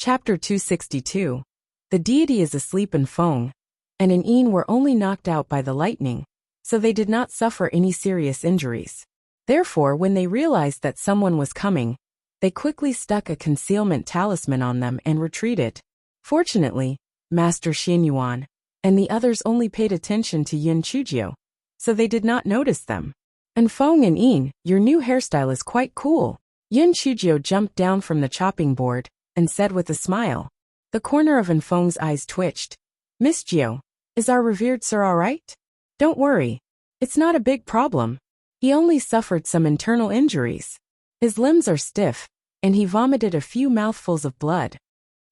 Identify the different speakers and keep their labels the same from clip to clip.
Speaker 1: Chapter 262. The deity is asleep in Feng, and in Yin were only knocked out by the lightning, so they did not suffer any serious injuries. Therefore, when they realized that someone was coming, they quickly stuck a concealment talisman on them and retreated. Fortunately, Master Xianyuan and the others only paid attention to Yin Chujio, so they did not notice them. And Feng and Yin, your new hairstyle is quite cool. Yin Chujio jumped down from the chopping board and said with a smile. The corner of Feng's eyes twitched. Miss Gio, is our revered sir all right? Don't worry. It's not a big problem. He only suffered some internal injuries. His limbs are stiff, and he vomited a few mouthfuls of blood.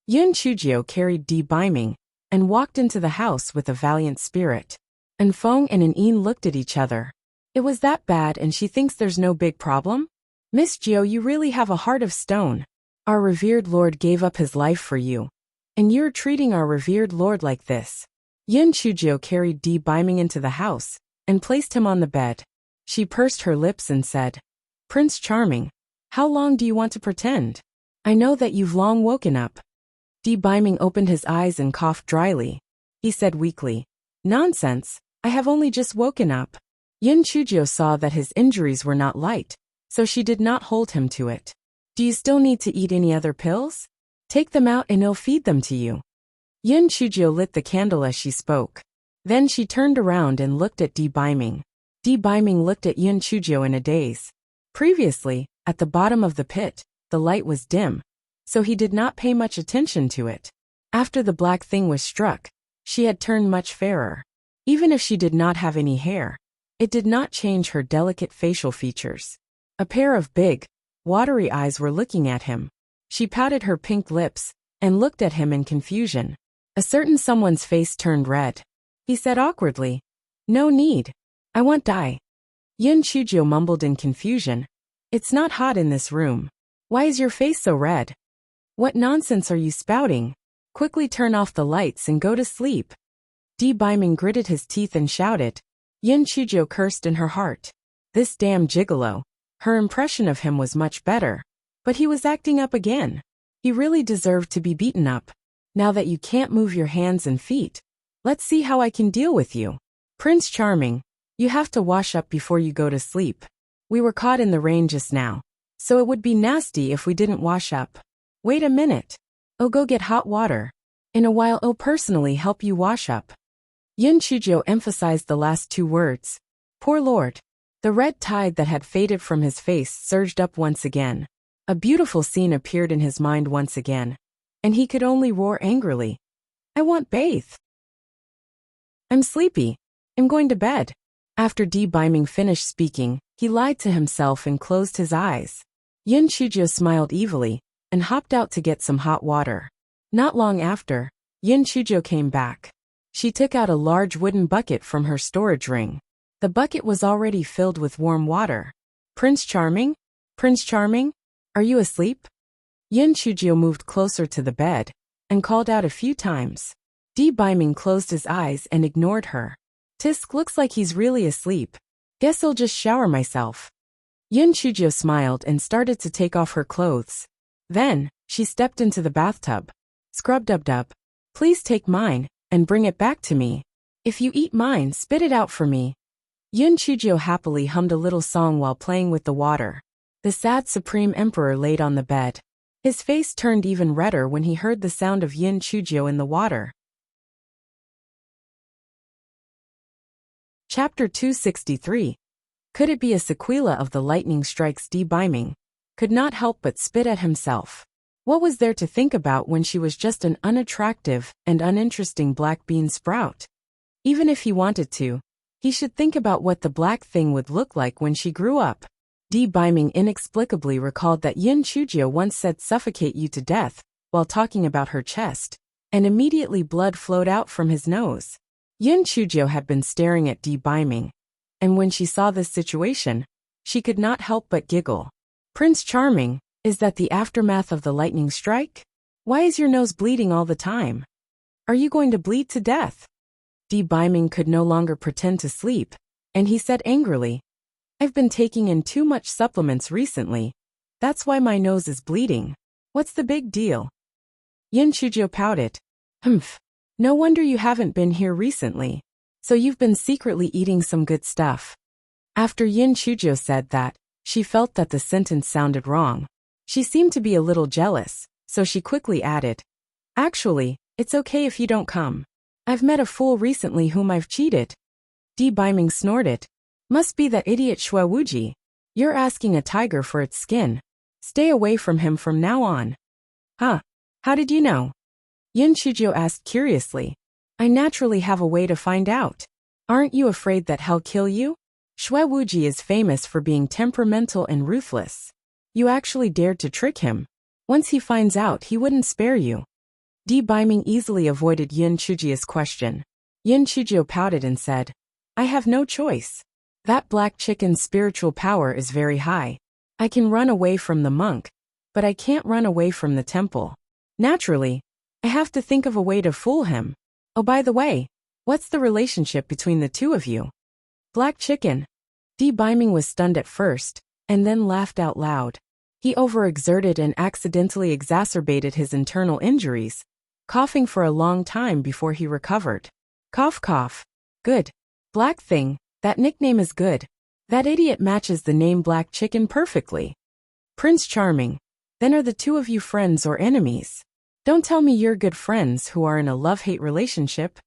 Speaker 1: Yin Chujio carried Di Biming and walked into the house with a valiant spirit. And Feng and Yin looked at each other. It was that bad and she thinks there's no big problem? Miss Gio, you really have a heart of stone. Our revered lord gave up his life for you, and you're treating our revered lord like this. Yin Chujio carried Di Biming into the house and placed him on the bed. She pursed her lips and said, Prince Charming, how long do you want to pretend? I know that you've long woken up. Di Biming opened his eyes and coughed dryly. He said weakly, Nonsense, I have only just woken up. Yin Chujio saw that his injuries were not light, so she did not hold him to it. Do you still need to eat any other pills? Take them out and I'll feed them to you. Yin Chujio lit the candle as she spoke. Then she turned around and looked at Di Biming. Di Biming looked at Yin Chujio in a daze. Previously, at the bottom of the pit, the light was dim, so he did not pay much attention to it. After the black thing was struck, she had turned much fairer. Even if she did not have any hair, it did not change her delicate facial features. A pair of big, watery eyes were looking at him. She pouted her pink lips and looked at him in confusion. A certain someone's face turned red. He said awkwardly, No need. I want dye. Yin Chujio mumbled in confusion. It's not hot in this room. Why is your face so red? What nonsense are you spouting? Quickly turn off the lights and go to sleep. Di Biming gritted his teeth and shouted. Yin Chujio cursed in her heart. This damn gigolo. Her impression of him was much better. But he was acting up again. He really deserved to be beaten up. Now that you can't move your hands and feet, let's see how I can deal with you. Prince Charming, you have to wash up before you go to sleep. We were caught in the rain just now, so it would be nasty if we didn't wash up. Wait a minute. I'll go get hot water. In a while I'll personally help you wash up. Yin Chujio emphasized the last two words. Poor lord. The red tide that had faded from his face surged up once again. A beautiful scene appeared in his mind once again, and he could only roar angrily. I want bathe. I'm sleepy. I'm going to bed. After Di Biming finished speaking, he lied to himself and closed his eyes. Yin Chujio smiled evilly and hopped out to get some hot water. Not long after, Yin Chujio came back. She took out a large wooden bucket from her storage ring. The bucket was already filled with warm water. Prince Charming? Prince Charming? Are you asleep? Yin Chujio moved closer to the bed and called out a few times. Di Biming closed his eyes and ignored her. Tisk looks like he's really asleep. Guess I'll just shower myself. Yin Chujio smiled and started to take off her clothes. Then, she stepped into the bathtub. Scrub-dub-dub. Please take mine and bring it back to me. If you eat mine, spit it out for me. Yin Chujio happily hummed a little song while playing with the water. The sad Supreme Emperor laid on the bed. His face turned even redder when he heard the sound of Yin Chujio in the water. Chapter 263. Could it be a sequela of the lightning strikes? Di Biming could not help but spit at himself. What was there to think about when she was just an unattractive and uninteresting black bean sprout? Even if he wanted to, he should think about what the black thing would look like when she grew up. Di Biming inexplicably recalled that Yin Chujio once said suffocate you to death while talking about her chest, and immediately blood flowed out from his nose. Yin Chujio had been staring at Di Biming, and when she saw this situation, she could not help but giggle. Prince Charming, is that the aftermath of the lightning strike? Why is your nose bleeding all the time? Are you going to bleed to death? Di Biming could no longer pretend to sleep, and he said angrily, I've been taking in too much supplements recently. That's why my nose is bleeding. What's the big deal? Yin Shujo pouted. Humph. No wonder you haven't been here recently. So you've been secretly eating some good stuff. After Yin Shujo said that, she felt that the sentence sounded wrong. She seemed to be a little jealous, so she quickly added, Actually, it's okay if you don't come. I've met a fool recently whom I've cheated. Di Baiming snorted. Must be that idiot Shui Wuji. You're asking a tiger for its skin. Stay away from him from now on. Huh? How did you know? Yin Shujo asked curiously. I naturally have a way to find out. Aren't you afraid that he'll kill you? Shui Wuji is famous for being temperamental and ruthless. You actually dared to trick him. Once he finds out, he wouldn't spare you. Di Baiming easily avoided Yin Shuji's question. Yin Shujo pouted and said, I have no choice. That black chicken's spiritual power is very high. I can run away from the monk, but I can't run away from the temple. Naturally, I have to think of a way to fool him. Oh, by the way, what's the relationship between the two of you? Black chicken. Di Baiming was stunned at first, and then laughed out loud. He overexerted and accidentally exacerbated his internal injuries, coughing for a long time before he recovered. Cough cough. Good. Black thing, that nickname is good. That idiot matches the name Black Chicken perfectly. Prince Charming. Then are the two of you friends or enemies? Don't tell me you're good friends who are in a love-hate relationship.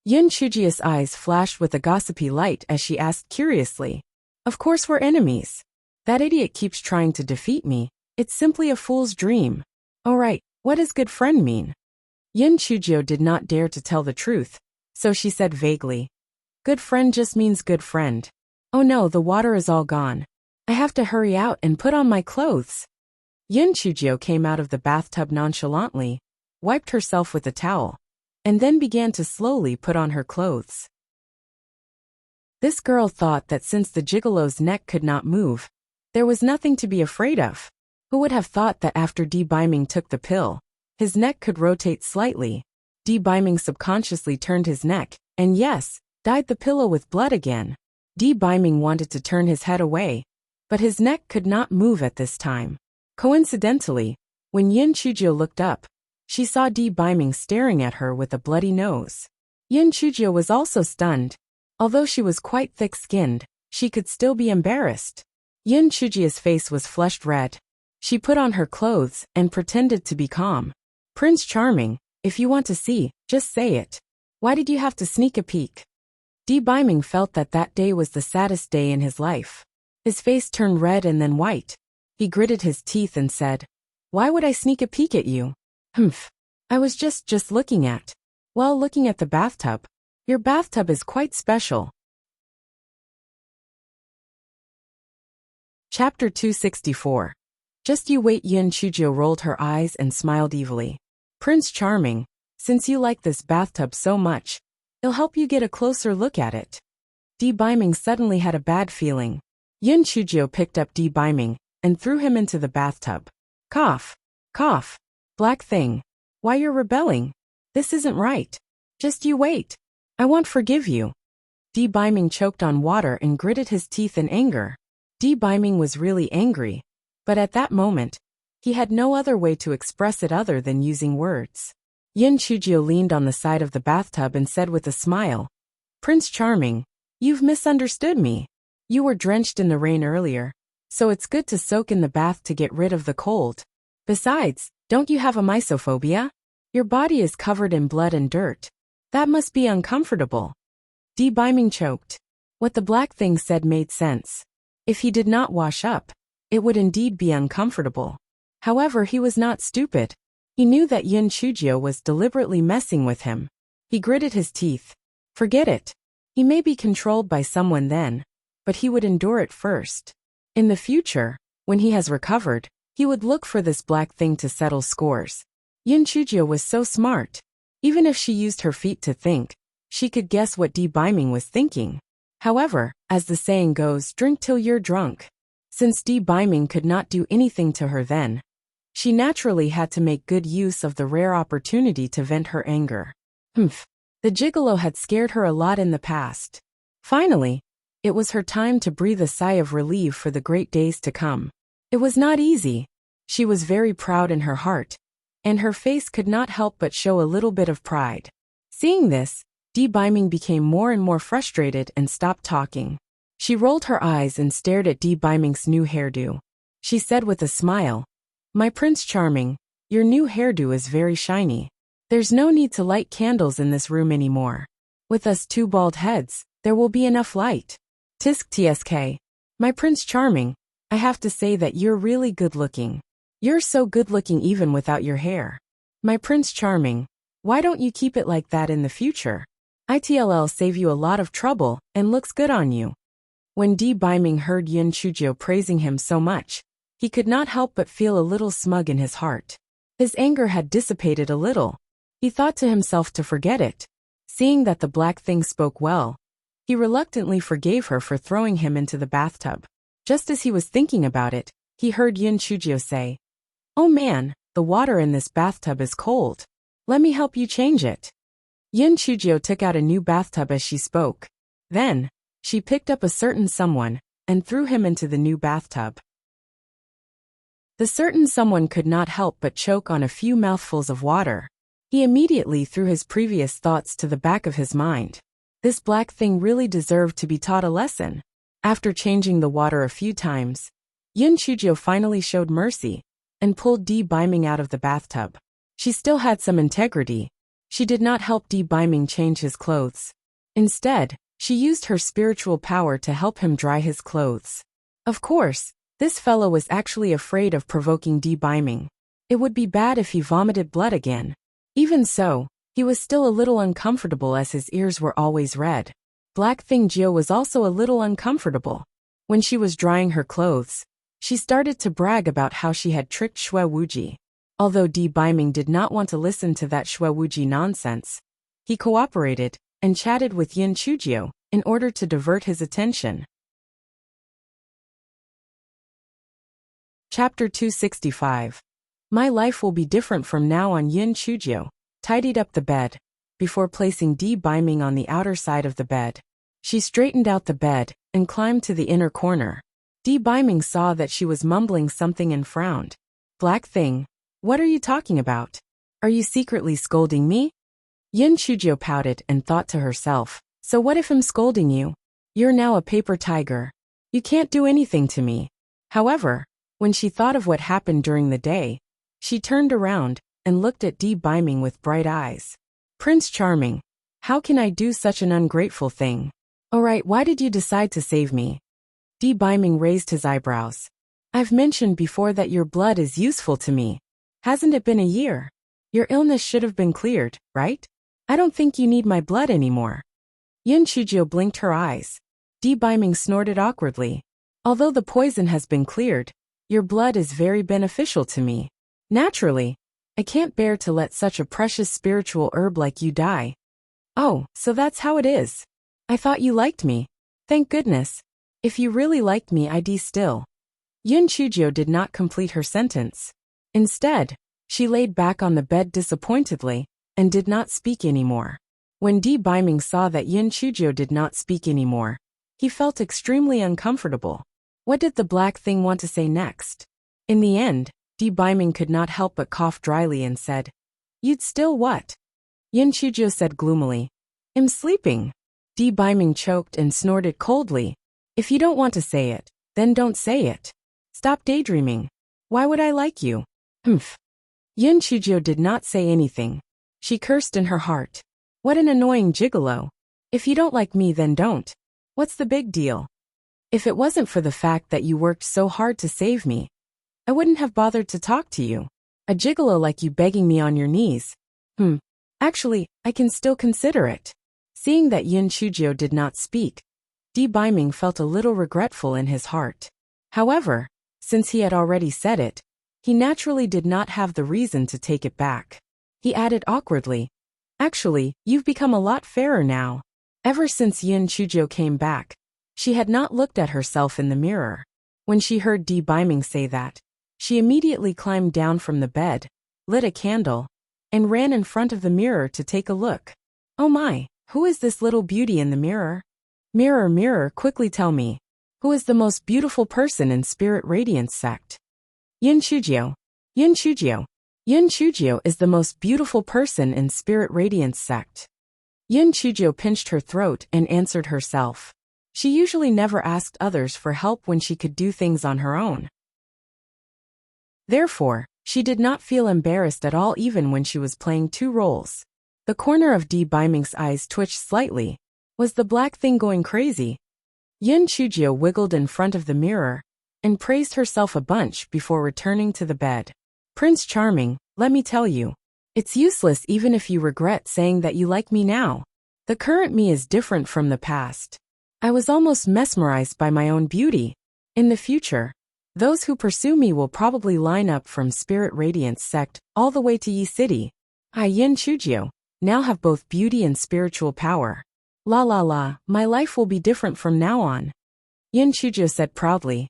Speaker 1: Yin Shuji's eyes flashed with a gossipy light as she asked curiously. Of course we're enemies. That idiot keeps trying to defeat me. It's simply a fool's dream. Alright, what does good friend mean? Yin Shujo did not dare to tell the truth, so she said vaguely. Good friend just means good friend. Oh no, the water is all gone. I have to hurry out and put on my clothes. Yin Shujo came out of the bathtub nonchalantly, wiped herself with a towel, and then began to slowly put on her clothes. This girl thought that since the gigolo's neck could not move, there was nothing to be afraid of. Who would have thought that after Di Baiming took the pill, his neck could rotate slightly? Di Baiming subconsciously turned his neck, and yes, dyed the pillow with blood again. Di Baiming wanted to turn his head away, but his neck could not move at this time. Coincidentally, when Yin Shujo looked up, she saw Di Baiming staring at her with a bloody nose. Yin Shujo was also stunned. Although she was quite thick-skinned, she could still be embarrassed. Yin Shuji's face was flushed red. She put on her clothes and pretended to be calm. Prince Charming, if you want to see, just say it. Why did you have to sneak a peek? Di Baiming felt that that day was the saddest day in his life. His face turned red and then white. He gritted his teeth and said, Why would I sneak a peek at you? Humph. I was just looking at. Well, looking at the bathtub. Your bathtub is quite special. Chapter 264. Just you wait. Yin Shujo rolled her eyes and smiled evilly. Prince Charming, since you like this bathtub so much, it'll help you get a closer look at it. Di Baiming suddenly had a bad feeling. Yin Shujo picked up Di Baiming and threw him into the bathtub. Cough. Cough. Black thing. Why you're rebelling? This isn't right. Just you wait. I won't forgive you. Di Baiming choked on water and gritted his teeth in anger. Di Baiming was really angry, but at that moment, he had no other way to express it other than using words. Yin Shujo leaned on the side of the bathtub and said with a smile, Prince Charming, you've misunderstood me. You were drenched in the rain earlier, so it's good to soak in the bath to get rid of the cold. Besides, don't you have a mysophobia? Your body is covered in blood and dirt. That must be uncomfortable. Di Baiming choked. What the black thing said made sense. If he did not wash up, it would indeed be uncomfortable. However, he was not stupid. He knew that Yin Shujo was deliberately messing with him. He gritted his teeth. Forget it. He may be controlled by someone then, but he would endure it first. In the future, when he has recovered, he would look for this black thing to settle scores. Yin Shujo was so smart. Even if she used her feet to think, she could guess what Di Baiming was thinking. However, as the saying goes, drink till you're drunk. Since Di Baiming could not do anything to her then, she naturally had to make good use of the rare opportunity to vent her anger. Humph. The gigolo had scared her a lot in the past. Finally, it was her time to breathe a sigh of relief for the great days to come. It was not easy. She was very proud in her heart, and her face could not help but show a little bit of pride. Seeing this, Di Biming became more and more frustrated and stopped talking. She rolled her eyes and stared at Di Biming's new hairdo. She said with a smile, "My Prince Charming, your new hairdo is very shiny. There's no need to light candles in this room anymore. With us two bald heads, there will be enough light. Tisk tsk. My Prince Charming, I have to say that you're really good looking. You're so good looking even without your hair. My Prince Charming, why don't you keep it like that in the future? It'll save you a lot of trouble and looks good on you." When Di Biming heard Yin Chuzhou praising him so much, he could not help but feel a little smug in his heart. His anger had dissipated a little. He thought to himself to forget it. Seeing that the black thing spoke well, he reluctantly forgave her for throwing him into the bathtub. Just as he was thinking about it, he heard Yin Chuzhou say, "Oh man, the water in this bathtub is cold. Let me help you change it." Yin Chuzhou took out a new bathtub as she spoke. Then, she picked up a certain someone and threw him into the new bathtub. The certain someone could not help but choke on a few mouthfuls of water. He immediately threw his previous thoughts to the back of his mind. This black thing really deserved to be taught a lesson. After changing the water a few times, Yin Chuzhou finally showed mercy and pulled Di Biming out of the bathtub. She still had some integrity. She did not help Di Biming change his clothes. Instead, she used her spiritual power to help him dry his clothes. Of course, this fellow was actually afraid of provoking Di Biming. It would be bad if he vomited blood again. Even so, he was still a little uncomfortable as his ears were always red. Black Thing Jiu was also a little uncomfortable. When she was drying her clothes, she started to brag about how she had tricked Xue Wuji. Although Di Biming did not want to listen to that Xue Wuji nonsense, he cooperated and chatted with Yin Chuzhou in order to divert his attention. Chapter 265. My life will be different from now on. Yin Chuzhou tidied up the bed before placing Di Biming on the outer side of the bed. She straightened out the bed and climbed to the inner corner. Di Biming saw that she was mumbling something and frowned. "Black Thing, what are you talking about? Are you secretly scolding me?" Yin Chuzhou pouted and thought to herself, "So what if I'm scolding you? You're now a paper tiger. You can't do anything to me." However, when she thought of what happened during the day, she turned around and looked at Di Biming with bright eyes. "Prince Charming, how can I do such an ungrateful thing? Alright, why did you decide to save me?" Di Biming raised his eyebrows. "I've mentioned before that your blood is useful to me. Hasn't it been a year? Your illness should have been cleared, right? I don't think you need my blood anymore." Yin Chuzhou blinked her eyes. Di Biming snorted awkwardly. "Although the poison has been cleared, your blood is very beneficial to me. Naturally, I can't bear to let such a precious spiritual herb like you die." "Oh, so that's how it is. I thought you liked me. Thank goodness. If you really liked me, I'd still." Yin Chuzhou did not complete her sentence. Instead, she laid back on the bed disappointedly and did not speak anymore. When Di Biming saw that Yin Chuzhou did not speak anymore, he felt extremely uncomfortable. What did the black thing want to say next? In the end, Di Biming could not help but cough dryly and said, "You'd still what?" Yin Chuzhou said gloomily, "I'm sleeping." Di Biming choked and snorted coldly. "If you don't want to say it, then don't say it. Stop daydreaming. Why would I like you?" "Humph." Yin Chuzhou did not say anything. She cursed in her heart. "What an annoying gigolo. If you don't like me, then don't. What's the big deal? If it wasn't for the fact that you worked so hard to save me, I wouldn't have bothered to talk to you. A gigolo like you begging me on your knees. Actually, I can still consider it." Seeing that Yin Chuzhou did not speak, Di Biming felt a little regretful in his heart. However, since he had already said it, he naturally did not have the reason to take it back. He added awkwardly, "Actually, you've become a lot fairer now." Ever since Yin Chuzhou came back, she had not looked at herself in the mirror. When she heard Di Biming say that, she immediately climbed down from the bed, lit a candle, and ran in front of the mirror to take a look. "Oh my, who is this little beauty in the mirror? Mirror, mirror, quickly tell me, who is the most beautiful person in Spirit Radiance sect?" "Yin Chuzhou. Yin Chuzhou." Yin Chujio is the most beautiful person in Spirit Radiance sect. Yin Chujio pinched her throat and answered herself. She usually never asked others for help when she could do things on her own. Therefore, she did not feel embarrassed at all even when she was playing two roles. The corner of Di Biming's eyes twitched slightly. Was the black thing going crazy? Yin Chujio wiggled in front of the mirror and praised herself a bunch before returning to the bed. Prince Charming, let me tell you. It's useless even if you regret saying that you like me now. The current me is different from the past. I was almost mesmerized by my own beauty. In the future, those who pursue me will probably line up from Spirit Radiance sect all the way to Yi City. I, Yin Chujio, now have both beauty and spiritual power. La la la, my life will be different from now on. Yin Chujio said proudly.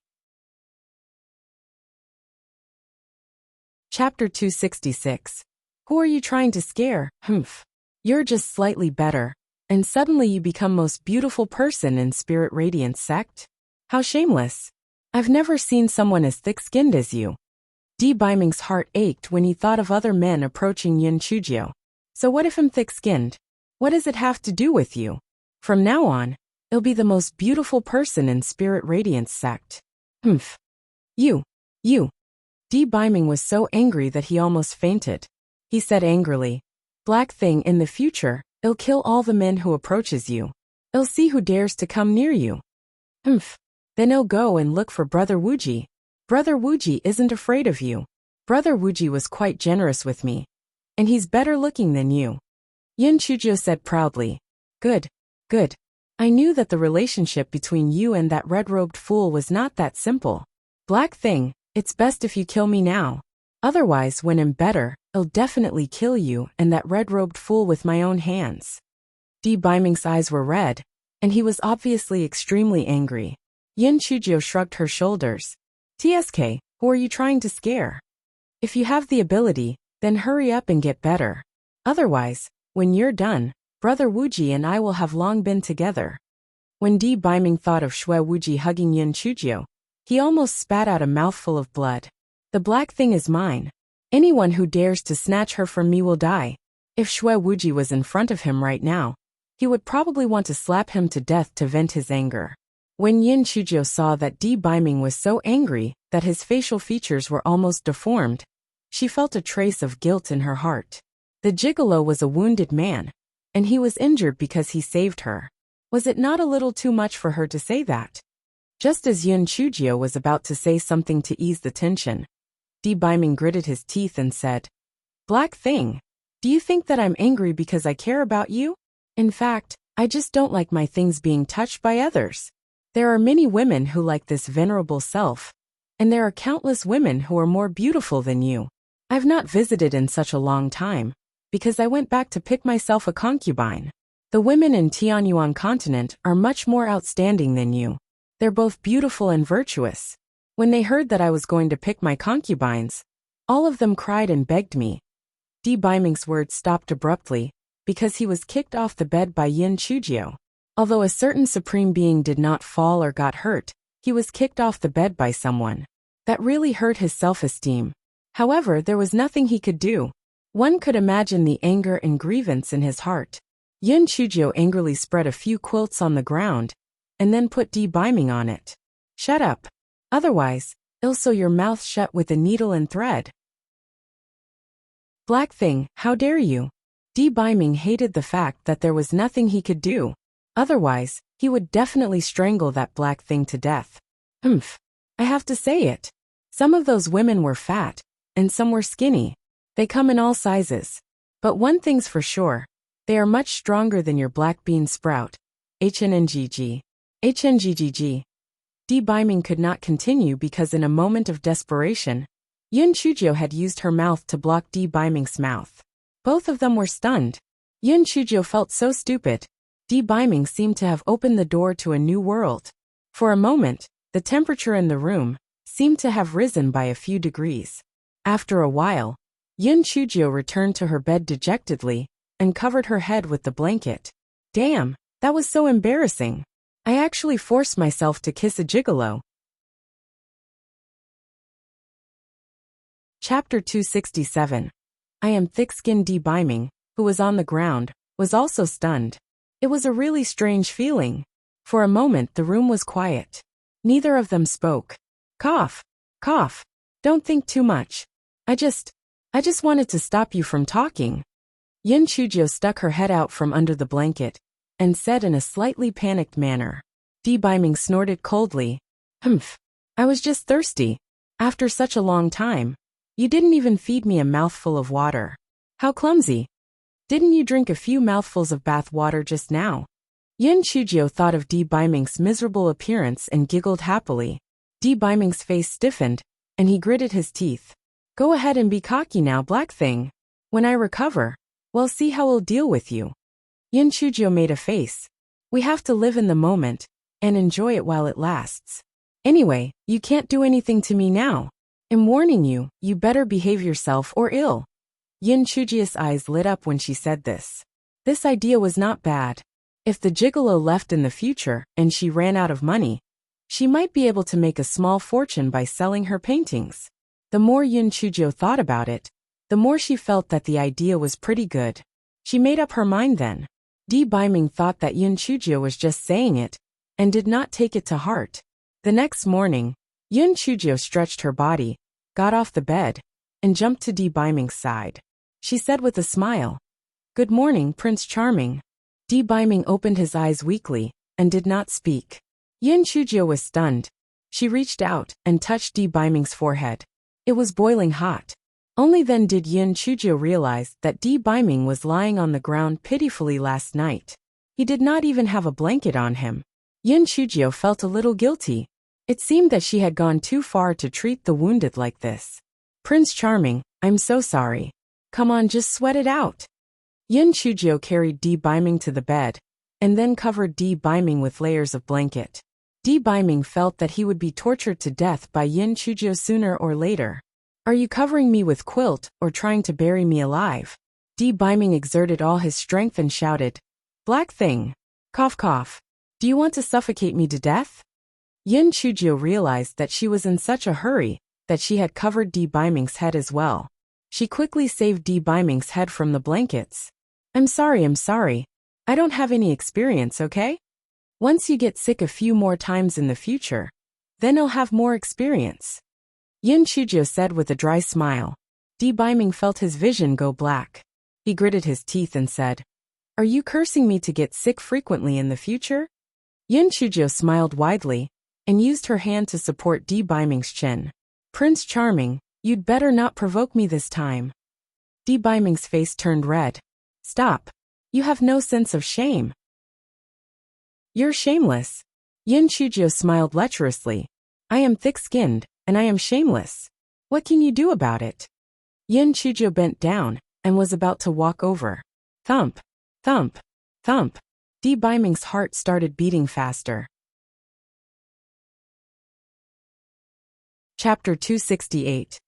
Speaker 1: Chapter 266. Who are you trying to scare? Humph. You're just slightly better, and suddenly you become most beautiful person in Spirit Radiance sect? How shameless. I've never seen someone as thick-skinned as you. Di Biming's heart ached when he thought of other men approaching Yin Chujio. So what if I'm thick-skinned? What does it have to do with you? From now on, I'll be the most beautiful person in Spirit Radiance sect. Humph. You. Di Biming was so angry that he almost fainted. He said angrily, Black thing, in the future, I'll kill all the men who approaches you. I'll see who dares to come near you. Humph. Then I'll go and look for Brother Wuji. Brother Wuji isn't afraid of you. Brother Wuji was quite generous with me. And he's better looking than you. Yin Chujio said proudly. Good. I knew that the relationship between you and that red-robed fool was not that simple. Black thing, it's best if you kill me now. Otherwise, when I'm better, I'll definitely kill you and that red-robed fool with my own hands. Di Biming's eyes were red, and he was obviously extremely angry. Yin Chujio shrugged her shoulders. TSK, who are you trying to scare? If you have the ability, then hurry up and get better. Otherwise, when you're done, Brother Wuji and I will have long been together. When Di Biming thought of Shui Wuji hugging Yin Chujio, he almost spat out a mouthful of blood. The black thing is mine. Anyone who dares to snatch her from me will die. If Shui Wuji was in front of him right now, he would probably want to slap him to death to vent his anger. When Yin Chujio saw that Di Biming was so angry that his facial features were almost deformed, she felt a trace of guilt in her heart. The gigolo was a wounded man, and he was injured because he saved her. Was it not a little too much for her to say that? Just as Yin Chujio was about to say something to ease the tension, Di Biming gritted his teeth and said, Black thing, do you think that I'm angry because I care about you? In fact, I just don't like my things being touched by others. There are many women who like this venerable self, and there are countless women who are more beautiful than you. I've not visited in such a long time, because I went back to pick myself a concubine. The women in Tianyuan continent are much more outstanding than you. They're both beautiful and virtuous. When they heard that I was going to pick my concubines, all of them cried and begged me. Di Biming's words stopped abruptly, because he was kicked off the bed by Yin Chujio. Although a certain supreme being did not fall or got hurt, he was kicked off the bed by someone. That really hurt his self-esteem. However, there was nothing he could do. One could imagine the anger and grievance in his heart. Yin Chujio angrily spread a few quilts on the ground, and then put Di Biming on it. Shut up. Otherwise, I'll sew your mouth shut with a needle and thread. Black thing, how dare you? Di Biming hated the fact that there was nothing he could do. Otherwise, he would definitely strangle that black thing to death. Humph. I have to say it. Some of those women were fat, and some were skinny. They come in all sizes. But one thing's for sure. They are much stronger than your black bean sprout. HNNGG. HNGGG. Di Biming could not continue because in a moment of desperation, Yin Chujio had used her mouth to block Di Biming's mouth. Both of them were stunned. Yin Chujio felt so stupid. Di Biming seemed to have opened the door to a new world. For a moment, the temperature in the room seemed to have risen by a few degrees. After a while, Yin Chujio returned to her bed dejectedly and covered her head with the blanket. Damn, that was so embarrassing. I actually forced myself to kiss a gigolo. Chapter 267. I am thick-skinned. Biming, who was on the ground, was also stunned. It was a really strange feeling. For a moment the room was quiet. Neither of them spoke. Cough. Cough. Don't think too much. I just wanted to stop you from talking. Yin Chujio stuck her head out from under the blanket and said in a slightly panicked manner. Biming snorted coldly. Humph. I was just thirsty. After such a long time. You didn't even feed me a mouthful of water. How clumsy. Didn't you drink a few mouthfuls of bath water just now? Yin Chujio thought of Biming's miserable appearance and giggled happily. Biming's face stiffened, and he gritted his teeth. Go ahead and be cocky now, black thing. When I recover, we'll see how we'll deal with you. Yin Chujio made a face. We have to live in the moment and enjoy it while it lasts. Anyway, you can't do anything to me now. I'm warning you, you better behave yourself or ill. Yin Chujio's eyes lit up when she said this. This idea was not bad. If the gigolo left in the future and she ran out of money, she might be able to make a small fortune by selling her paintings. The more Yin Chujio thought about it, the more she felt that the idea was pretty good. She made up her mind then. Biming thought that Yin Chujio was just saying it, and did not take it to heart. The next morning, Yin Chujio stretched her body, got off the bed, and jumped to Biming's side. She said with a smile, Good morning, Prince Charming. Biming opened his eyes weakly, and did not speak. Yin Chujio was stunned. She reached out and touched Biming's forehead. It was boiling hot. Only then did Yin Chujio realize that Biming was lying on the ground pitifully last night. He did not even have a blanket on him. Yin Chujio felt a little guilty. It seemed that she had gone too far to treat the wounded like this. Prince Charming, I'm so sorry. Come on, just sweat it out. Yin Chujio carried Biming to the bed, and then covered Biming with layers of blanket. Biming felt that he would be tortured to death by Yin Chujio sooner or later. Are you covering me with quilt or trying to bury me alive? Biming exerted all his strength and shouted, Black thing. Cough cough. Do you want to suffocate me to death? Yin Chujio realized that she was in such a hurry that she had covered Biming's head as well. She quickly saved Biming's head from the blankets. I'm sorry. I don't have any experience, okay? Once you get sick a few more times in the future, then I'll have more experience. Yin Chujio said with a dry smile. Biming felt his vision go black. He gritted his teeth and said, Are you cursing me to get sick frequently in the future? Yin Chujio smiled widely, and used her hand to support Biming's chin. Prince Charming, you'd better not provoke me this time. Biming's face turned red. Stop. You have no sense of shame. You're shameless. Yin Chujio smiled lecherously. I am thick-skinned, and I am shameless. What can you do about it? Yin Chujio bent down, and was about to walk over. Thump, thump, thump. Biming's heart started beating faster. Chapter 268.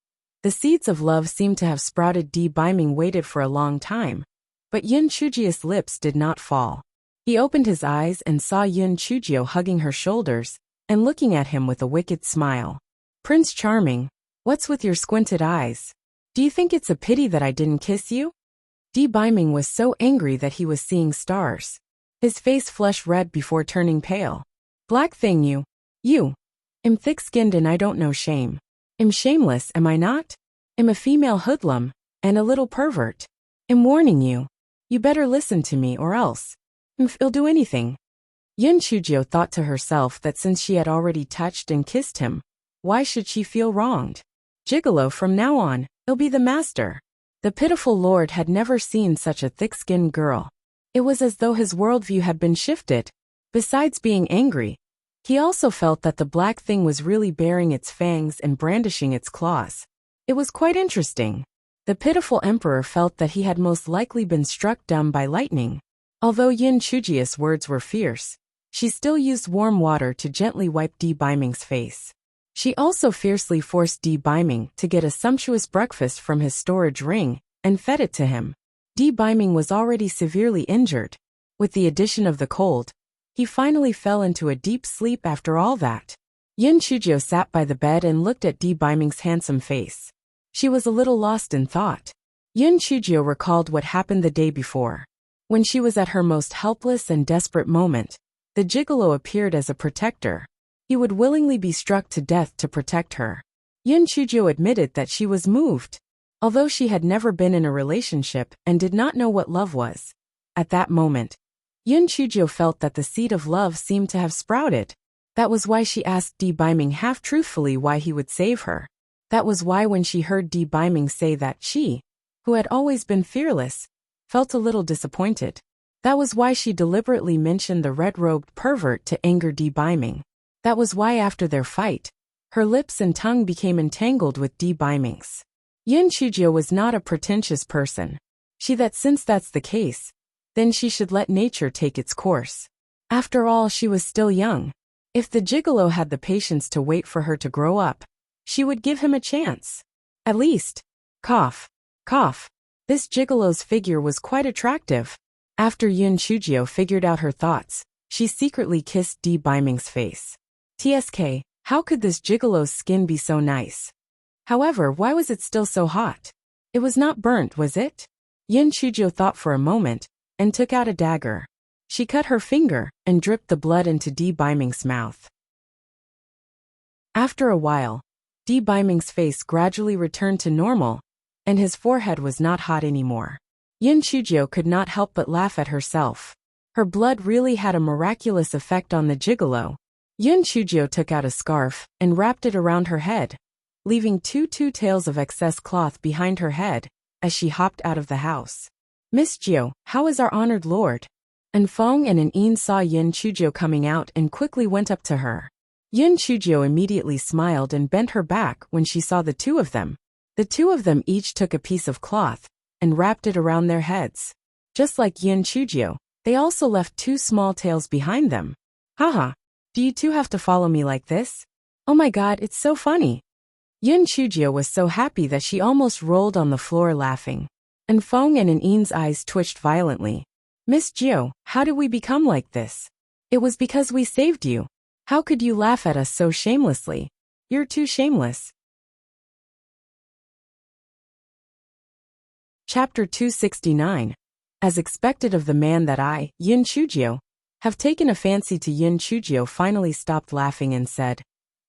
Speaker 1: The seeds of love seemed to have sprouted. Biming waited for a long time, but Yin Chujio's lips did not fall. He opened his eyes and saw Yin Chujio hugging her shoulders and looking at him with a wicked smile. Prince Charming, what's with your squinted eyes? Do you think it's a pity that I didn't kiss you? Biming was so angry that he was seeing stars. His face flushed red before turning pale. Black thing you. I'm thick-skinned and I don't know shame. I'm shameless, am I not? I'm a female hoodlum, and a little pervert. I'm warning you. You better listen to me or else. I'll do anything. Yin Chujio thought to herself that since she had already touched and kissed him, why should she feel wronged? Gigolo from now on, he'll be the master. The pitiful lord had never seen such a thick-skinned girl. It was as though his worldview had been shifted. Besides being angry, he also felt that the black thing was really baring its fangs and brandishing its claws. It was quite interesting. The pitiful emperor felt that he had most likely been struck dumb by lightning. Although Yin Chujio's words were fierce, she still used warm water to gently wipe Biming's face. She also fiercely forced Biming to get a sumptuous breakfast from his storage ring and fed it to him. Biming was already severely injured. With the addition of the cold, he finally fell into a deep sleep after all that. Yin Chujio sat by the bed and looked at Biming's handsome face. She was a little lost in thought. Yun Chujio recalled what happened the day before. When she was at her most helpless and desperate moment, the gigolo appeared as a protector. He would willingly be struck to death to protect her. Yun Chujio admitted that she was moved. Although she had never been in a relationship and did not know what love was. At that moment, Yun Chujio felt that the seed of love seemed to have sprouted. That was why she asked Di Biming half-truthfully why he would save her. That was why when she heard Di Biming say that she, who had always been fearless, felt a little disappointed. That was why she deliberately mentioned the red-robed pervert to anger Di Biming. That was why after their fight, her lips and tongue became entangled with Di Biming's. Yun Chujio was not a pretentious person. Since that's the case, then she should let nature take its course. After all, she was still young. If the gigolo had the patience to wait for her to grow up, she would give him a chance. At least. Cough. Cough. This gigolo's figure was quite attractive. After Yun Chujio figured out her thoughts, she secretly kissed Di Biming's face. TSK, how could this gigolo's skin be so nice? However, why was it still so hot? It was not burnt, was it? Yun Chujio thought for a moment, and took out a dagger. She cut her finger, and dripped the blood into Di Biming's mouth. After a while, Di Biming's face gradually returned to normal, and his forehead was not hot anymore. Yun Chujio could not help but laugh at herself. Her blood really had a miraculous effect on the gigolo. Yun Chujio took out a scarf, and wrapped it around her head, leaving two tails of excess cloth behind her head, as she hopped out of the house. Miss Jiu, how is our honored lord? An Feng and An Yin saw Yun Chujio coming out and quickly went up to her. Yun Chujio immediately smiled and bent her back when she saw the two of them. The two of them each took a piece of cloth, and wrapped it around their heads. Just like Yun Chujio, they also left two small tails behind them. Haha, do you two have to follow me like this? Oh my god, it's so funny. Yun Chujio was so happy that she almost rolled on the floor laughing. An Feng and An Yin's eyes twitched violently. Miss Jiu, how did we become like this? It was because we saved you. How could you laugh at us so shamelessly? You're too shameless. Chapter 269. As expected of the man that I, Yun Chujio, have taken a fancy to. Yun Chujio finally stopped laughing and said,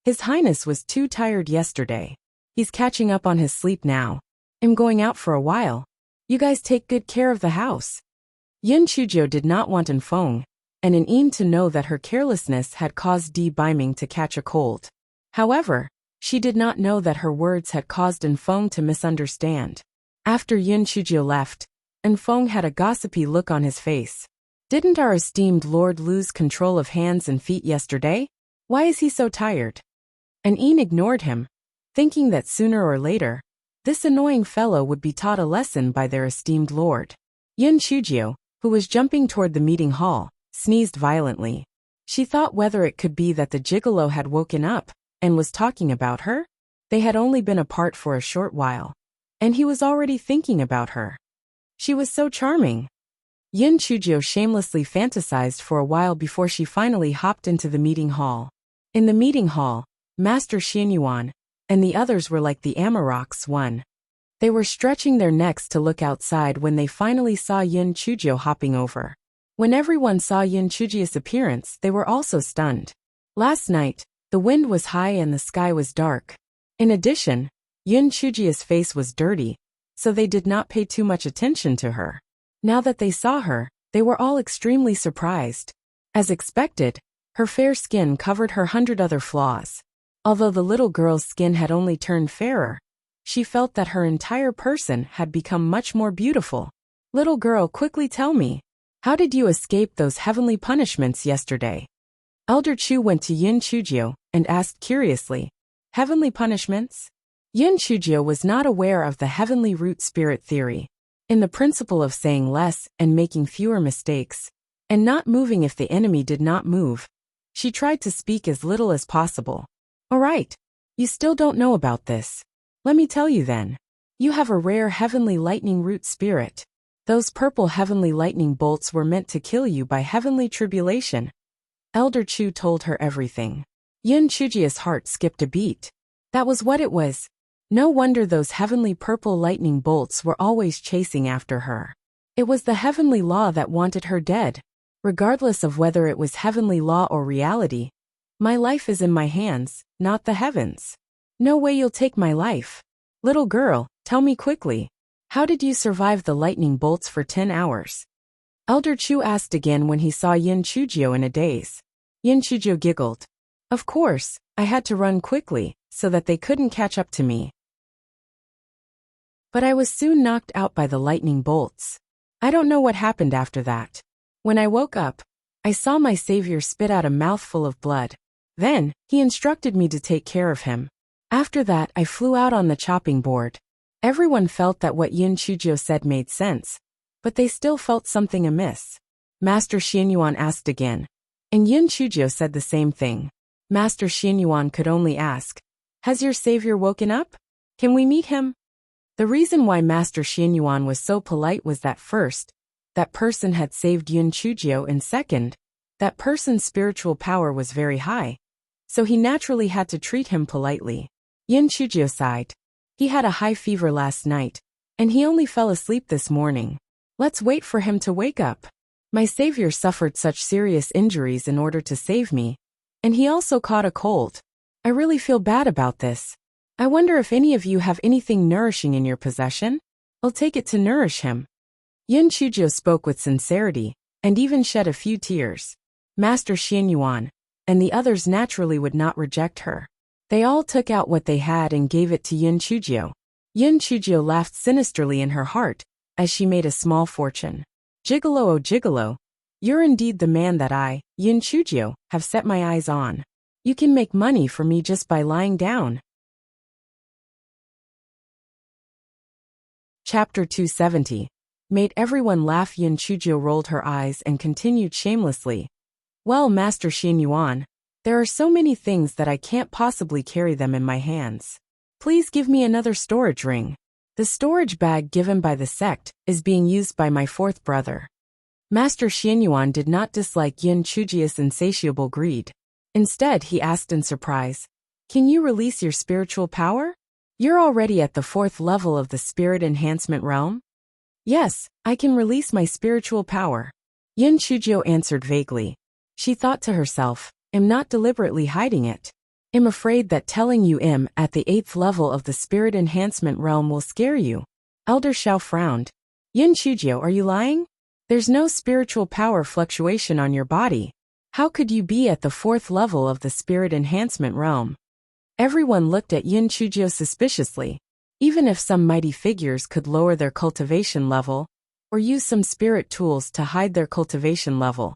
Speaker 1: His Highness was too tired yesterday. He's catching up on his sleep now. I'm going out for a while. You guys take good care of the house. Yun Chujio did not want An Feng and An Yin to know that her carelessness had caused Di Biming to catch a cold. However, she did not know that her words had caused An Feng to misunderstand. After Yun Chujio left, An Feng had a gossipy look on his face. Didn't our esteemed lord lose control of hands and feet yesterday? Why is he so tired? An Yin ignored him, thinking that sooner or later, this annoying fellow would be taught a lesson by their esteemed lord. Yun Chujio, who was jumping toward the meeting hall, sneezed violently. She thought whether it could be that the gigolo had woken up and was talking about her. They had only been apart for a short while, and he was already thinking about her. She was so charming. Yun Chujio shamelessly fantasized for a while before she finally hopped into the meeting hall. In the meeting hall, Master Xianyuan and the others were like the Amaroks one. They were stretching their necks to look outside when they finally saw Yun Chujio hopping over. When everyone saw Yun Chujio's appearance, they were also stunned. Last night, the wind was high and the sky was dark. In addition, Yun Chujio's face was dirty, so they did not pay too much attention to her. Now that they saw her, they were all extremely surprised. As expected, her fair skin covered her 100 other flaws. Although the little girl's skin had only turned fairer, she felt that her entire person had become much more beautiful. Little girl, quickly tell me, how did you escape those heavenly punishments yesterday? Elder Chu went to Yun Chujio and asked curiously, Heavenly punishments? Yun Chujio was not aware of the heavenly root spirit theory. In the principle of saying less and making fewer mistakes, and not moving if the enemy did not move, she tried to speak as little as possible. Alright, you still don't know about this. Let me tell you then. You have a rare heavenly lightning root spirit. Those purple heavenly lightning bolts were meant to kill you by heavenly tribulation. Elder Chu told her everything. Yun Chujio's heart skipped a beat. That was what it was. No wonder those heavenly purple lightning bolts were always chasing after her. It was the heavenly law that wanted her dead. Regardless of whether it was heavenly law or reality, my life is in my hands, not the heavens. No way you'll take my life. Little girl, tell me quickly. How did you survive the lightning bolts for 10 hours? Elder Chu asked again when he saw Yin Chujio in a daze. Yin Chujio giggled. Of course, I had to run quickly, so that they couldn't catch up to me. But I was soon knocked out by the lightning bolts. I don't know what happened after that. When I woke up, I saw my savior spit out a mouthful of blood. Then, he instructed me to take care of him. After that, I flew out on the chopping board. Everyone felt that what Yin Chujio said made sense, but they still felt something amiss. Master Xianyuan asked again, and Yin Chujio said the same thing. Master Xianyuan could only ask, has your savior woken up? Can we meet him? The reason why Master Xianyuan was so polite was that first, that person had saved Yin Chujio, and second, that person's spiritual power was very high, so he naturally had to treat him politely. Yin Chujio sighed. He had a high fever last night, and he only fell asleep this morning. Let's wait for him to wake up. My savior suffered such serious injuries in order to save me, and he also caught a cold. I really feel bad about this. I wonder if any of you have anything nourishing in your possession? I'll take it to nourish him. Yin Chujio spoke with sincerity, and even shed a few tears. Master Xianyuan and the others naturally would not reject her. They all took out what they had and gave it to Yin Chujio. Yin Chujio laughed sinisterly in her heart, as she made a small fortune. Gigolo oh gigolo, you're indeed the man that I, Yin Chujio, have set my eyes on. You can make money for me just by lying down. Chapter 270. Made everyone laugh. Yin Chujio rolled her eyes and continued shamelessly. Well, Master Xianyuan, there are so many things that I can't possibly carry them in my hands. Please give me another storage ring. The storage bag given by the sect is being used by my fourth brother. Master Xianyuan did not dislike Yin Chujio's insatiable greed. Instead, he asked in surprise, can you release your spiritual power? You're already at the 4th level of the spirit enhancement realm? Yes, I can release my spiritual power. Yin Chujio answered vaguely. She thought to herself, I'm not deliberately hiding it. I'm afraid that telling you I'm at the 8th level of the spirit enhancement realm will scare you. Elder Xiao frowned. Yin Chujio, are you lying? There's no spiritual power fluctuation on your body. How could you be at the 4th level of the spirit enhancement realm? Everyone looked at Yin Chujio suspiciously. Even if some mighty figures could lower their cultivation level, or use some spirit tools to hide their cultivation level,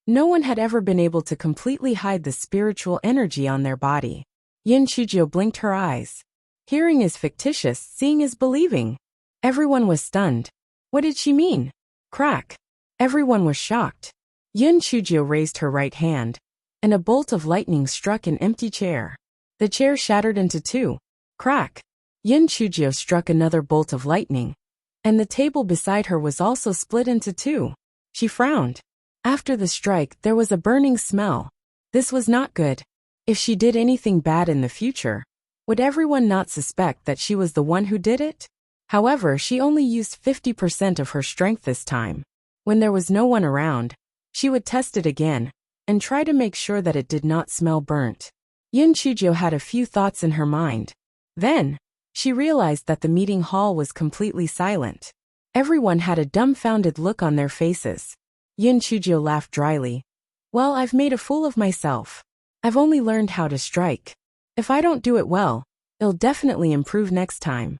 Speaker 1: no one had ever been able to completely hide the spiritual energy on their body. Yin Chujio blinked her eyes. Hearing is fictitious, seeing is believing. Everyone was stunned. What did she mean? Crack. Everyone was shocked. Yin Chujio raised her right hand, and a bolt of lightning struck an empty chair. The chair shattered into two. Crack. Yin Chujio struck another bolt of lightning, and the table beside her was also split into two. She frowned. After the strike, there was a burning smell. This was not good. If she did anything bad in the future, would everyone not suspect that she was the one who did it? However, she only used 50% of her strength this time. When there was no one around, she would test it again, and try to make sure that it did not smell burnt. Yin Chujio had a few thoughts in her mind. Then, she realized that the meeting hall was completely silent. Everyone had a dumbfounded look on their faces. Yin Chujio laughed dryly. Well, I've made a fool of myself. I've only learned how to strike. If I don't do it well, it'll definitely improve next time.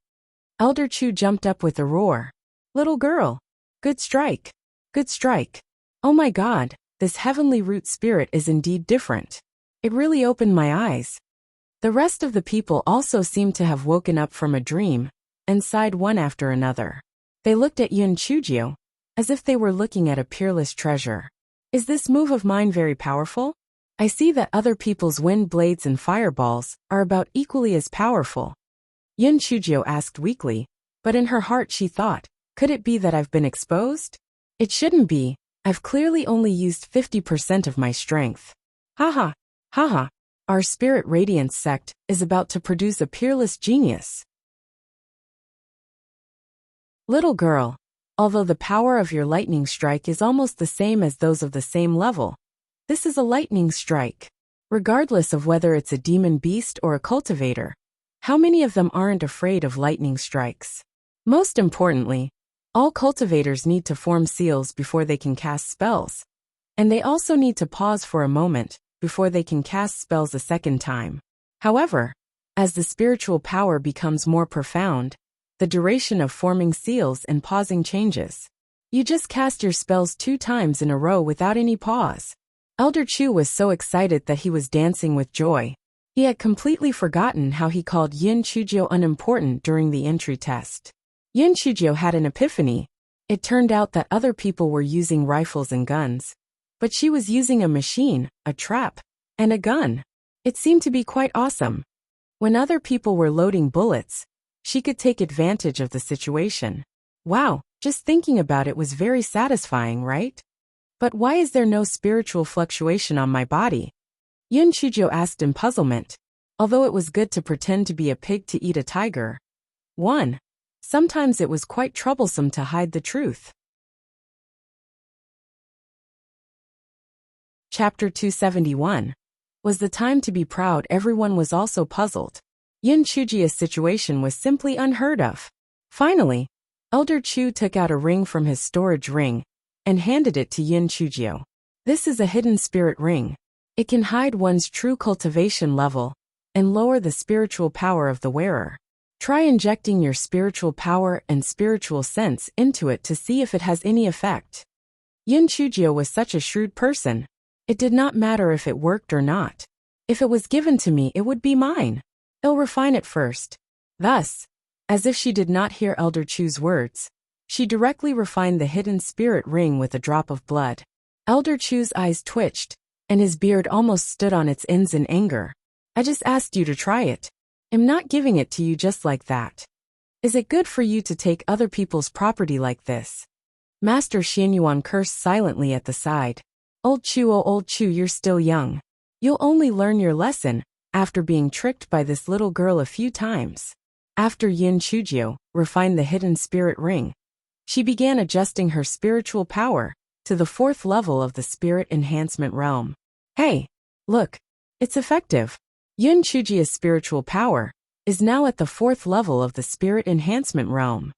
Speaker 1: Elder Chu jumped up with a roar. Little girl. Good strike. Good strike. Oh my God, this heavenly root spirit is indeed different. It really opened my eyes. The rest of the people also seemed to have woken up from a dream, and sighed one after another. They looked at Yin Chujio, as if they were looking at a peerless treasure. Is this move of mine very powerful? I see that other people's wind blades and fireballs are about equally as powerful. Yin Chujio asked weakly, but in her heart she thought, could it be that I've been exposed? It shouldn't be. I've clearly only used 50% of my strength. Haha, haha. Our Spirit Radiance sect is about to produce a peerless genius. Little girl, although the power of your lightning strike is almost the same as those of the same level, this is a lightning strike. Regardless of whether it's a demon beast or a cultivator, how many of them aren't afraid of lightning strikes? Most importantly, all cultivators need to form seals before they can cast spells. And they also need to pause for a moment before they can cast spells a second time. However, as the spiritual power becomes more profound, the duration of forming seals and pausing changes. You just cast your spells 2 times in a row without any pause. Elder Chu was so excited that he was dancing with joy. He had completely forgotten how he called Yin Chujio unimportant during the entry test. Yin Chujio had an epiphany. It turned out that other people were using rifles and guns, but she was using a machine, a trap, and a gun. It seemed to be quite awesome. When other people were loading bullets, she could take advantage of the situation. Wow, just thinking about it was very satisfying, right? But why is there no spiritual fluctuation on my body? Yin Chujio asked in puzzlement, although it was good to pretend to be a pig to eat a tiger. 1. Sometimes it was quite troublesome to hide the truth. Chapter 271. Was the time to be proud? Everyone was also puzzled. Yin Chujio's situation was simply unheard of. Finally, Elder Chu took out a ring from his storage ring and handed it to Yin Chujio. This is a hidden spirit ring. It can hide one's true cultivation level and lower the spiritual power of the wearer. Try injecting your spiritual power and spiritual sense into it to see if it has any effect. Yin Chujio was such a shrewd person. It did not matter if it worked or not. If it was given to me, it would be mine. I'll refine it first. Thus, as if she did not hear Elder Chu's words, she directly refined the hidden spirit ring with a drop of blood. Elder Chu's eyes twitched, and his beard almost stood on its ends in anger. I just asked you to try it. I'm not giving it to you just like that. Is it good for you to take other people's property like this? Master Xianyuan cursed silently at the side. Old Chu, oh old Chu, you're still young. You'll only learn your lesson after being tricked by this little girl a few times. After Yin Chujio refined the hidden spirit ring, she began adjusting her spiritual power to the 4th level of the spirit enhancement realm. Hey, look, it's effective. Yin Chujio's spiritual power is now at the 4th level of the spirit enhancement realm.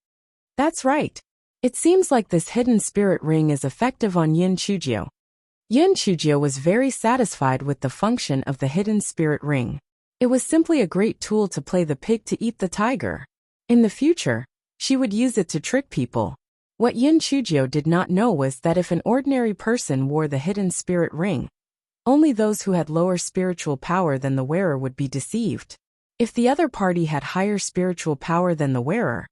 Speaker 1: That's right. It seems like this hidden spirit ring is effective on Yin Chujio. Yin Chujio was very satisfied with the function of the hidden spirit ring. It was simply a great tool to play the pig to eat the tiger. In the future, she would use it to trick people. What Yin Chujio did not know was that if an ordinary person wore the hidden spirit ring, only those who had lower spiritual power than the wearer would be deceived. If the other party had higher spiritual power than the wearer,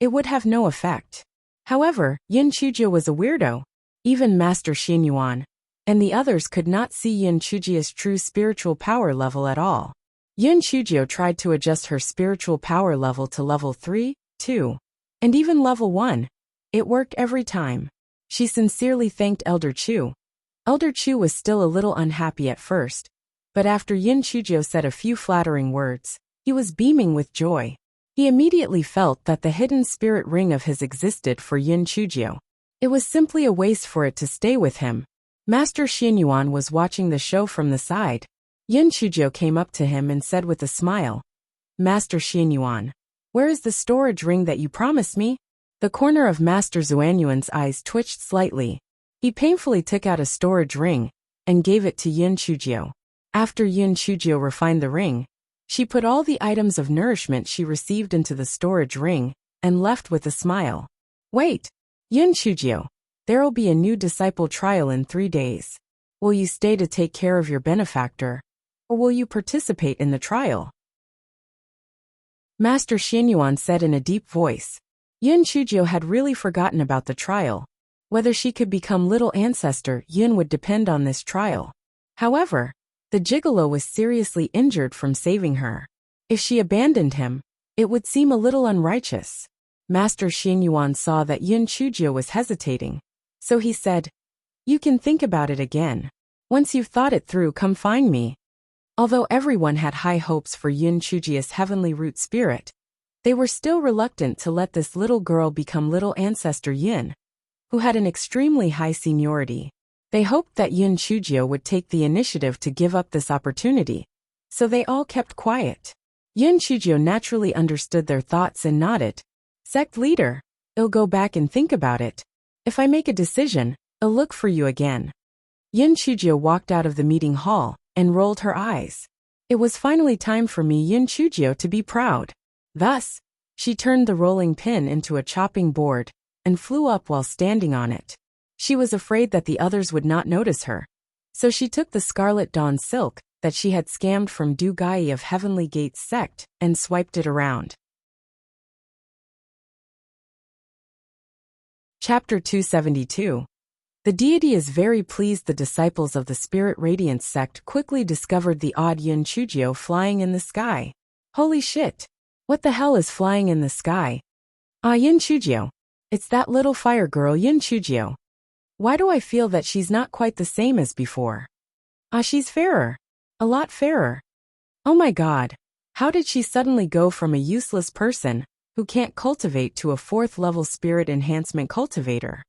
Speaker 1: it would have no effect. However, Yin Chujio was a weirdo. Even Master Xianyuan and the others could not see Yin Chujio's true spiritual power level at all. Yin Chujio tried to adjust her spiritual power level to level 3, 2, and even level 1. It worked every time. She sincerely thanked Elder Chu. Elder Chu was still a little unhappy at first, but after Yin Chujio said a few flattering words, he was beaming with joy. He immediately felt that the hidden spirit ring of his existed for Yin Chujio. It was simply a waste for it to stay with him. Master Xianyuan was watching the show from the side. Yin Chujio came up to him and said with a smile, Master Xianyuan, where is the storage ring that you promised me? The corner of Master Xuanyuan's eyes twitched slightly. He painfully took out a storage ring and gave it to Yin Chujio. After Yin Chujio refined the ring, she put all the items of nourishment she received into the storage ring and left with a smile. Wait, Yin Chujio, there'll be a new disciple trial in 3 days. Will you stay to take care of your benefactor, or will you participate in the trial? Master Xianyuan said in a deep voice. Yin Chujio had really forgotten about the trial. Whether she could become Little Ancestor Yin would depend on this trial. However, the gigolo was seriously injured from saving her. If she abandoned him, it would seem a little unrighteous. Master Xianyuan saw that Yin Chujio was hesitating, so he said, You can think about it again. Once you've thought it through, come find me. Although everyone had high hopes for Yin Chujio's heavenly root spirit, They were still reluctant to let this little girl become little ancestor Yin, who had an extremely high seniority. They hoped that Yin Chujio would take the initiative to give up this opportunity, so they all kept quiet. Yin Chujio naturally understood their thoughts and nodded. Sect leader, I'll go back and think about it. If I make a decision, I'll look for you again. Yin Chujio walked out of the meeting hall and rolled her eyes. It was finally time for me, Yin Chujio, to be proud. Thus, she turned the rolling pin into a chopping board and flew up while standing on it. She was afraid that the others would not notice her, so she took the Scarlet Dawn silk that she had scammed from Du Gai of Heavenly Gates sect and swiped it around. Chapter 272. The deity is very pleased. The disciples of the Spirit Radiance sect quickly discovered the odd Yin Chujio flying in the sky. Holy shit! What the hell is flying in the sky? Yin Chujio. It's that little fire girl Yin Chujio. Why do I feel that she's not quite the same as before? She's fairer. A lot fairer. Oh my god. How did she suddenly go from a useless person who can't cultivate to a 4th level spirit enhancement cultivator?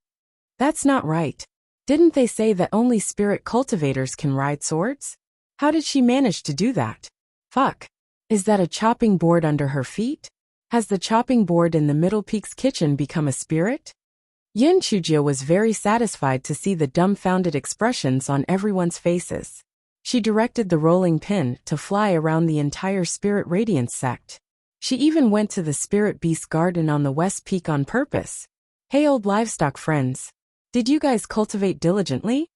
Speaker 1: That's not right. Didn't they say that only spirit cultivators can ride swords? How did she manage to do that? Fuck. Is that a chopping board under her feet? Has the chopping board in the Middle Peaks kitchen become a spirit? Yin Chujio was very satisfied to see the dumbfounded expressions on everyone's faces. She directed the rolling pin to fly around the entire Spirit Radiance sect. She even went to the Spirit Beast Garden on the West Peak on purpose. Hey old livestock friends. Did you guys cultivate diligently?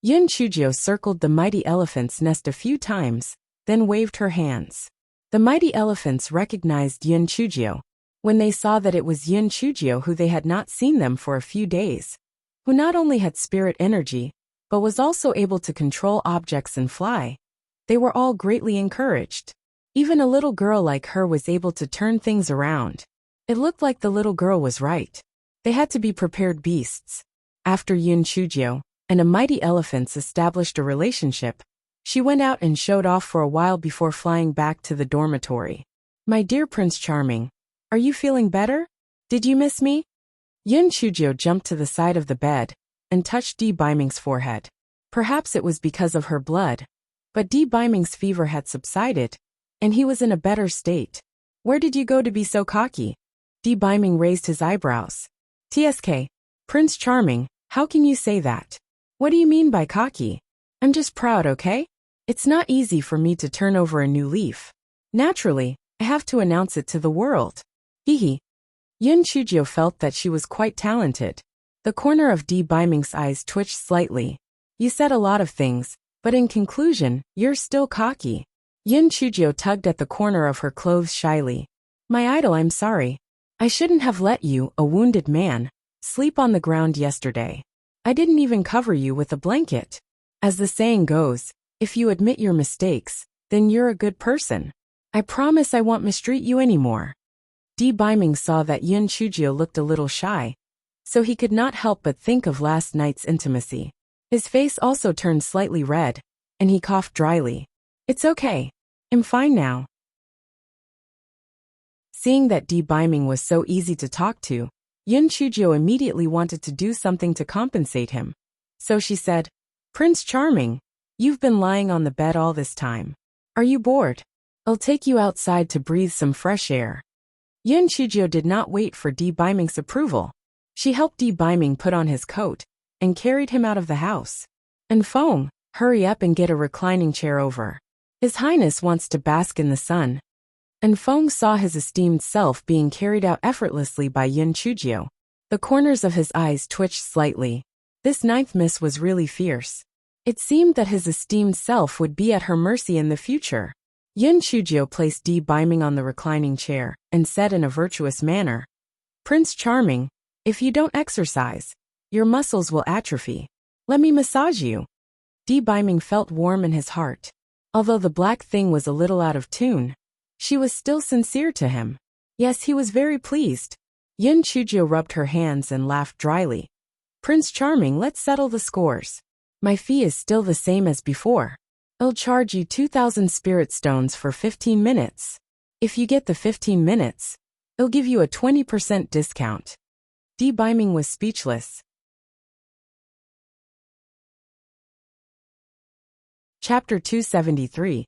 Speaker 1: Yin Chujio circled the mighty elephant's nest a few times, then waved her hands. The mighty elephants recognized Yin Chujio when they saw that it was Yin Chujio, who they had not seen them for a few days, who not only had spirit energy, but was also able to control objects and fly. They were all greatly encouraged. Even a little girl like her was able to turn things around. It looked like the little girl was right. They had to be prepared beasts. After Yin Chujio and a mighty elephants established a relationship, she went out and showed off for a while before flying back to the dormitory. My dear Prince Charming, are you feeling better? Did you miss me? Yin Chujio jumped to the side of the bed and touched Di Biming's forehead. Perhaps it was because of her blood, but Di Biming's fever had subsided, and he was in a better state. Where did you go to be so cocky? Di Biming raised his eyebrows. TSK, Prince Charming, how can you say that? What do you mean by cocky? I'm just proud, okay? It's not easy for me to turn over a new leaf. Naturally, I have to announce it to the world. Hehe. Yin Chujio felt that she was quite talented. The corner of Di Biming's eyes twitched slightly. You said a lot of things, but in conclusion, you're still cocky. Yin Chujio tugged at the corner of her clothes shyly. My idol, I'm sorry. I shouldn't have let you, a wounded man, sleep on the ground yesterday. I didn't even cover you with a blanket. As the saying goes, if you admit your mistakes, then you're a good person. I promise I won't mistreat you anymore. Di Biming saw that Yin Chujio looked a little shy, so he could not help but think of last night's intimacy. His face also turned slightly red, and he coughed dryly. It's okay. I'm fine now. Seeing that Di Biming was so easy to talk to, Yin Chujio immediately wanted to do something to compensate him. So she said, Prince Charming, you've been lying on the bed all this time. Are you bored? I'll take you outside to breathe some fresh air. Yin Chujio did not wait for Di Biming's approval. She helped Di Biming put on his coat and carried him out of the house. And Feng, hurry up and get a reclining chair over. His Highness wants to bask in the sun. And Feng saw his esteemed self being carried out effortlessly by Yin Chujio. The corners of his eyes twitched slightly. This ninth miss was really fierce. It seemed that his esteemed self would be at her mercy in the future. Yin Chujio placed Di Biming on the reclining chair and said in a virtuous manner, Prince Charming, if you don't exercise, your muscles will atrophy. Let me massage you. Di Biming felt warm in his heart. Although the black thing was a little out of tune, she was still sincere to him. Yes, he was very pleased. Yin Chujio rubbed her hands and laughed dryly. Prince Charming, let's settle the scores. My fee is still the same as before. I'll charge you 2,000 spirit stones for 15 minutes. If you get the 15 minutes, I'll give you a 20% discount. Di Biming was speechless. Chapter 273.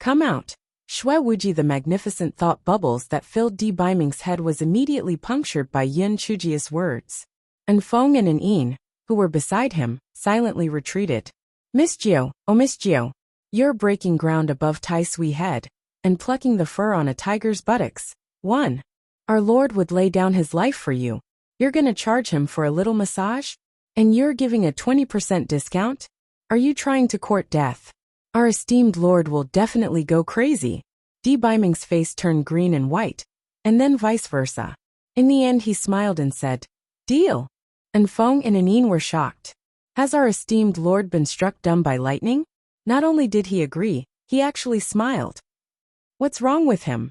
Speaker 1: Come out. Shui Wuji. The magnificent thought bubbles that filled Di Biming's head was immediately punctured by Yin Chujia's words. And Feng and Yin, who were beside him, silently retreated. Miss Jiao, oh Miss Jiao, you're breaking ground above Tai Sui head, and plucking the fur on a tiger's buttocks. 1. Our Lord would lay down his life for you. You're gonna charge him for a little massage? And you're giving a 20% discount? Are you trying to court death? Our esteemed Lord will definitely go crazy. Di Biming's face turned green and white, and then vice versa. In the end he smiled and said, Deal. And Feng and Yin were shocked. Has our esteemed Lord been struck dumb by lightning? Not only did he agree, he actually smiled. What's wrong with him?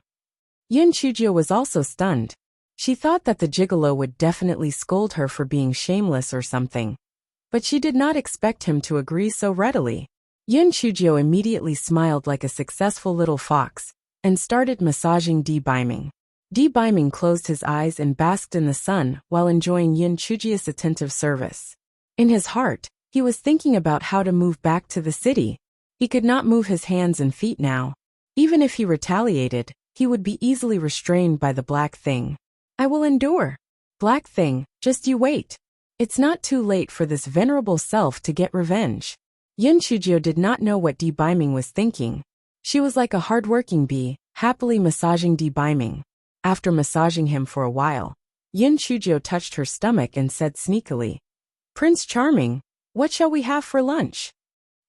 Speaker 1: Yin Chujia was also stunned. She thought that the gigolo would definitely scold her for being shameless or something. But she did not expect him to agree so readily. Yin Chujio immediately smiled like a successful little fox, and started massaging Di Biming. Di Biming closed his eyes and basked in the sun while enjoying Yin Chujia's attentive service. In his heart, he was thinking about how to move back to the city. He could not move his hands and feet now. Even if he retaliated, he would be easily restrained by the black thing. I will endure. Black thing, just you wait. It's not too late for this venerable self to get revenge. Yin Chujio did not know what Di Biming was thinking. She was like a hard-working bee, happily massaging Di Biming. After massaging him for a while, Yin Chujio touched her stomach and said sneakily, Prince Charming, what shall we have for lunch?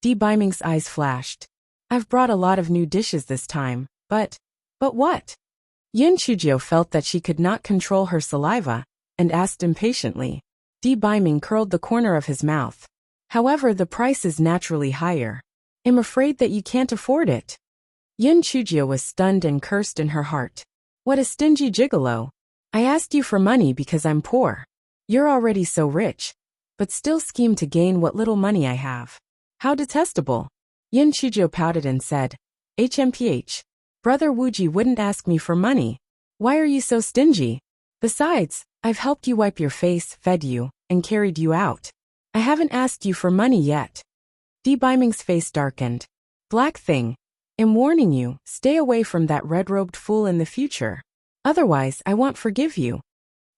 Speaker 1: Di Biming's eyes flashed. I've brought a lot of new dishes this time, but what? Yin Chujio felt that she could not control her saliva, and asked impatiently. Di Biming curled the corner of his mouth. However, the price is naturally higher. I'm afraid that you can't afford it. Yin Chujio was stunned and cursed in her heart. What a stingy gigolo. I asked you for money because I'm poor. You're already so rich, but still scheme to gain what little money I have. How detestable. Yin Chujio pouted and said, HMPH. Brother Wuji wouldn't ask me for money. Why are you so stingy? Besides, I've helped you wipe your face, fed you, and carried you out. I haven't asked you for money yet. Di Biming's face darkened. Black thing. I'm warning you, stay away from that red-robed fool in the future. Otherwise, I won't forgive you.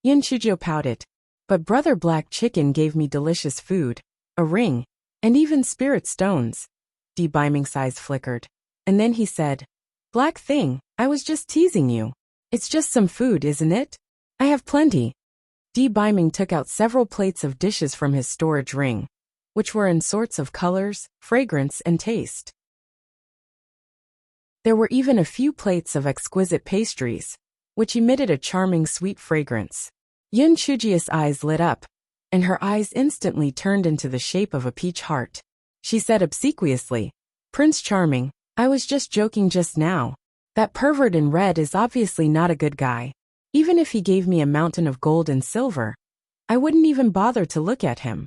Speaker 1: Yin Chujio pouted. But Brother Black Chicken gave me delicious food, a ring, and even spirit stones. Di Biming's eyes flickered. And then he said, Black thing, I was just teasing you. It's just some food, isn't it? I have plenty. Di Biming took out several plates of dishes from his storage ring, which were in sorts of colors, fragrance, and taste. There were even a few plates of exquisite pastries, which emitted a charming sweet fragrance. Yin Chujia's eyes lit up, and her eyes instantly turned into the shape of a peach heart. She said obsequiously, Prince Charming, I was just joking just now. That pervert in red is obviously not a good guy. Even if he gave me a mountain of gold and silver, I wouldn't even bother to look at him.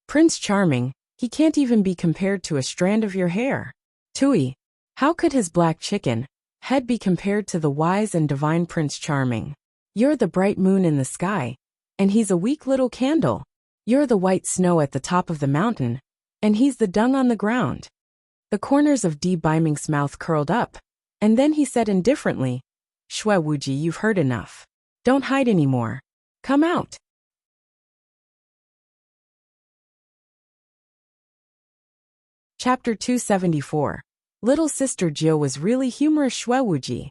Speaker 1: Prince Charming, he can't even be compared to a strand of your hair. Tui, how could his black chicken head be compared to the wise and divine Prince Charming? You're the bright moon in the sky, and he's a weak little candle. You're the white snow at the top of the mountain, and he's the dung on the ground. The corners of Di Biming's mouth curled up, and then he said indifferently, Shui Wuji, you've heard enough. Don't hide anymore. Come out. Chapter 274. Little Sister Jiao was really humorous. Shui Wuji.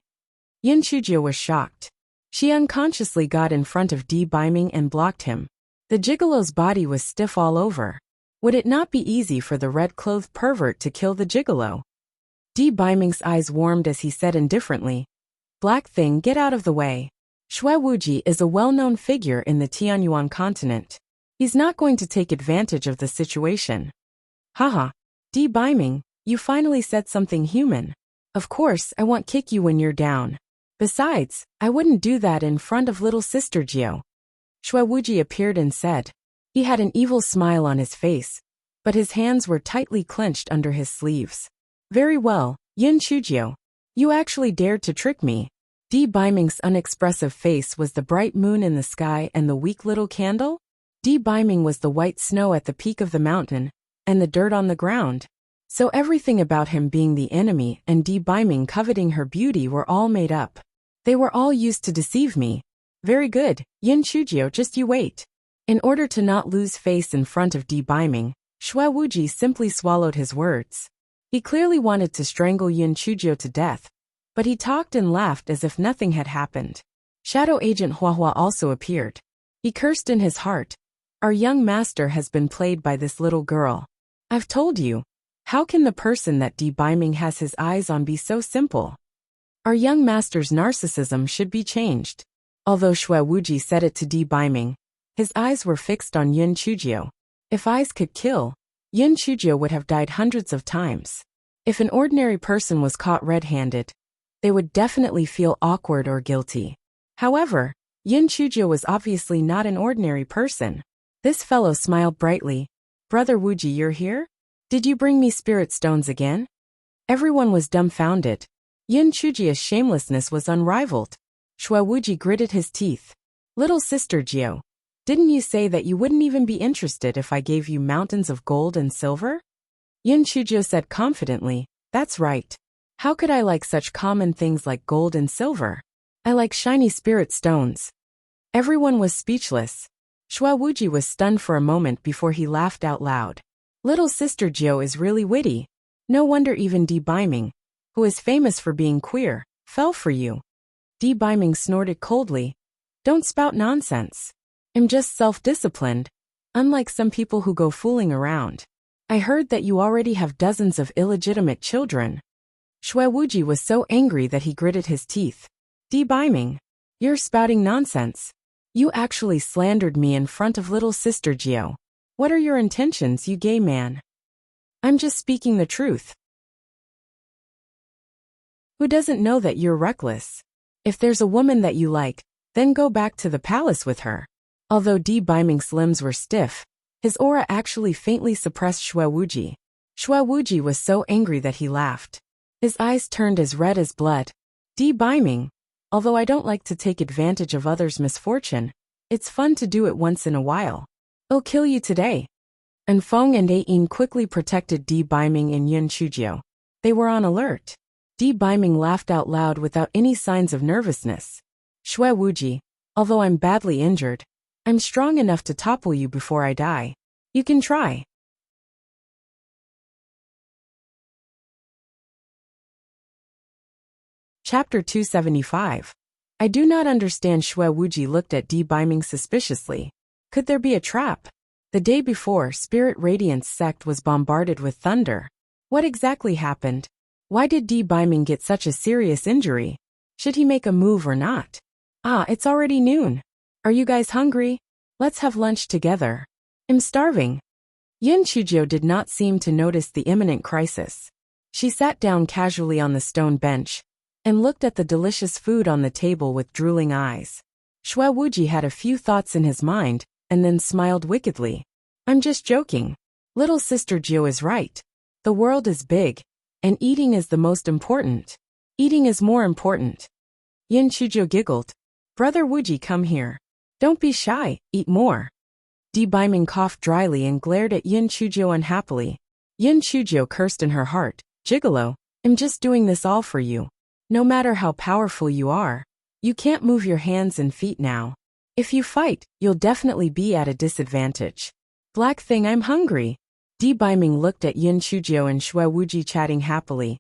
Speaker 1: Yin Chujio was shocked. She unconsciously got in front of Di Biming and blocked him. The gigolo's body was stiff all over. Would it not be easy for the red-clothed pervert to kill the gigolo? Di Biming's eyes warmed as he said indifferently, Black thing, get out of the way. Shui Wuji is a well-known figure in the Tianyuan continent. He's not going to take advantage of the situation. Haha. Di Biming, you finally said something human. Of course, I won't kick you when you're down. Besides, I wouldn't do that in front of little Sister Jiao. Shui Wuji appeared and said. He had an evil smile on his face, but his hands were tightly clenched under his sleeves. Very well, Yin Chujio. You actually dared to trick me. Di Biming's unexpressive face was the bright moon in the sky and the weak little candle. Di Biming was the white snow at the peak of the mountain, and the dirt on the ground. So everything about him being the enemy and Di Biming coveting her beauty were all made up. They were all used to deceive me. Very good, Yin Chujio, just you wait. In order to not lose face in front of Di Biming, Xue Wuji simply swallowed his words. He clearly wanted to strangle Yin Chujio to death, but he talked and laughed as if nothing had happened. Shadow Agent Huahua also appeared. He cursed in his heart. Our young master has been played by this little girl. I've told you. How can the person that Di Biming has his eyes on be so simple? Our young master's narcissism should be changed. Although Xue Wuji said it to Di Biming, his eyes were fixed on Yin Chujio. If eyes could kill, Yin Chujio would have died hundreds of times. If an ordinary person was caught red-handed, they would definitely feel awkward or guilty. However, Yin Chujio was obviously not an ordinary person. This fellow smiled brightly. Brother Wuji, you're here? Did you bring me spirit stones again? Everyone was dumbfounded. Yin Chujio's shamelessness was unrivaled. Xue Wuji gritted his teeth. Little sister Jiao, didn't you say that you wouldn't even be interested if I gave you mountains of gold and silver? Yin Chujio said confidently, that's right. How could I like such common things like gold and silver? I like shiny spirit stones. Everyone was speechless. Xue Wuji was stunned for a moment before he laughed out loud. Little sister Jiao is really witty. No wonder even Di Biming, who is famous for being queer, fell for you. Di Biming snorted coldly. Don't spout nonsense. I'm just self-disciplined, unlike some people who go fooling around. I heard that you already have dozens of illegitimate children. Xue Wuji was so angry that he gritted his teeth. Di Biming, you're spouting nonsense. You actually slandered me in front of little sister Jiao. What are your intentions, you gay man? I'm just speaking the truth. Who doesn't know that you're reckless? If there's a woman that you like, then go back to the palace with her. Although Di Biming's limbs were stiff, his aura actually faintly suppressed Xue Wuji. Xue Wuji was so angry that he laughed. His eyes turned as red as blood. Di Biming, although I don't like to take advantage of others' misfortune, it's fun to do it once in a while. I'll kill you today. And Feng and Ayin quickly protected Di Biming and Yin Chujio. They were on alert. Di Biming laughed out loud without any signs of nervousness. Xue Wuji, although I'm badly injured, I'm strong enough to topple you before I die. You can try. Chapter 275. I do not understand. Xue Wuji looked at Di Biming suspiciously. Could there be a trap? The day before, Spirit Radiance sect was bombarded with thunder. What exactly happened? Why did Di Biming get such a serious injury? Should he make a move or not? Ah, it's already noon. Are you guys hungry? Let's have lunch together. I'm starving. Yin Chujio did not seem to notice the imminent crisis. She sat down casually on the stone bench and looked at the delicious food on the table with drooling eyes. Xue Wuji had a few thoughts in his mind and then smiled wickedly. I'm just joking. Little sister Jiao is right. The world is big, and eating is the most important. Eating is more important. Yin Chujio giggled. Brother Wuji, come here. Don't be shy, eat more. Di Biming coughed dryly and glared at Yin Chujio unhappily. Yin Chujio cursed in her heart. Gigolo, I'm just doing this all for you. No matter how powerful you are, you can't move your hands and feet now. If you fight, you'll definitely be at a disadvantage. Black thing, I'm hungry. Di Biming looked at Yin Chujio and Xue Wuji chatting happily,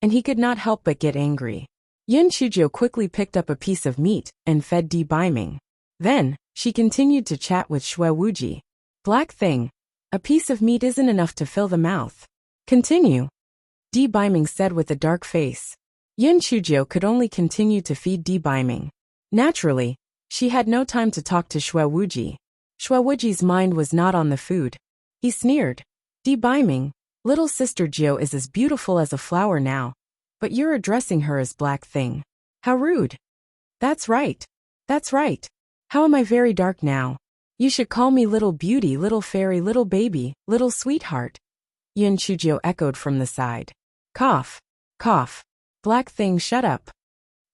Speaker 1: and he could not help but get angry. Yin Chujio quickly picked up a piece of meat and fed Di Biming. Then, she continued to chat with Xue Wuji. Black thing, a piece of meat isn't enough to fill the mouth. Continue. Di Biming said with a dark face. Yin Chujio could only continue to feed Di Biming. Naturally, she had no time to talk to Xue Wuji. Xue Wuji's mind was not on the food. He sneered. Di Biming, little sister Jiao is as beautiful as a flower now, but you're addressing her as black thing. How rude. That's right. That's right. How am I very dark now? You should call me little beauty, little fairy, little baby, little sweetheart. Yin Chujio echoed from the side. Cough. Cough. Black thing, shut up.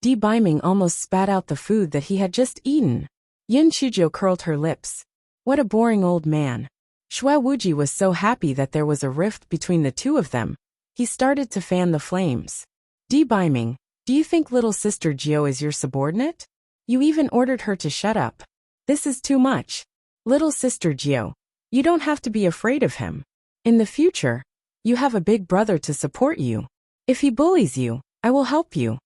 Speaker 1: Di Biming almost spat out the food that he had just eaten. Yin Chujiu curled her lips. What a boring old man. Shui Wuji was so happy that there was a rift between the two of them. He started to fan the flames. Di Biming, do you think little sister Jiu is your subordinate? You even ordered her to shut up. This is too much. Little sister Jiu, you don't have to be afraid of him. In the future, you have a big brother to support you. If he bullies you, I will help you.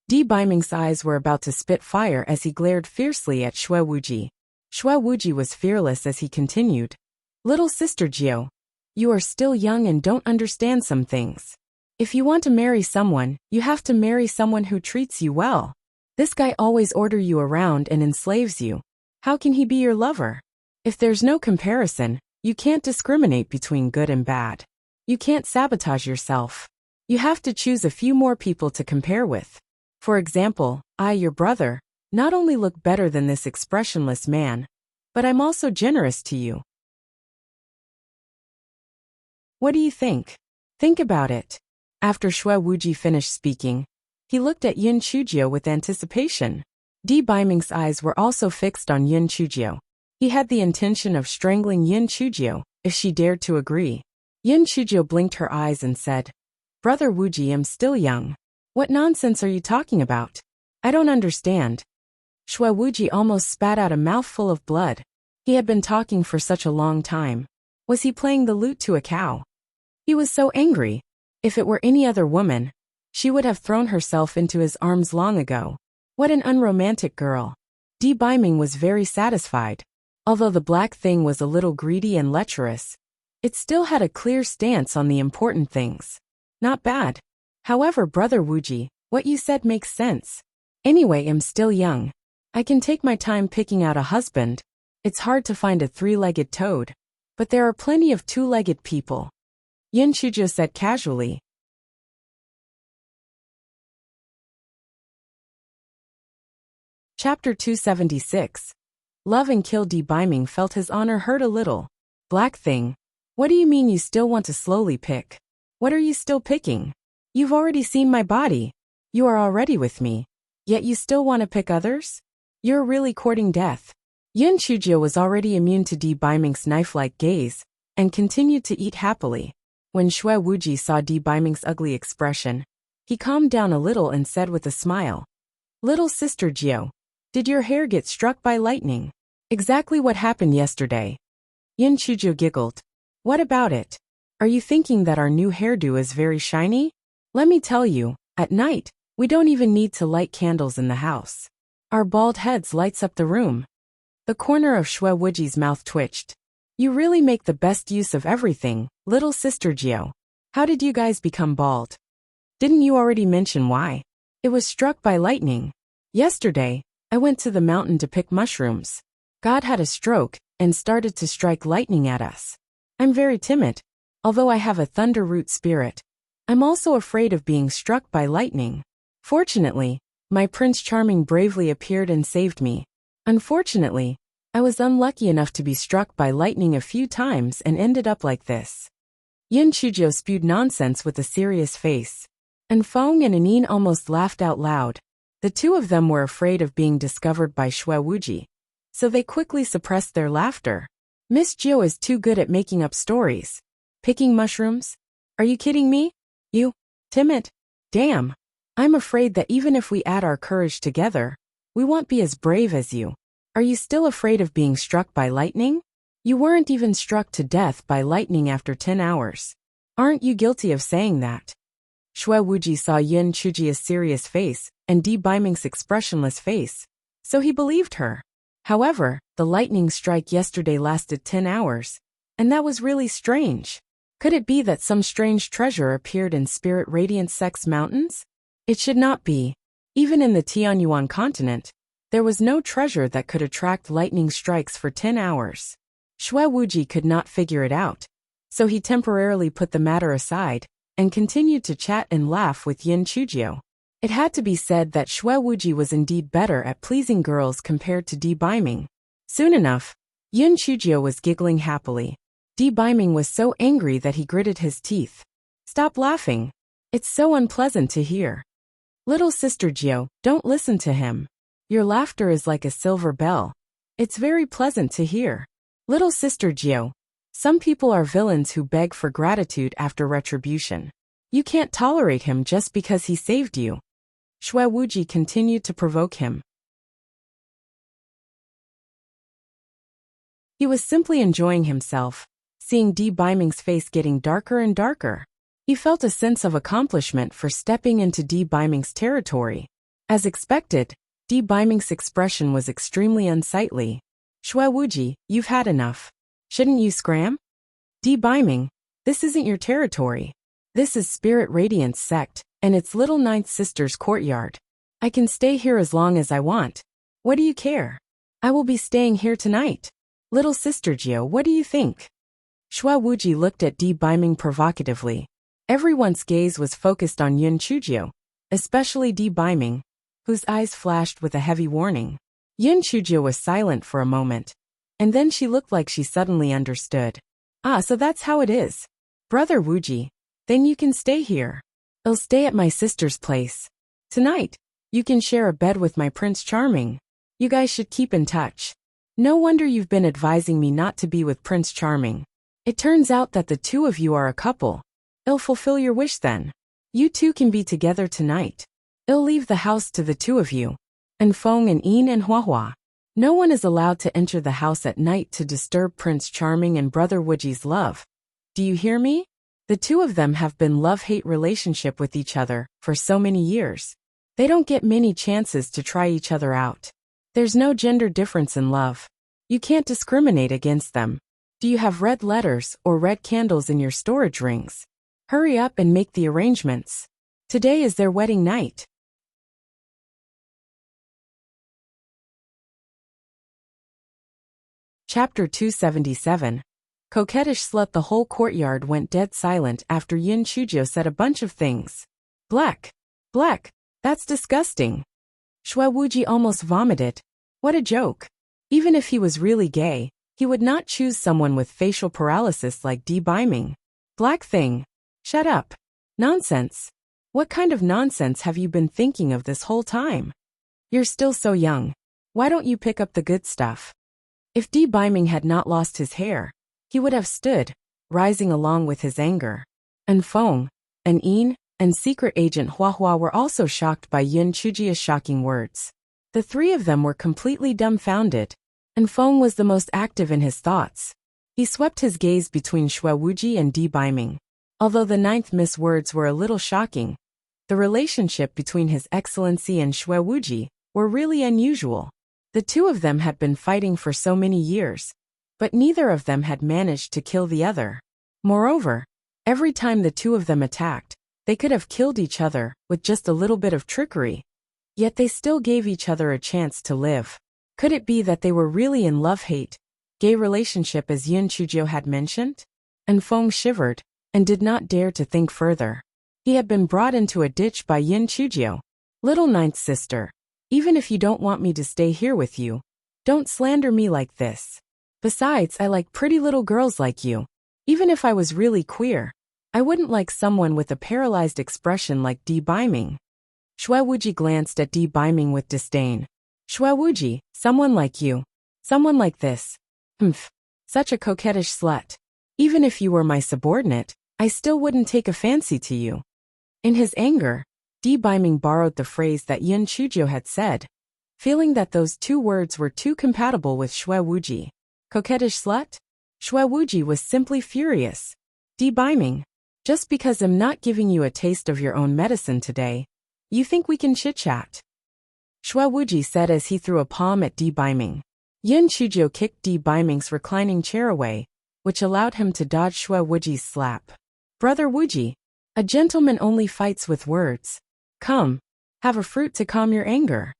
Speaker 1: Di Biming's eyes were about to spit fire as he glared fiercely at Shui Wuji. Shui Wuji was fearless as he continued. Little sister Jiu, you are still young and don't understand some things. If you want to marry someone, you have to marry someone who treats you well. This guy always orders you around and enslaves you. How can he be your lover? If there's no comparison, you can't discriminate between good and bad. You can't sabotage yourself. You have to choose a few more people to compare with. For example, I, your brother, not only look better than this expressionless man, but I'm also generous to you. What do you think? Think about it. After Shui Wuji finished speaking, he looked at Yin Chujiu with anticipation. Di Biming's eyes were also fixed on Yin Chujiu. He had the intention of strangling Yin Chujiu if she dared to agree. Yin Chujiu blinked her eyes and said, Brother Wuji, I'm still young. What nonsense are you talking about? I don't understand. Shui Wuji almost spat out a mouthful of blood. He had been talking for such a long time. Was he playing the lute to a cow? He was so angry. If it were any other woman, she would have thrown herself into his arms long ago. What an unromantic girl. Di Biming was very satisfied. Although the black thing was a little greedy and lecherous, it still had a clear stance on the important things. Not bad. However, Brother Wuji, what you said makes sense. Anyway, I'm still young. I can take my time picking out a husband. It's hard to find a three-legged toad, but there are plenty of two-legged people. Yin Chujiu said casually. Chapter 276. Love and Kill. Di Biming felt his honor hurt a little. Black thing. What do you mean you still want to slowly pick? What are you still picking? You've already seen my body. You are already with me. Yet you still want to pick others? You're really courting death. Yin Chujiu was already immune to Di Biming's knife-like gaze, and continued to eat happily. When Shui Wuji saw Di Biming's ugly expression, he calmed down a little and said with a smile, Little sister Jiu, did your hair get struck by lightning? Exactly what happened yesterday. Yin Chujiu giggled. What about it? Are you thinking that our new hairdo is very shiny? Let me tell you, at night, we don't even need to light candles in the house. Our bald heads lights up the room. The corner of Shui Wuji's mouth twitched. You really make the best use of everything, little sister Jiu. How did you guys become bald? Didn't you already mention why? It was struck by lightning. Yesterday, I went to the mountain to pick mushrooms. God had a stroke and started to strike lightning at us. I'm very timid. Although I have a thunder root spirit, I'm also afraid of being struck by lightning. Fortunately, my Prince Charming bravely appeared and saved me. Unfortunately, I was unlucky enough to be struck by lightning a few times and ended up like this. Yin Chujiu spewed nonsense with a serious face. And Feng and Anin almost laughed out loud. The two of them were afraid of being discovered by Shui Wuji, so they quickly suppressed their laughter. Miss Jiu is too good at making up stories. Picking mushrooms? Are you kidding me? You? Timid? Damn. I'm afraid that even if we add our courage together, we won't be as brave as you. Are you still afraid of being struck by lightning? You weren't even struck to death by lightning after 10 hours. Aren't you guilty of saying that? Shui Wuji saw Yin Chujiu's serious face and Di Biming's expressionless face, so he believed her. However, the lightning strike yesterday lasted 10 hours, and that was really strange. Could it be that some strange treasure appeared in Spirit Radiant Sex Mountains? It should not be. Even in the Tianyuan continent, there was no treasure that could attract lightning strikes for 10 hours. Shui Wuji could not figure it out, so he temporarily put the matter aside and continued to chat and laugh with Yin Chujiu. It had to be said that Shui Wuji was indeed better at pleasing girls compared to Di Biming. Soon enough, Yin Chujiu was giggling happily. Di Biming was so angry that he gritted his teeth. Stop laughing. It's so unpleasant to hear. Little sister Jiu, don't listen to him. Your laughter is like a silver bell. It's very pleasant to hear. Little sister Jiu, some people are villains who beg for gratitude after retribution. You can't tolerate him just because he saved you. Shui Wuji continued to provoke him. He was simply enjoying himself, seeing Di Biming's face getting darker and darker. He felt a sense of accomplishment for stepping into Di Biming's territory. As expected, Di Biming's expression was extremely unsightly. Shui Wuji, you've had enough. Shouldn't you scram? Di Biming, this isn't your territory. This is Spirit Radiance sect, and it's Little Ninth Sister's courtyard. I can stay here as long as I want. What do you care? I will be staying here tonight. Little sister Jiu, what do you think? Shui Wuji looked at Di Biming provocatively. Everyone's gaze was focused on Yun Chujio, especially Di Biming, whose eyes flashed with a heavy warning. Yun Chujio was silent for a moment, and then she looked like she suddenly understood. Ah, so that's how it is. Brother Wuji, then you can stay here. I'll stay at my sister's place. Tonight, you can share a bed with my Prince Charming. You guys should keep in touch. No wonder you've been advising me not to be with Prince Charming. It turns out that the two of you are a couple. I'll fulfill your wish then. You two can be together tonight. I'll leave the house to the two of you. And Feng and Yin and Huahua. No one is allowed to enter the house at night to disturb Prince Charming and Brother Wuji's love. Do you hear me? The two of them have been love-hate relationship with each other for so many years. They don't get many chances to try each other out. There's no gender difference in love. You can't discriminate against them. Do you have red letters or red candles in your storage rings? Hurry up and make the arrangements. Today is their wedding night. Chapter 277. Coquettish slut. The whole courtyard went dead silent after Yin Chujio said a bunch of things. Black. Black. That's disgusting. Shui Wuji almost vomited. What a joke. Even if he was really gay, he would not choose someone with facial paralysis like Di Biming. Black thing. Shut up. Nonsense. What kind of nonsense have you been thinking of this whole time? You're still so young. Why don't you pick up the good stuff? If Di Biming had not lost his hair, he would have stood, rising along with his anger. And Feng, and Yin, and Secret Agent Huahua were also shocked by Yin Chujio's shocking words. The three of them were completely dumbfounded, and Feng was the most active in his thoughts. He swept his gaze between Shui Wuji and Di Biming. Although the ninth Miss words were a little shocking, the relationship between His Excellency and Shui Wuji were really unusual. The two of them had been fighting for so many years, but neither of them had managed to kill the other. Moreover, every time the two of them attacked, they could have killed each other with just a little bit of trickery. Yet they still gave each other a chance to live. Could it be that they were really in love-hate, gay relationship as Yin Chujio had mentioned? And Feng shivered, and did not dare to think further. He had been brought into a ditch by Yin Chujio. Little ninth sister, even if you don't want me to stay here with you, don't slander me like this. Besides, I like pretty little girls like you. Even if I was really queer, I wouldn't like someone with a paralyzed expression like Di Biming. Shui Wuji glanced at Di Biming with disdain. Shui Wuji, someone like you. Someone like this. Humph. Such a coquettish slut. Even if you were my subordinate, I still wouldn't take a fancy to you. In his anger, Di Biming borrowed the phrase that Yin Chujio had said, feeling that those two words were too compatible with Shui Wuji. Coquettish slut? Shui Wuji was simply furious. Di Biming, just because I'm not giving you a taste of your own medicine today, you think we can chit-chat? Shui Wuji said as he threw a palm at Di Biming. Yin Chujio kicked Di Biming's reclining chair away, which allowed him to dodge Shui Wuji's slap. Brother Wuji, a gentleman only fights with words. Come, have a fruit to calm your anger.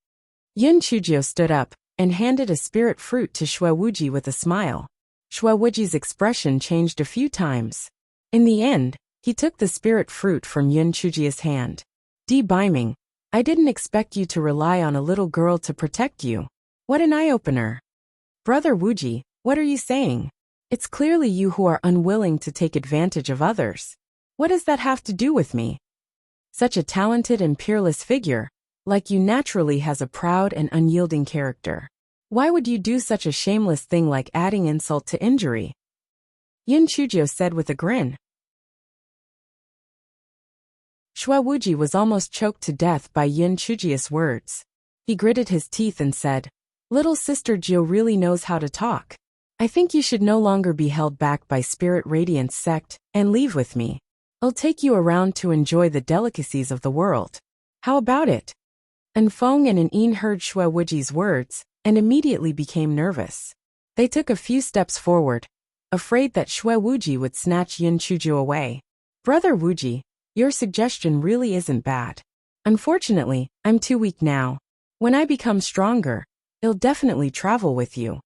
Speaker 1: Yin Chujio stood up and handed a spirit fruit to Shui Wuji with a smile. Shui Wuji's expression changed a few times. In the end, he took the spirit fruit from Yin Chujio's hand. Di Biming, I didn't expect you to rely on a little girl to protect you. What an eye-opener. Brother Wuji, what are you saying? It's clearly you who are unwilling to take advantage of others. What does that have to do with me? Such a talented and peerless figure, like you, naturally has a proud and unyielding character. Why would you do such a shameless thing like adding insult to injury? Yin Chujio said with a grin. Shui Wuji was almost choked to death by Yin Chujio's words. He gritted his teeth and said, "Little sister Jiu really knows how to talk. I think you should no longer be held back by Spirit Radiance sect, and leave with me. I'll take you around to enjoy the delicacies of the world. How about it?" An Feng and An Yin heard Shui Wuji's words, and immediately became nervous. They took a few steps forward, afraid that Shui Wuji would snatch Yin Chujio away. "Brother Wuji, your suggestion really isn't bad. Unfortunately, I'm too weak now. When I become stronger, I'll definitely travel with you."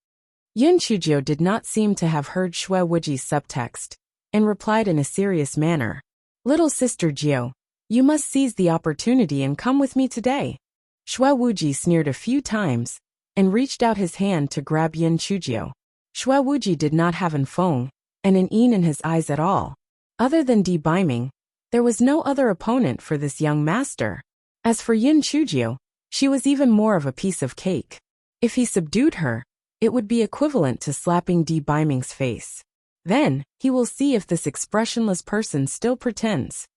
Speaker 1: Yin Chujio did not seem to have heard Shui Wuji's subtext, and replied in a serious manner. "Little sister Jiu, you must seize the opportunity and come with me today." Shui Wuji sneered a few times, and reached out his hand to grab Yin Chujio. Shui Wuji did not have An Feng and An Yin in his eyes at all. Other than Di Biming, there was no other opponent for this young master. As for Yin Chujio, she was even more of a piece of cake. If he subdued her, it would be equivalent to slapping Di Biming's face. Then, he will see if this expressionless person still pretends.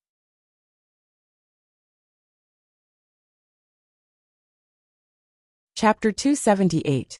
Speaker 1: Chapter 278.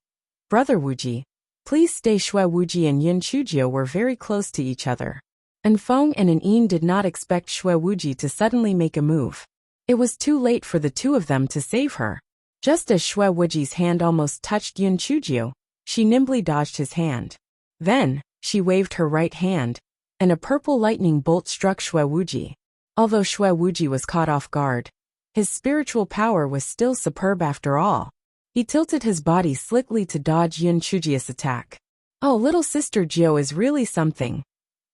Speaker 1: Brother Wuji, please stay. Shui Wuji and Yin Chujio were very close to each other. An Feng and An Yin did not expect Shui Wuji to suddenly make a move. It was too late for the two of them to save her. Just as Shui Wuji's hand almost touched Yin Chujio, she nimbly dodged his hand. Then, she waved her right hand, and a purple lightning bolt struck Shui Wuji. Although Shui Wuji was caught off guard, his spiritual power was still superb after all. He tilted his body slickly to dodge Yin Chujio's attack. "Oh, little sister Jiu is really something."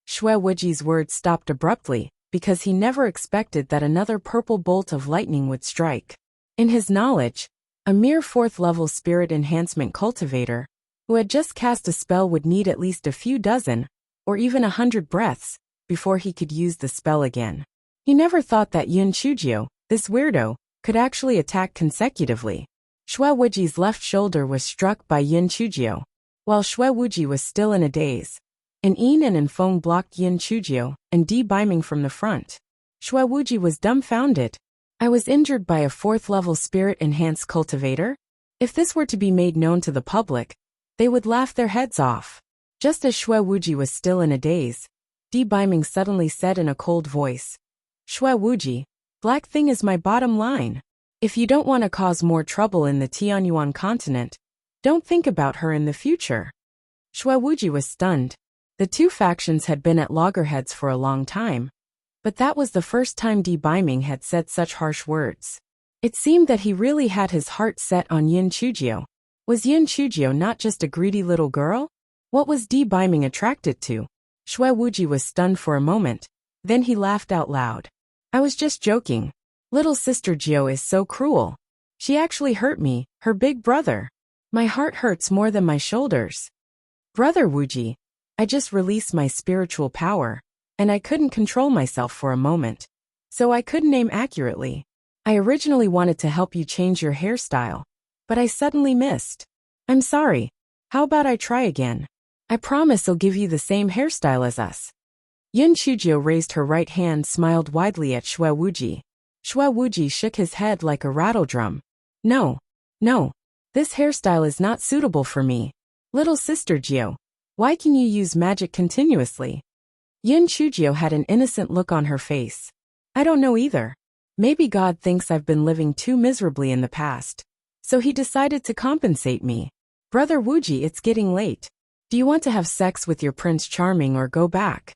Speaker 1: Shui Wuji's words stopped abruptly, because he never expected that another purple bolt of lightning would strike. In his knowledge, a mere 4th-level spirit enhancement cultivator, who had just cast a spell, would need at least a few dozen, or even 100 breaths, before he could use the spell again. He never thought that Yin Chujio, this weirdo, could actually attack consecutively. Shui Wuji's left shoulder was struck by Yin Chujio. While Shui Wuji was still in a daze, An Yin and An Feng blocked Yin Chujio and Di Biming from the front. Shui Wuji was dumbfounded. "I was injured by a 4th-level spirit-enhanced cultivator? If this were to be made known to the public, they would laugh their heads off." Just as Shui Wuji was still in a daze, Di Biming suddenly said in a cold voice, "Shui Wuji, Black Thing is my bottom line. If you don't want to cause more trouble in the Tianyuan continent, don't think about her in the future." Shui Wuji was stunned. The two factions had been at loggerheads for a long time, but that was the first time Di Biming had said such harsh words. It seemed that he really had his heart set on Yin Chujio. Was Yin Chujio not just a greedy little girl? What was Di Biming attracted to? Shui Wuji was stunned for a moment, then he laughed out loud. "I was just joking. Little sister Jiu is so cruel. She actually hurt me, her big brother. My heart hurts more than my shoulders. Brother Wuji, I just released my spiritual power, and I couldn't control myself for a moment, so I couldn't aim accurately. I originally wanted to help you change your hairstyle, but I suddenly missed. I'm sorry. How about I try again? I promise I'll give you the same hairstyle as us." Yin Chujio raised her right hand, smiled widely at Shui Wuji. Shui Wuji shook his head like a rattledrum. No, this hairstyle is not suitable for me. Little sister Jiu, why can you use magic continuously?" Yin Chujio had an innocent look on her face. "I don't know either. Maybe God thinks I've been living too miserably in the past, so he decided to compensate me. Brother Wuji, it's getting late. Do you want to have sex with your Prince Charming or go back?"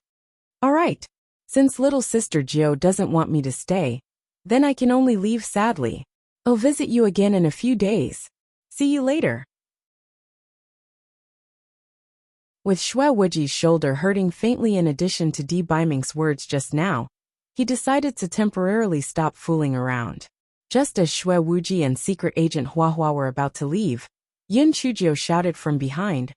Speaker 1: "All right. Since little sister Jiu doesn't want me to stay, then I can only leave sadly. I'll visit you again in a few days. See you later." With Shui Wuji's shoulder hurting faintly in addition to Di Biming's words just now, he decided to temporarily stop fooling around. Just as Shui Wuji and secret agent Huahua were about to leave, Yin Chujio shouted from behind,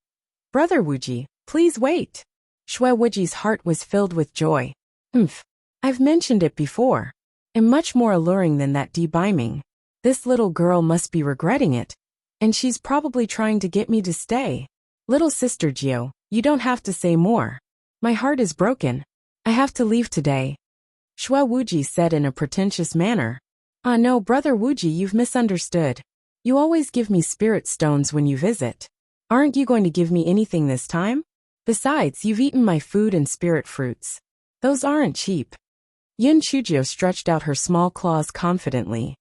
Speaker 1: "Brother Wuji, please wait." Shui Wuji's heart was filled with joy. I've mentioned it before. and much more alluring than that debiming. This little girl must be regretting it, and she's probably trying to get me to stay. Little sister Gio, you don't have to say more. My heart is broken. I have to leave today. Shue Wuji said in a pretentious manner. Ah no, brother Wuji, you've misunderstood. You always give me spirit stones when you visit. Aren't you going to give me anything this time? Besides, you've eaten my food and spirit fruits. Those aren't cheap. Yun Chujio stretched out her small claws confidently.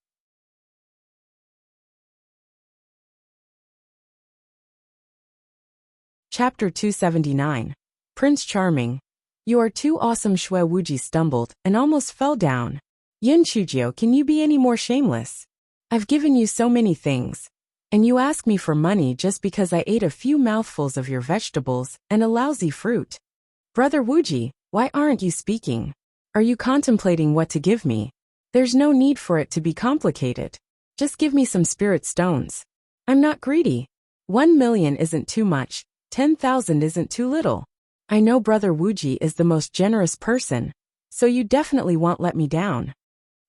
Speaker 1: Chapter 279. Prince Charming. You are too awesome. Shue Wuji stumbled and almost fell down. Yun Chujio, can you be any more shameless? I've given you so many things, and you ask me for money just because I ate a few mouthfuls of your vegetables and a lousy fruit. Brother Wuji, why aren't you speaking? Are you contemplating what to give me? There's no need for it to be complicated. Just give me some spirit stones. I'm not greedy. 1 million isn't too much, 10,000 isn't too little. I know brother Wuji is the most generous person, so you definitely won't let me down.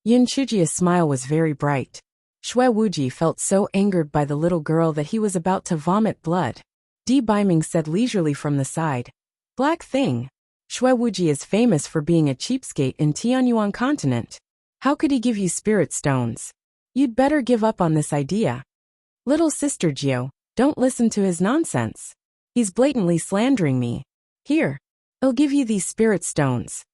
Speaker 1: Yun Chujia's smile was very bright. Shue Wuji felt so angered by the little girl that he was about to vomit blood. Di Biming said leisurely from the side. Black thing. Shue Wuji is famous for being a cheapskate in Tianyuan continent. How could he give you spirit stones? You'd better give up on this idea. Little sister Gio, don't listen to his nonsense. He's blatantly slandering me. Here, I'll give you these spirit stones.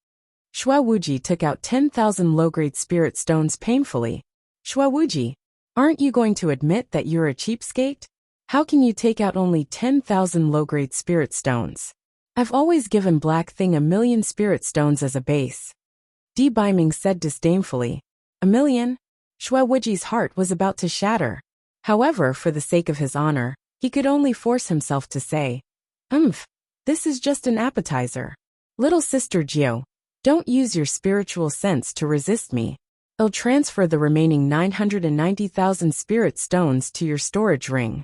Speaker 1: Shue Wuji took out 10,000 low-grade spirit stones painfully. Shue Wuji, aren't you going to admit that you're a cheapskate? How can you take out only 10,000 low-grade spirit stones? I've always given Black Thing 1 million spirit stones as a base. Di Biming said disdainfully. 1 million? Shue Wuji's heart was about to shatter. However, for the sake of his honor, he could only force himself to say, this is just an appetizer. Little sister Gio, don't use your spiritual sense to resist me. I'll transfer the remaining 990,000 spirit stones to your storage ring.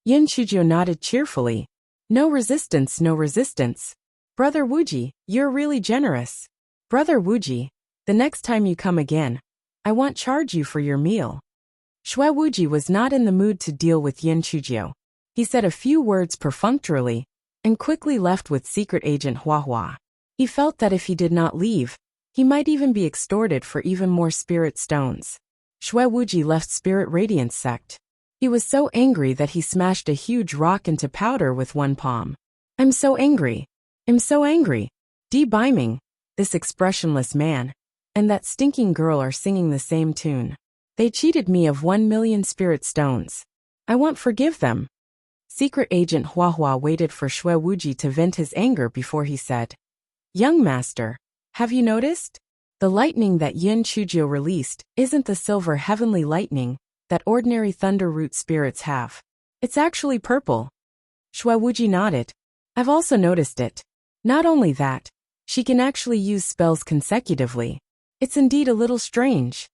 Speaker 1: Yun Chujio nodded cheerfully. No resistance, no resistance. Brother Wuji, you're really generous. Brother Wuji, the next time you come again, I won't charge you for your meal. Shue Wuji was not in the mood to deal with Yun Chujio. He said a few words perfunctorily and quickly left with secret agent Huahua. He felt that if he did not leave, he might even be extorted for even more spirit stones. Shue Wuji left Spirit Radiance sect. He was so angry that he smashed a huge rock into powder with one palm. I'm so angry. I'm so angry. Di Biming, this expressionless man, and that stinking girl are singing the same tune. They cheated me of 1 million spirit stones. I won't forgive them. Secret agent Huahua waited for Shue Wuji to vent his anger before he said, Young master, have you noticed? The lightning that Yun Chujio released isn't the silver heavenly lightning that ordinary thunder root spirits have. It's actually purple. Shue Wuji nodded. I've also noticed it. Not only that, she can actually use spells consecutively. It's indeed a little strange.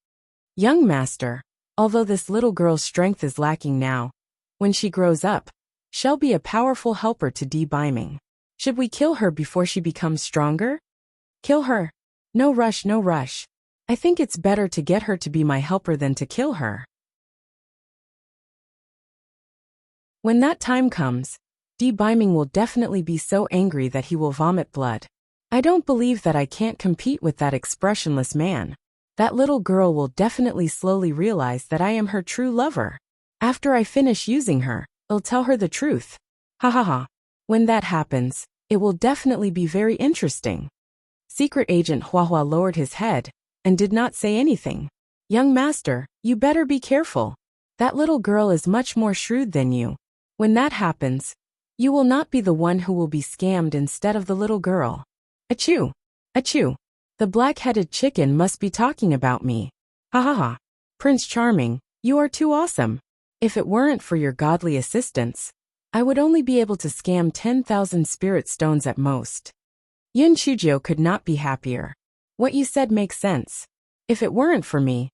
Speaker 1: Young master, although this little girl's strength is lacking now, when she grows up, she'll be a powerful helper to Di Biming. Should we kill her before she becomes stronger? Kill her? No rush, no rush. I think it's better to get her to be my helper than to kill her. When that time comes, Di Biming will definitely be so angry that he will vomit blood. I don't believe that I can't compete with that expressionless man. That little girl will definitely slowly realize that I am her true lover. After I finish using her, I'll tell her the truth. Ha ha ha. When that happens, it will definitely be very interesting. Secret agent Huahua lowered his head and did not say anything. Young master, you better be careful. That little girl is much more shrewd than you. When that happens, you will not be the one who will be scammed instead of the little girl. Achoo! Achoo! The black-headed chicken must be talking about me. Ha ha ha. Prince Charming, you are too awesome. If it weren't for your godly assistance, I would only be able to scam 10,000 spirit stones at most. Yun Chujio could not be happier. What you said makes sense. If it weren't for me,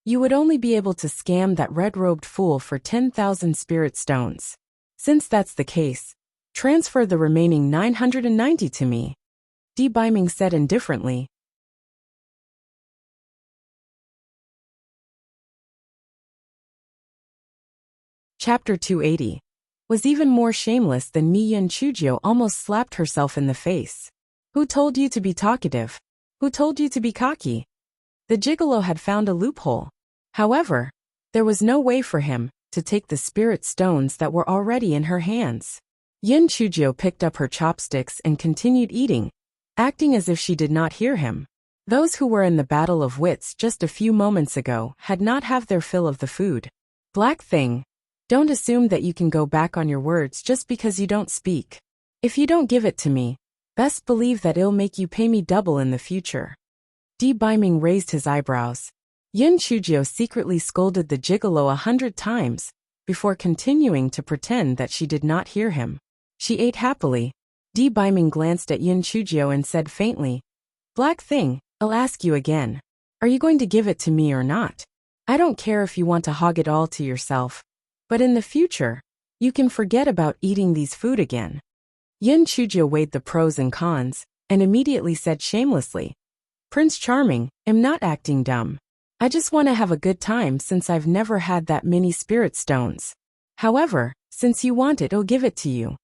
Speaker 1: you would only be able to scam that red-robed fool for 10,000 spirit stones. Since that's the case, transfer the remaining 990 to me. Di Biming said indifferently. Chapter 280 was even more shameless than me. Yin Chujio almost slapped herself in the face. Who told you to be talkative? Who told you to be cocky? The gigolo had found a loophole. However, there was no way for him to take the spirit stones that were already in her hands. Yin Chujio picked up her chopsticks and continued eating, acting as if she did not hear him. Those who were in the battle of wits just a few moments ago had not have their fill of the food. Black thing, don't assume that you can go back on your words just because you don't speak. If you don't give it to me, best believe that it'll make you pay me double in the future. Di Biming raised his eyebrows. Yin Chujio secretly scolded the gigolo 100 times before continuing to pretend that she did not hear him. She ate happily. Di Biming glanced at Yin Chujio and said faintly, "Black thing, I'll ask you again. Are you going to give it to me or not? I don't care if you want to hog it all to yourself, but in the future, you can forget about eating these food again." Yin Chujio weighed the pros and cons and immediately said shamelessly, "Prince Charming, I'm not acting dumb. I just want to have a good time since I've never had that many spirit stones. However, since you want it, I'll give it to you."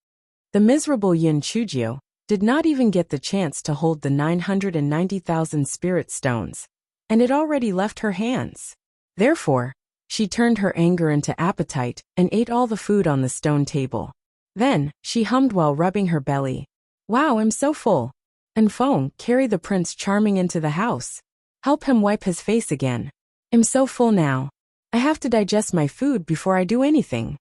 Speaker 1: The miserable Yin Chujio did not even get the chance to hold the 990,000 spirit stones, and it already left her hands. Therefore, she turned her anger into appetite and ate all the food on the stone table. Then, she hummed while rubbing her belly. "Wow, I'm so full. And Feng, carry the Prince Charming into the house. Help him wipe his face again. I'm so full now. I have to digest my food before I do anything."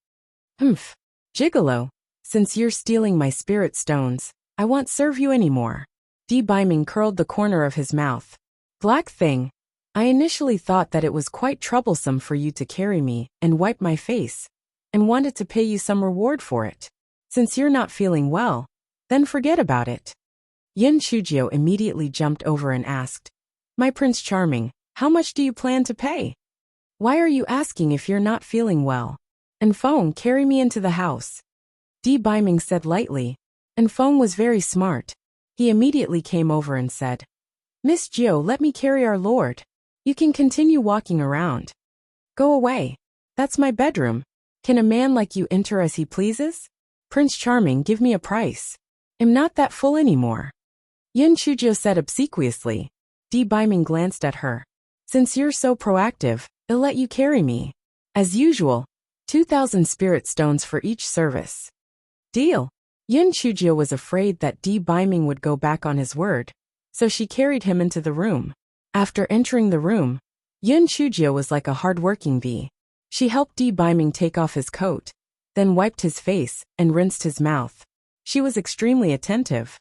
Speaker 1: "Humph. Gigolo, since you're stealing my spirit stones, I won't serve you anymore." Di Biming curled the corner of his mouth. "Black thing, I initially thought that it was quite troublesome for you to carry me and wipe my face, and wanted to pay you some reward for it. Since you're not feeling well, then forget about it." Yin Chujio immediately jumped over and asked, "My Prince Charming, how much do you plan to pay? Why are you asking if you're not feeling well? And Feng, carry me into the house." Di Biming said lightly, and Feng was very smart. He immediately came over and said, "Miss Jiu, let me carry our lord. You can continue walking around." "Go away. That's my bedroom. Can a man like you enter as he pleases? Prince Charming, give me a price. I'm not that full anymore." Yin Chujio said obsequiously. Di Biming glanced at her. "Since you're so proactive, I'll let you carry me. As usual, 2,000 spirit stones for each service." "Deal." Yin Chujio was afraid that Di Biming would go back on his word, so she carried him into the room. After entering the room, Yin Chujio was like a hard-working bee. She helped Di Biming take off his coat, then wiped his face and rinsed his mouth. She was extremely attentive.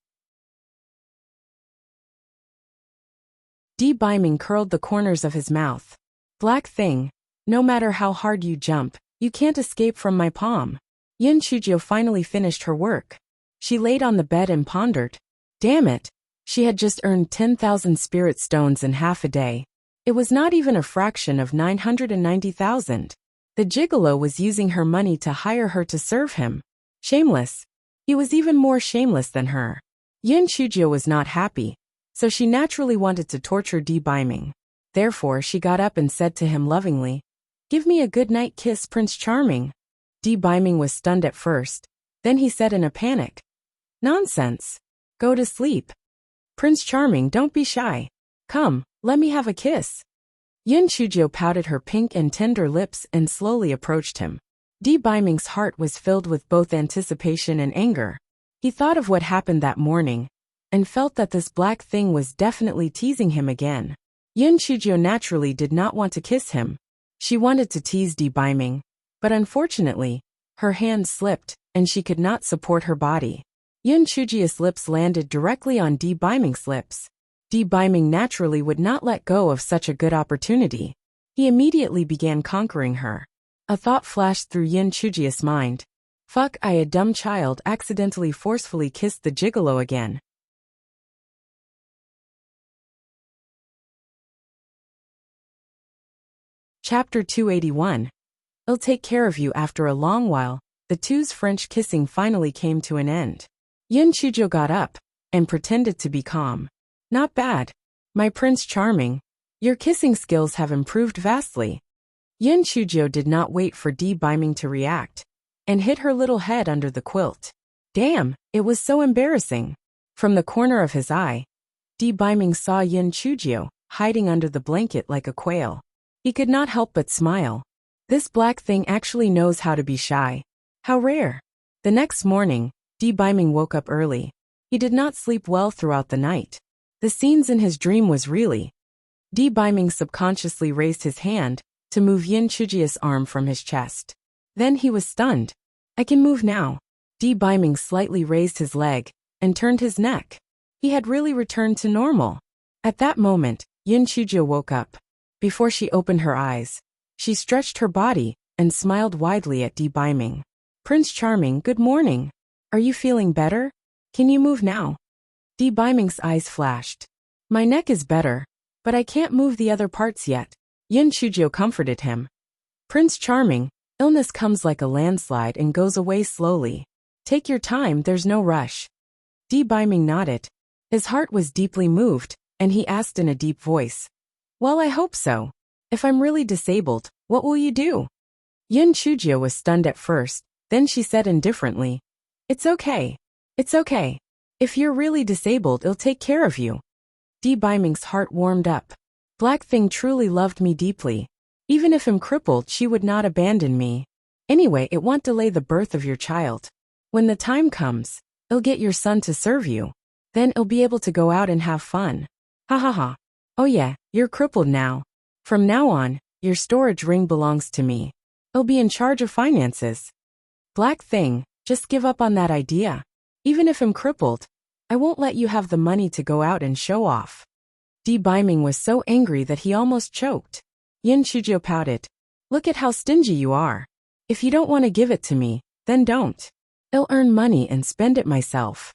Speaker 1: Di Biming curled the corners of his mouth. "Black thing, no matter how hard you jump, you can't escape from my palm." Yin Chujio finally finished her work. She laid on the bed and pondered. Damn it, she had just earned 10,000 spirit stones in half a day. It was not even a fraction of 990,000. The gigolo was using her money to hire her to serve him. Shameless. He was even more shameless than her. Yin Chujio was not happy, so she naturally wanted to torture Di Biming. Therefore, she got up and said to him lovingly, "Give me a good night kiss, Prince Charming." Di Biming was stunned at first. Then he said in a panic, "Nonsense. Go to sleep. Prince Charming, don't be shy. Come, let me have a kiss." Yin Chujio pouted her pink and tender lips and slowly approached him. Di Biming's heart was filled with both anticipation and anger. He thought of what happened that morning, and felt that this black thing was definitely teasing him again. Yin Chujio naturally did not want to kiss him. She wanted to tease Di Biming, but unfortunately, her hand slipped, and she could not support her body. Yin Chujio's lips landed directly on Di Biming's lips. Di Biming naturally would not let go of such a good opportunity. He immediately began conquering her. A thought flashed through Yin Chujio's mind. Fuck, I, a dumb child, accidentally forcefully kissed the gigolo again. Chapter 281. I'll take care of you. After a long while, the two's French kissing finally came to an end. Yin Chujio got up and pretended to be calm. "Not bad. My Prince Charming, your kissing skills have improved vastly. Yin Chuzhou did not wait for Di Biming to react, and hid her little head under the quilt. Damn, it was so embarrassing. From the corner of his eye, Di Biming saw Yin Chuzhou hiding under the blanket like a quail. He could not help but smile. This black thing actually knows how to be shy. How rare. The next morning, Di Biming woke up early. He did not sleep well throughout the night. The scenes in his dream was really. Di Biming subconsciously raised his hand to move Yin Chuzhou's arm from his chest. Then he was stunned. I can move now. Di Biming slightly raised his leg and turned his neck. He had really returned to normal. At that moment, Yin Chuzhou woke up. Before she opened her eyes, she stretched her body and smiled widely at Di Biming. Prince Charming, good morning. Are you feeling better? Can you move now? Di Biming's eyes flashed. My neck is better, but I can't move the other parts yet. Yin Chuzhou comforted him. Prince Charming, illness comes like a landslide and goes away slowly. Take your time, there's no rush. Di Biming nodded. His heart was deeply moved, and he asked in a deep voice. Well, I hope so. If I'm really disabled, what will you do? Yin Chuzhou was stunned at first, then she said indifferently. It's okay. It's okay. If you're really disabled, I'll take care of you. Di Biming's heart warmed up. Black Thing truly loved me deeply. Even if I'm crippled, she would not abandon me. Anyway, it won't delay the birth of your child. When the time comes, I'll get your son to serve you. Then I'll be able to go out and have fun. Ha ha ha. Oh yeah, you're crippled now. From now on, your storage ring belongs to me. I'll be in charge of finances. Black Thing, just give up on that idea. Even if I'm crippled, I won't let you have the money to go out and show off. Di Biming was so angry that he almost choked. Yin Chuzhou pouted. Look at how stingy you are. If you don't want to give it to me, then don't. I'll earn money and spend it myself.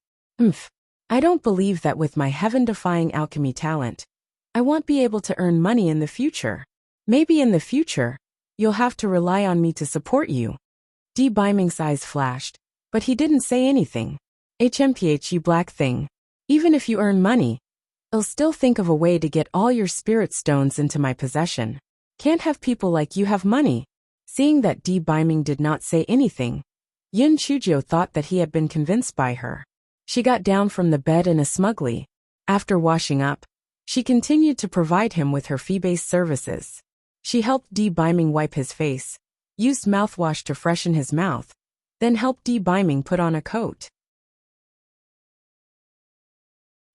Speaker 1: I don't believe that with my heaven-defying alchemy talent, I won't be able to earn money in the future. Maybe in the future, you'll have to rely on me to support you. Di Biming's eyes flashed, but he didn't say anything. You Black Thing. Even if you earn money, I'll still think of a way to get all your spirit stones into my possession. Can't have people like you have money. Seeing that Di Biming did not say anything, Yin Chuzhou thought that he had been convinced by her. She got down from the bed in a smugly. After washing up, she continued to provide him with her fee-based services. She helped Di Biming wipe his face, used mouthwash to freshen his mouth, then helped Di Biming put on a coat.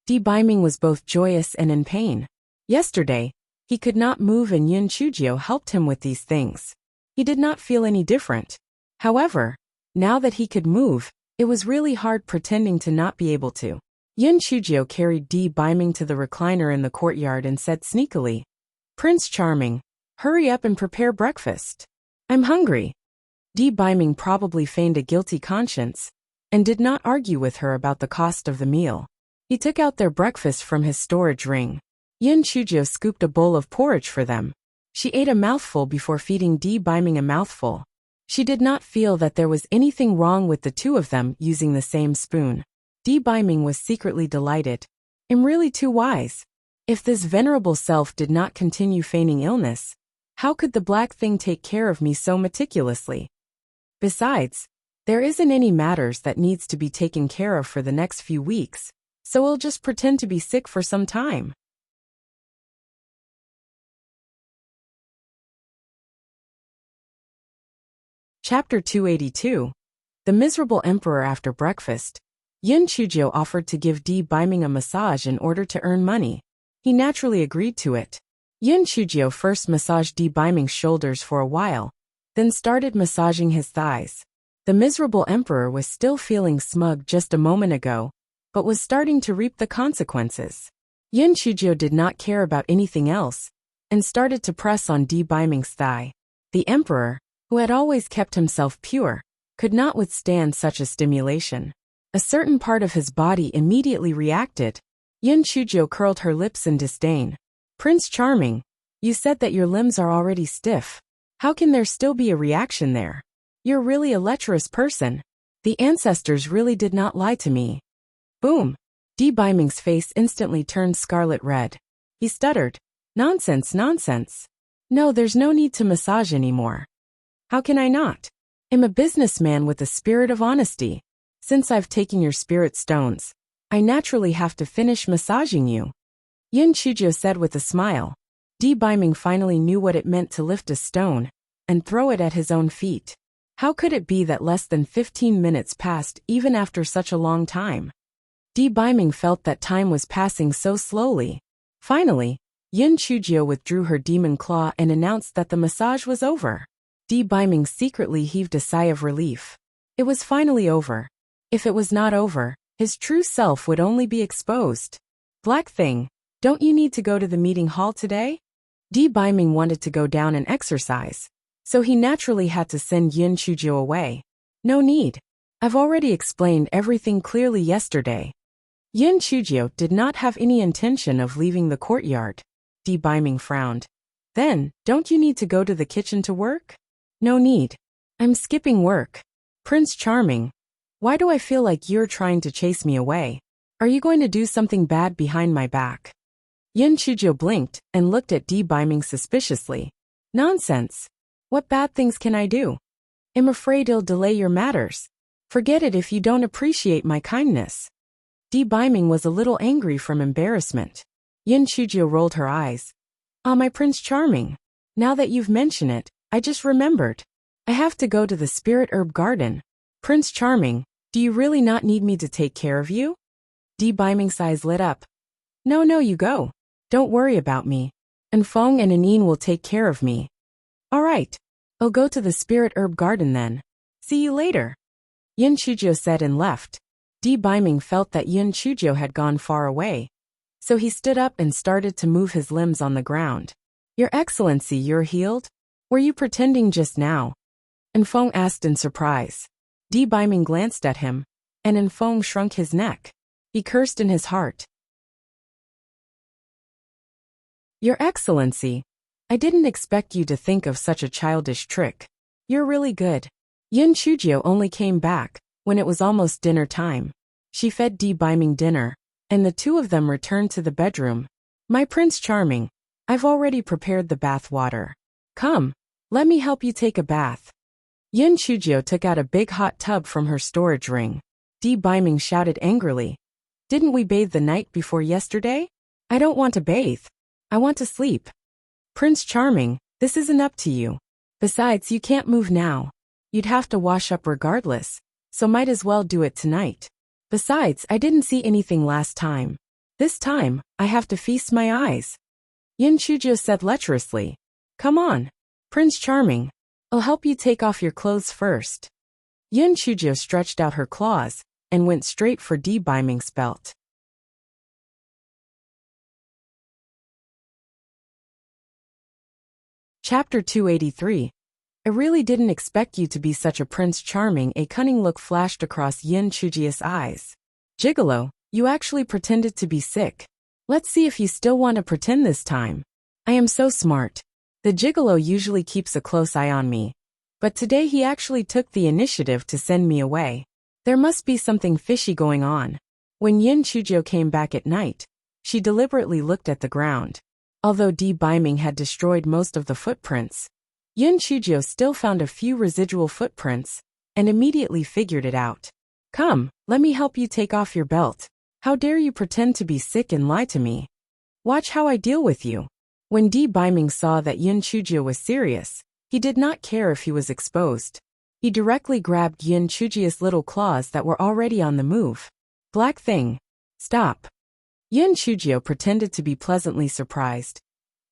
Speaker 1: Di Biming was both joyous and in pain. Yesterday, he could not move and Yin Chuzhou helped him with these things. He did not feel any different. However, now that he could move, it was really hard pretending to not be able to. Yin Chuzhou carried Di Biming to the recliner in the courtyard and said sneakily, Prince Charming, hurry up and prepare breakfast. I'm hungry. Di Biming probably feigned a guilty conscience and did not argue with her about the cost of the meal. He took out their breakfast from his storage ring. Yin Chuzhou scooped a bowl of porridge for them. She ate a mouthful before feeding Di Biming a mouthful. She did not feel that there was anything wrong with the two of them using the same spoon. Di Biming was secretly delighted. I'm really too wise. If this venerable self did not continue feigning illness, how could the Black Thing take care of me so meticulously? Besides, there isn't any matters that needs to be taken care of for the next few weeks, so I'll just pretend to be sick for some time. Chapter 282. The Miserable Emperor. After breakfast, Yin Chuzhou offered to give Di Biming a massage in order to earn money. He naturally agreed to it. Yin Chuzhou first massaged Di Biming's shoulders for a while, then started massaging his thighs. The miserable emperor was still feeling smug just a moment ago, but was starting to reap the consequences. Yin Chuzhou did not care about anything else, and started to press on Di Biming's thigh. The emperor, who had always kept himself pure, could not withstand such a stimulation. A certain part of his body immediately reacted. Yin Chuzhou curled her lips in disdain. Prince Charming, you said that your limbs are already stiff. How can there still be a reaction there? You're really a lecherous person. The ancestors really did not lie to me. Boom! Di Biming's face instantly turned scarlet red. He stuttered. Nonsense, nonsense. No, there's no need to massage anymore. How can I not? I'm a businessman with a spirit of honesty. Since I've taken your spirit stones, I naturally have to finish massaging you. Yin Chujio said with a smile. Di Biming finally knew what it meant to lift a stone and throw it at his own feet. How could it be that less than 15 minutes passed even after such a long time? Di Biming felt that time was passing so slowly. Finally, Yin Chujio withdrew her demon claw and announced that the massage was over. Di Biming secretly heaved a sigh of relief. It was finally over. If it was not over, his true self would only be exposed. Black Thing, don't you need to go to the meeting hall today? Di Biming wanted to go down and exercise, so he naturally had to send Yin Chujio away. No need. I've already explained everything clearly yesterday. Yin Chujio did not have any intention of leaving the courtyard. Di Biming frowned. Then, don't you need to go to the kitchen to work? No need. I'm skipping work. Prince Charming, why do I feel like you're trying to chase me away? Are you going to do something bad behind my back? Yin Chujio blinked and looked at Di Biming suspiciously. Nonsense. What bad things can I do? I'm afraid it'll delay your matters. Forget it if you don't appreciate my kindness. Di Biming was a little angry from embarrassment. Yin Chujio rolled her eyes. Ah, my Prince Charming. Now that you've mentioned it, I just remembered. I have to go to the Spirit Herb Garden. Prince Charming, do you really not need me to take care of you? Di Biming's eyes lit up. No, you go. Don't worry about me. And Feng and Anin will take care of me. All right. I'll go to the Spirit Herb Garden then. See you later. Yin Chujio said and left. Di Biming felt that Yin Chujio had gone far away. So he stood up and started to move his limbs on the ground. Your Excellency, you're healed? Were you pretending just now? Enfeng asked in surprise. Di Biming glanced at him, and Enfeng shrunk his neck. He cursed in his heart. Your Excellency, I didn't expect you to think of such a childish trick. You're really good. Yin Chujio only came back when it was almost dinner time. She fed Di Biming dinner, and the two of them returned to the bedroom. My Prince Charming, I've already prepared the bath water. Come, let me help you take a bath. Yin Chujio took out a big hot tub from her storage ring. Di Biming shouted angrily. Didn't we bathe the night before yesterday? I don't want to bathe. I want to sleep. Prince Charming, this isn't up to you. Besides, you can't move now. You'd have to wash up regardless, so might as well do it tonight. Besides, I didn't see anything last time. This time, I have to feast my eyes. Yin Chujio said lecherously. Come on, Prince Charming. I'll help you take off your clothes first. Yin Chujio stretched out her claws and went straight for Di Biming's belt. Chapter 283. I really didn't expect you to be such a Prince Charming. A cunning look flashed across Yin Chujio's eyes. Gigolo, you actually pretended to be sick. Let's see if you still want to pretend this time. I am so smart. The Gigolo usually keeps a close eye on me, but today he actually took the initiative to send me away. There must be something fishy going on. When Yin Chujio came back at night, she deliberately looked at the ground. Although Di Biming had destroyed most of the footprints, Yin Chujio still found a few residual footprints and immediately figured it out. Come, let me help you take off your belt. How dare you pretend to be sick and lie to me? Watch how I deal with you. When Di Biming saw that Yin Chujio was serious, he did not care if he was exposed. He directly grabbed Yin Chujio's little claws that were already on the move. Black Thing, stop. Yin Chujio pretended to be pleasantly surprised.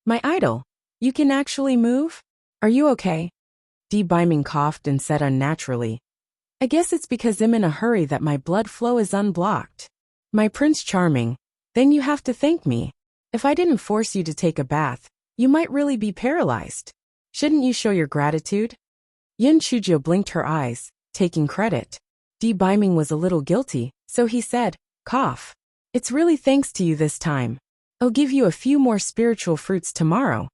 Speaker 1: My idol, you can actually move? Are you okay? Di Biming coughed and said unnaturally. I guess it's because I'm in a hurry that my blood flow is unblocked. My Prince Charming, then you have to thank me. If I didn't force you to take a bath, you might really be paralyzed. Shouldn't you show your gratitude? Yin Chujio blinked her eyes, taking credit. Di Biming was a little guilty, so he said, cough. It's really thanks to you this time. I'll give you a few more spiritual fruits tomorrow.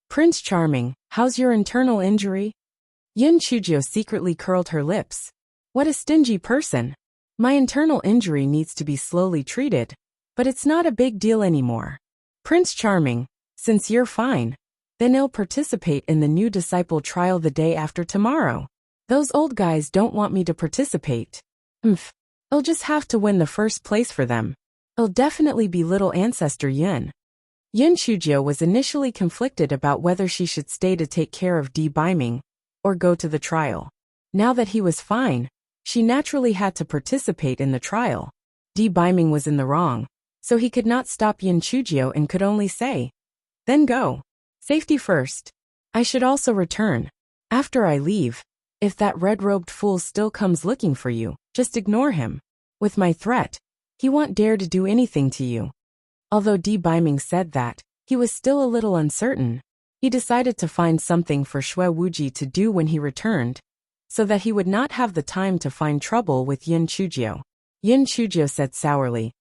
Speaker 1: Prince Charming, how's your internal injury? Yin Chujio secretly curled her lips. What a stingy person. My internal injury needs to be slowly treated, but it's not a big deal anymore. Prince Charming, since you're fine, Then he'll participate in the new disciple trial the day after tomorrow. Those old guys don't want me to participate. I'll just have to win the first place for them. I'll definitely be little ancestor Yin. Yin Chujio was initially conflicted about whether she should stay to take care of Di Biming or go to the trial. Now that he was fine, she naturally had to participate in the trial. Di Biming was in the wrong, so he could not stop Yin Chujio and could only say, "Then go. Safety first. I should also return. After I leave, if that red-robed fool still comes looking for you, just ignore him. With my threat, he won't dare to do anything to you." Although Di Biming said that, he was still a little uncertain. He decided to find something for Shui Wuji to do when he returned, so that he would not have the time to find trouble with Yin Chujio. Yin Chujio said sourly,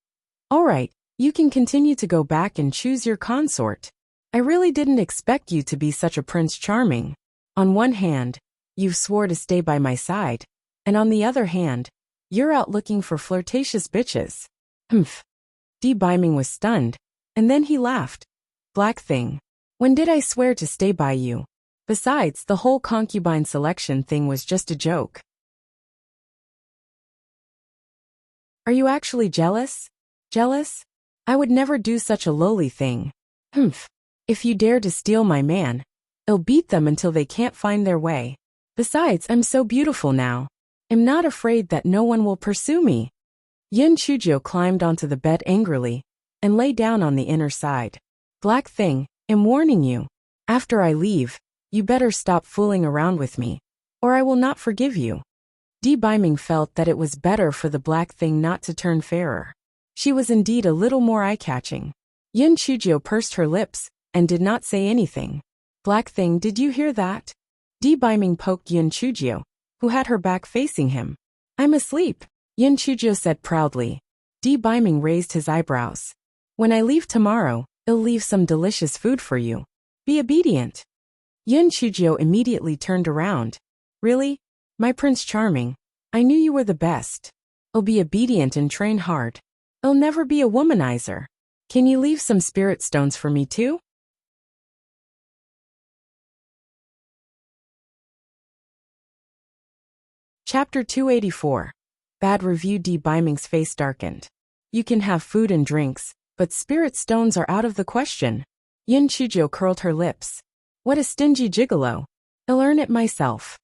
Speaker 1: "All right, you can continue to go back and choose your consort. I really didn't expect you to be such a Prince Charming. On one hand, you've swore to stay by my side, and on the other hand, you're out looking for flirtatious bitches." Di Biming was stunned, and then he laughed. "Black thing. When did I swear to stay by you? Besides, the whole concubine selection thing was just a joke." "Are you actually jealous? Jealous? I would never do such a lowly thing. If you dare to steal my man, I'll beat them until they can't find their way. Besides, I'm so beautiful now. I'm not afraid that no one will pursue me." Yin Chujio climbed onto the bed angrily and lay down on the inner side. "Black thing, I'm warning you. After I leave, you better stop fooling around with me, or I will not forgive you." Di Biming felt that it was better for the black thing not to turn fairer. She was indeed a little more eye-catching. Yin Chujio pursed her lips and did not say anything. "Black thing, did you hear that?" Di Biming poked Yin Chujio, who had her back facing him. "I'm asleep," Yin Chujio said proudly. Di Biming raised his eyebrows. "When I leave tomorrow, I'll leave some delicious food for you. Be obedient." Yin Chujio immediately turned around. "Really? My Prince Charming, I knew you were the best. I'll be obedient and train hard. I'll never be a womanizer. Can you leave some spirit stones for me too?" Chapter 284. Bad review. Di Biming's face darkened. "You can have food and drinks, but spirit stones are out of the question." Yin Chujio curled her lips. "What a stingy gigolo. I'll earn it myself."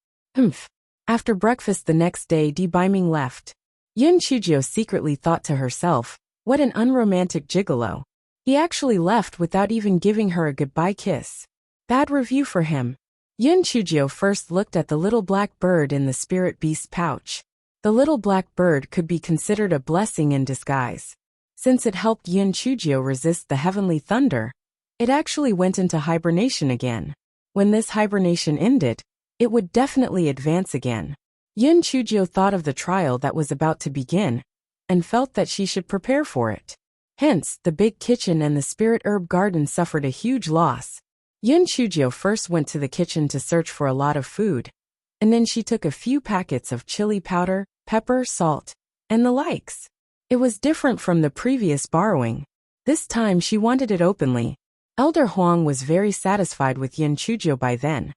Speaker 1: After breakfast the next day, Di Biming left. Yin Chujio secretly thought to herself, what an unromantic gigolo. He actually left without even giving her a goodbye kiss. Bad review for him. Yin Chujio first looked at the little black bird in the spirit beast's pouch. The little black bird could be considered a blessing in disguise. Since it helped Yin Chujio resist the heavenly thunder, it actually went into hibernation again. When this hibernation ended, it would definitely advance again. Yin Chujio thought of the trial that was about to begin, and felt that she should prepare for it. Hence, the big kitchen and the spirit herb garden suffered a huge loss. Yin Chujio first went to the kitchen to search for a lot of food, and then she took a few packets of chili powder, pepper, salt, and the likes. It was different from the previous borrowing. This time she wanted it openly. Elder Huang was very satisfied with Yin Chujio by then,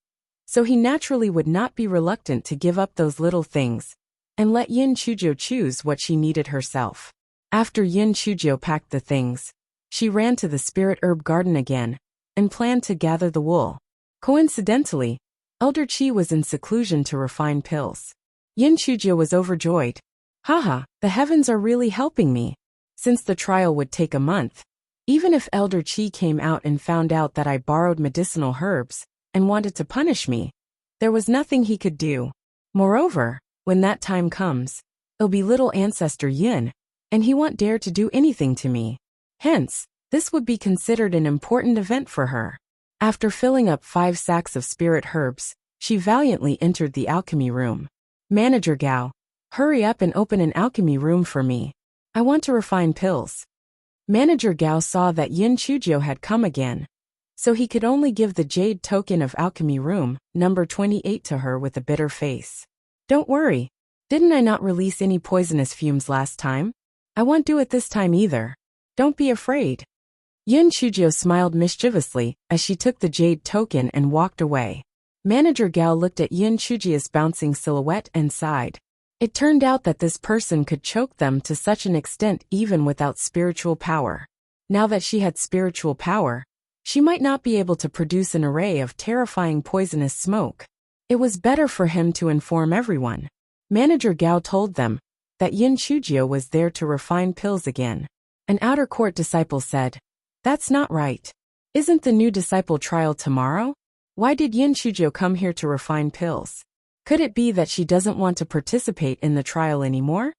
Speaker 1: so he naturally would not be reluctant to give up those little things and let Yin Chujio choose what she needed herself. After Yin Chujio packed the things, she ran to the spirit herb garden again and planned to gather the wool. Coincidentally, Elder Chi was in seclusion to refine pills. Yin Chujio was overjoyed. "Haha, the heavens are really helping me." Since the trial would take a month, even if Elder Chi came out and found out that I borrowed medicinal herbs and wanted to punish me, there was nothing he could do. Moreover, when that time comes, it'll be little ancestor Yin, and he won't dare to do anything to me. Hence, this would be considered an important event for her. After filling up 5 sacks of spirit herbs, she valiantly entered the alchemy room. "Manager Gao, hurry up and open an alchemy room for me. I want to refine pills." Manager Gao saw that Yin Chujio had come again, so he could only give the jade token of alchemy room, number 28, to her with a bitter face. "Don't worry. Didn't I not release any poisonous fumes last time? I won't do it this time either. Don't be afraid." Yin Chujio smiled mischievously as she took the jade token and walked away. Manager Gao looked at Yin Chujio's bouncing silhouette and sighed. It turned out that this person could choke them to such an extent even without spiritual power. Now that she had spiritual power, she might not be able to produce an array of terrifying poisonous smoke. It was better for him to inform everyone. Manager Gao told them that Yin Chujio was there to refine pills again. An outer court disciple said, "That's not right. Isn't the new disciple trial tomorrow? Why did Yin Chujio come here to refine pills? Could it be that she doesn't want to participate in the trial anymore?"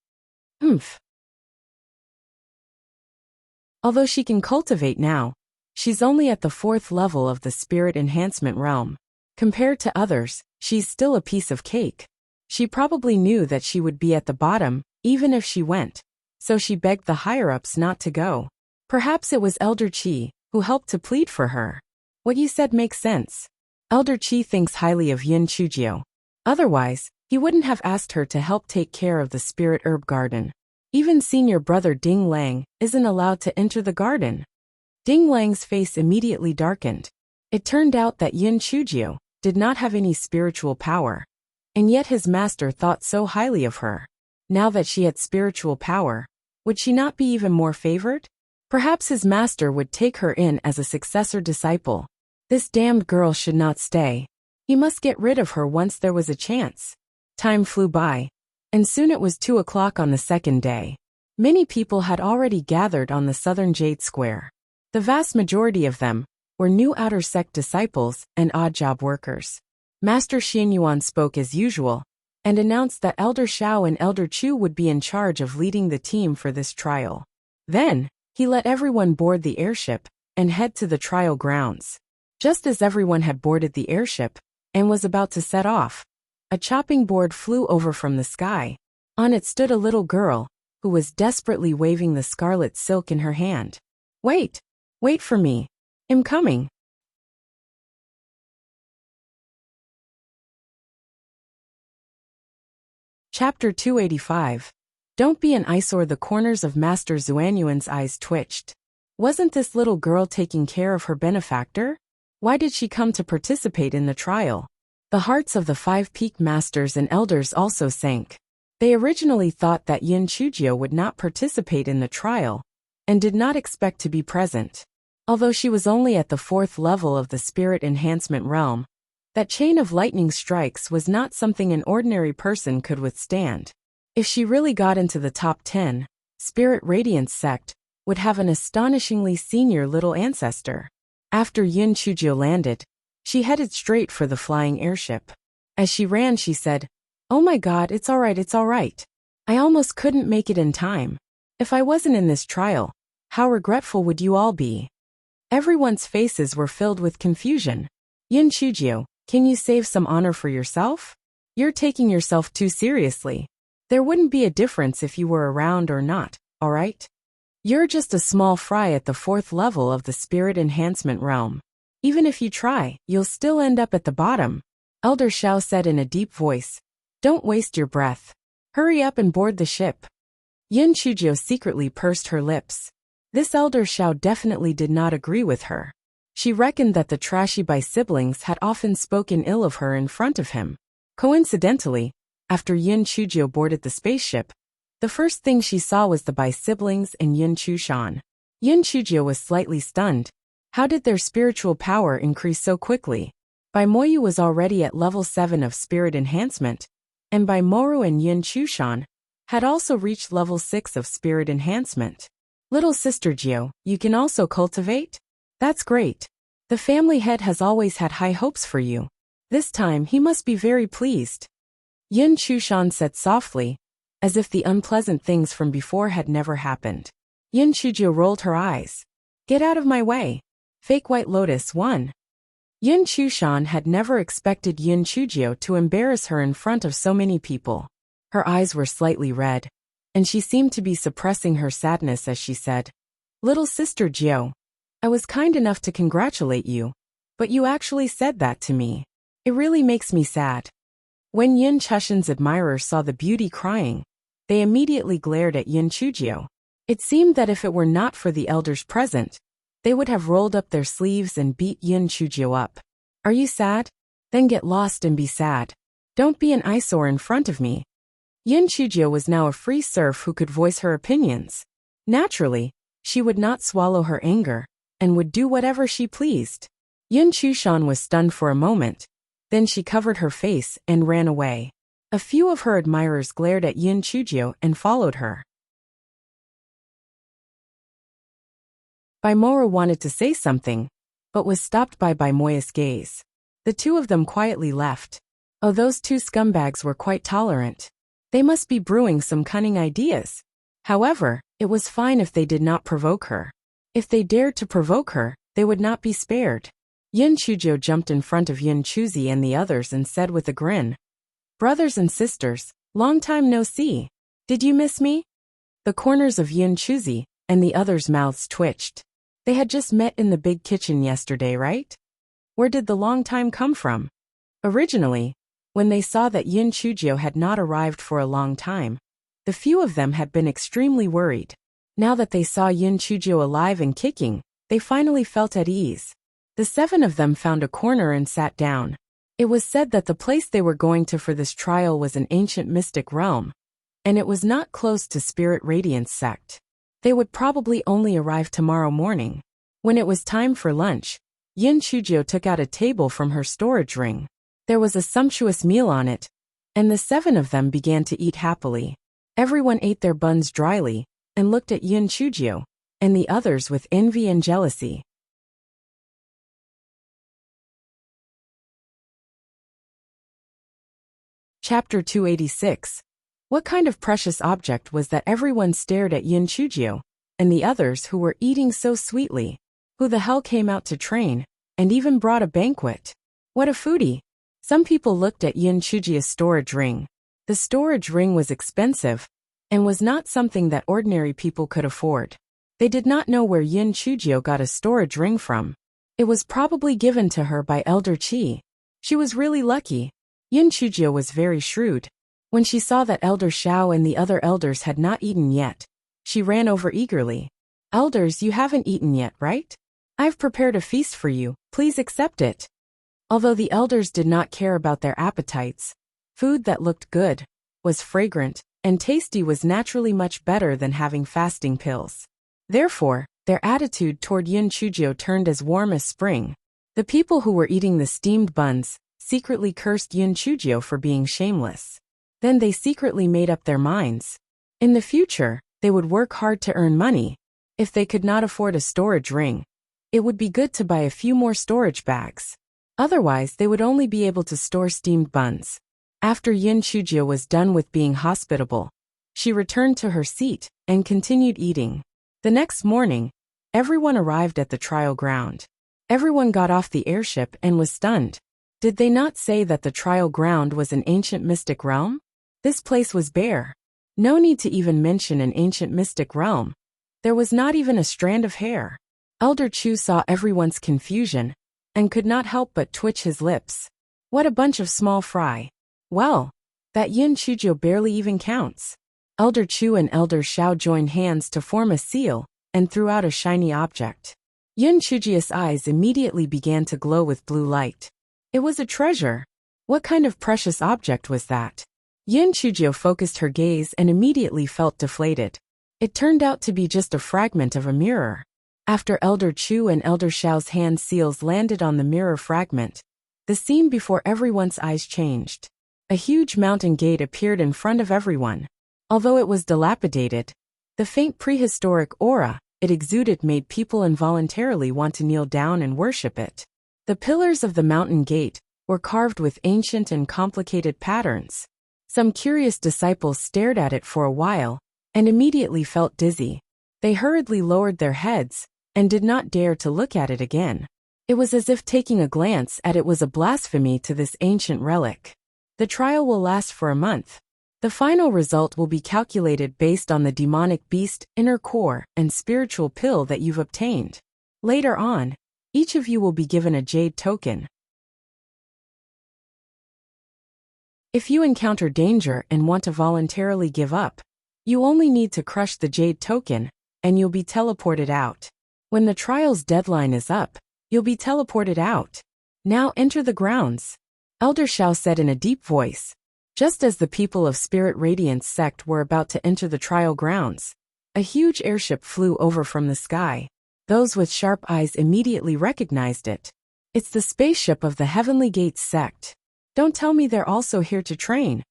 Speaker 1: Although she can cultivate now, she's only at the 4th level of the spirit enhancement realm. Compared to others, she's still a piece of cake. She probably knew that she would be at the bottom, even if she went, so she begged the higher-ups not to go. Perhaps it was Elder Qi who helped to plead for her. What you said makes sense. Elder Qi thinks highly of Yin Chujio. Otherwise, he wouldn't have asked her to help take care of the spirit herb garden. Even senior brother Ding Lang isn't allowed to enter the garden. Ding Lang's face immediately darkened. It turned out that Yin Chujio did not have any spiritual power, and yet his master thought so highly of her. Now that she had spiritual power, would she not be even more favored? Perhaps his master would take her in as a successor disciple. This damned girl should not stay. He must get rid of her once there was a chance. Time flew by, and soon it was 2 o'clock on the second day. Many people had already gathered on the southern Jade Square. The vast majority of them were new outer sect disciples and odd job workers. Master Xianyuan spoke as usual, and announced that Elder Xiao and Elder Chu would be in charge of leading the team for this trial. Then, he let everyone board the airship and head to the trial grounds. Just as everyone had boarded the airship and was about to set off, a chopping board flew over from the sky. On it stood a little girl, who was desperately waving the scarlet silk in her hand. "Wait! Wait for me. I'm coming." Chapter 285. Don't be an eyesore. The corners of Master Xuanyuan's eyes twitched. Wasn't this little girl taking care of her benefactor? Why did she come to participate in the trial? The hearts of the 5 peak masters and elders also sank. They originally thought that Yin Chujio would not participate in the trial, and did not expect to be present. Although she was only at the 4th level of the spirit enhancement realm, that chain of lightning strikes was not something an ordinary person could withstand. If she really got into the top 10, Spirit Radiance sect would have an astonishingly senior little ancestor. After Yin Chujio landed, she headed straight for the flying airship. As she ran, she said, "Oh my God, it's all right. I almost couldn't make it in time. If I wasn't in this trial, how regretful would you all be?" Everyone's faces were filled with confusion. "Yin Chujio, can you save some honor for yourself? You're taking yourself too seriously. There wouldn't be a difference if you were around or not, alright? You're just a small fry at the 4th level of the spirit enhancement realm. Even if you try, you'll still end up at the bottom," Elder Xiao said in a deep voice. "Don't waste your breath. Hurry up and board the ship." Yin Chujio secretly pursed her lips. This Elder Xiao definitely did not agree with her. She reckoned that the trashy Bai-siblings had often spoken ill of her in front of him. Coincidentally, after Yin Chujio boarded the spaceship, the first thing she saw was the Bai-siblings and Yin Chushan. Yin Chujio was slightly stunned. How did their spiritual power increase so quickly? Bai Moyu was already at level 7 of spirit enhancement, and Bai Moru and Yin Chushan had also reached level 6 of spirit enhancement. "Little sister Jio, you can also cultivate? That's great. The family head has always had high hopes for you. This time he must be very pleased," Yin Chushan said softly, as if the unpleasant things from before had never happened. Yin Chujio rolled her eyes. "Get out of my way. Fake White Lotus 1. Yin Chushan had never expected Yin Chujio to embarrass her in front of so many people. Her eyes were slightly red, and she seemed to be suppressing her sadness as she said, "Little sister Jio, I was kind enough to congratulate you, but you actually said that to me. It really makes me sad." When Yin Chushan's admirers saw the beauty crying, they immediately glared at Yin Chujio. It seemed that if it were not for the elders present, they would have rolled up their sleeves and beat Yin Chujio up. Are you sad? Then get lost and be sad. Don't be an eyesore in front of me. Yin Chujio was now a free serf who could voice her opinions. Naturally, she would not swallow her anger, and would do whatever she pleased. Yin Chushan was stunned for a moment. Then she covered her face and ran away. A few of her admirers glared at Yin Chujio and followed her. Baimora wanted to say something, but was stopped by Baimoya's gaze. The two of them quietly left. Oh, those two scumbags were quite tolerant. They must be brewing some cunning ideas. However, it was fine if they did not provoke her. If they dared to provoke her, they would not be spared. Yin Chujio jumped in front of Yin Chuzi and the others and said with a grin, "Brothers and sisters, long time no see. Did you miss me?" The corners of Yin Chuzi and the others' mouths twitched. They had just met in the big kitchen yesterday, right? Where did the long time come from? Originally, when they saw that Yin Chujio had not arrived for a long time, the few of them had been extremely worried. Now that they saw Yin Chujio alive and kicking, they finally felt at ease. The 7 of them found a corner and sat down. It was said that the place they were going to for this trial was an ancient mystic realm, and it was not close to Spirit Radiance sect. They would probably only arrive tomorrow morning. When it was time for lunch, Yin Chujio took out a table from her storage ring. There was a sumptuous meal on it, and the 7 of them began to eat happily. Everyone ate their buns dryly, and looked at Yin Chujio, and the others with envy and jealousy. Chapter 286. What kind of precious object was that everyone stared at Yin Chujio, and the others who were eating so sweetly? Who the hell came out to train, and even brought a banquet? What a foodie! Some people looked at Yin Chujio's storage ring. The storage ring was expensive, and was not something that ordinary people could afford. They did not know where Yin Chujio got a storage ring from. It was probably given to her by Elder Qi. She was really lucky. Yin Chujio was very shrewd. When she saw that Elder Shao and the other elders had not eaten yet, she ran over eagerly. "Elders, you haven't eaten yet, right? I've prepared a feast for you, please accept it." Although the elders did not care about their appetites, food that looked good, was fragrant, and tasty was naturally much better than having fasting pills. Therefore, their attitude toward Yin Chujio turned as warm as spring. The people who were eating the steamed buns secretly cursed Yin Chujio for being shameless. Then they secretly made up their minds. In the future, they would work hard to earn money. If they could not afford a storage ring, it would be good to buy a few more storage bags. Otherwise, they would only be able to store steamed buns. After Yin Chujio was done with being hospitable, she returned to her seat and continued eating. The next morning, everyone arrived at the trial ground. Everyone got off the airship and was stunned. Did they not say that the trial ground was an ancient mystic realm? This place was bare. No need to even mention an ancient mystic realm. There was not even a strand of hair. Elder Chu saw everyone's confusion, and could not help but twitch his lips. What a bunch of small fry. Well, that Yin Chujio barely even counts. Elder Chu and Elder Shao joined hands to form a seal, and threw out a shiny object. Yin Chujio's eyes immediately began to glow with blue light. It was a treasure. What kind of precious object was that? Yin Chujio focused her gaze and immediately felt deflated. It turned out to be just a fragment of a mirror. After Elder Chu and Elder Shao's hand seals landed on the mirror fragment, the scene before everyone's eyes changed. A huge mountain gate appeared in front of everyone. Although it was dilapidated, the faint prehistoric aura it exuded made people involuntarily want to kneel down and worship it. The pillars of the mountain gate were carved with ancient and complicated patterns. Some curious disciples stared at it for a while, and immediately felt dizzy. They hurriedly lowered their heads, and did not dare to look at it again. It was as if taking a glance at it was a blasphemy to this ancient relic. The trial will last for a month. The final result will be calculated based on the demonic beast, inner core, and spiritual pill that you've obtained. Later on, each of you will be given a jade token. If you encounter danger and want to voluntarily give up, you only need to crush the jade token, and you'll be teleported out. When the trial's deadline is up, you'll be teleported out. Now enter the grounds. Elder Shao said in a deep voice. Just as the people of Spirit Radiance sect were about to enter the trial grounds, a huge airship flew over from the sky. Those with sharp eyes immediately recognized it. It's the spaceship of the Heavenly Gates sect. Don't tell me they're also here to train.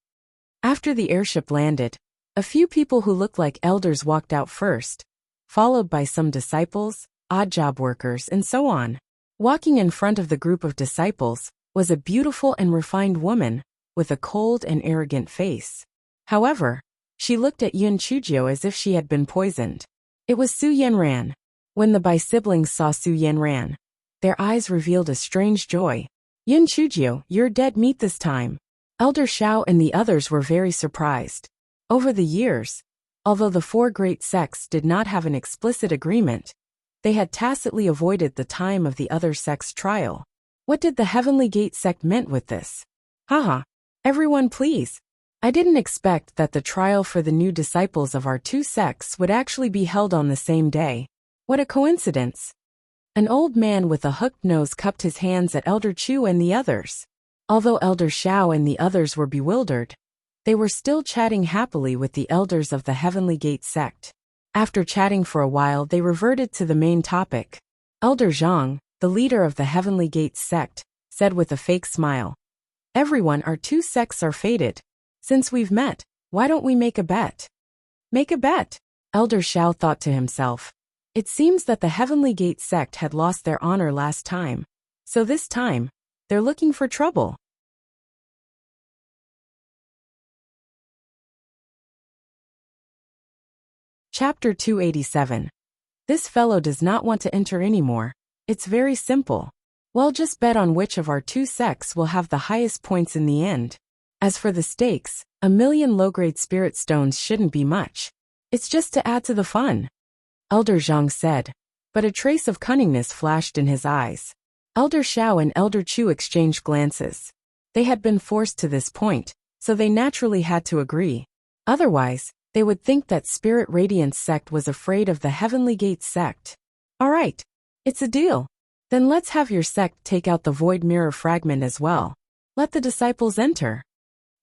Speaker 1: After the airship landed, a few people who looked like elders walked out first, followed by some disciples, odd job workers, and so on. Walking in front of the group of disciples was a beautiful and refined woman with a cold and arrogant face. However, she looked at Yun Chujio as if she had been poisoned. It was Su Yanran. When the Bai-siblings saw Su Yanran, their eyes revealed a strange joy. Yun Chujio, you're dead meat this time. Elder Shao and the others were very surprised. Over the years, although the four great sects did not have an explicit agreement, they had tacitly avoided the time of the other sect's trial. What did the Heavenly Gate sect meant with this? Haha. Everyone please. I didn't expect that the trial for the new disciples of our two sects would actually be held on the same day. What a coincidence. An old man with a hooked nose cupped his hands at Elder Chu and the others. Although Elder Shao and the others were bewildered, they were still chatting happily with the elders of the Heavenly Gate sect. After chatting for a while, they reverted to the main topic. Elder Zhang, the leader of the Heavenly Gate sect, said with a fake smile. Everyone, our two sects are fated. Since we've met, why don't we make a bet? Make a bet? Elder Shao thought to himself. It seems that the Heavenly Gate sect had lost their honor last time. So this time, they're looking for trouble. Chapter 287. This fellow does not want to enter anymore. It's very simple. Well, just bet on which of our two sects will have the highest points in the end. As for the stakes, 1,000,000 low-grade spirit stones shouldn't be much. It's just to add to the fun. Elder Zhang said, but a trace of cunningness flashed in his eyes. Elder Shao and Elder Chu exchanged glances. They had been forced to this point, so they naturally had to agree. Otherwise, they would think that Spirit Radiance sect was afraid of the Heavenly Gate sect. All right, it's a deal. Then let's have your sect take out the Void Mirror fragment as well. Let the disciples enter.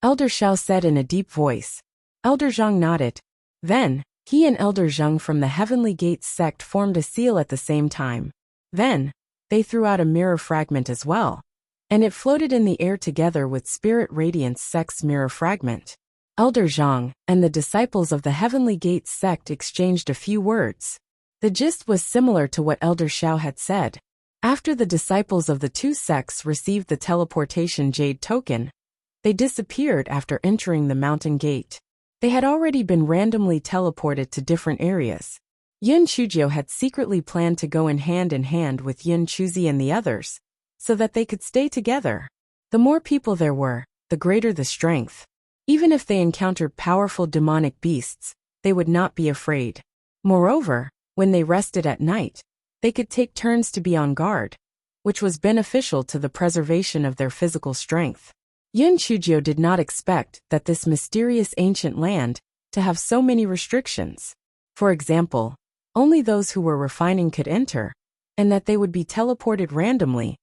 Speaker 1: Elder Shao said in a deep voice. Elder Zhang nodded. Then, he and Elder Zhang from the Heavenly Gate sect formed a seal at the same time. Then, they threw out a mirror fragment as well, and it floated in the air together with Spirit Radiance sect's mirror fragment. Elder Zhang and the disciples of the Heavenly Gate sect exchanged a few words. The gist was similar to what Elder Shao had said. After the disciples of the two sects received the teleportation jade token, they disappeared after entering the mountain gate. They had already been randomly teleported to different areas. Yun Chujio had secretly planned to go in hand with Yun Chuzi and the others, so that they could stay together. The more people there were, the greater the strength. Even if they encountered powerful demonic beasts, they would not be afraid. Moreover, when they rested at night, they could take turns to be on guard, which was beneficial to the preservation of their physical strength. Yun Chujio did not expect that this mysterious ancient land to have so many restrictions. For example, only those who were refining could enter, and that they would be teleported randomly,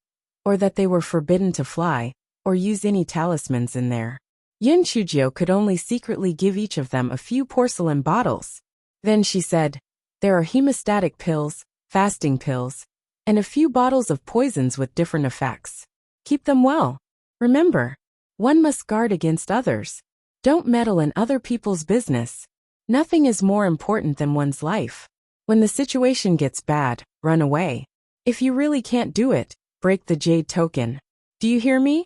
Speaker 1: or that they were forbidden to fly, or use any talismans in there. Yun Chujio could only secretly give each of them a few porcelain bottles. Then she said, there are hemostatic pills, fasting pills, and a few bottles of poisons with different effects. Keep them well. Remember, one must guard against others. Don't meddle in other people's business. Nothing is more important than one's life. When the situation gets bad, run away. If you really can't do it, break the jade token. Do you hear me?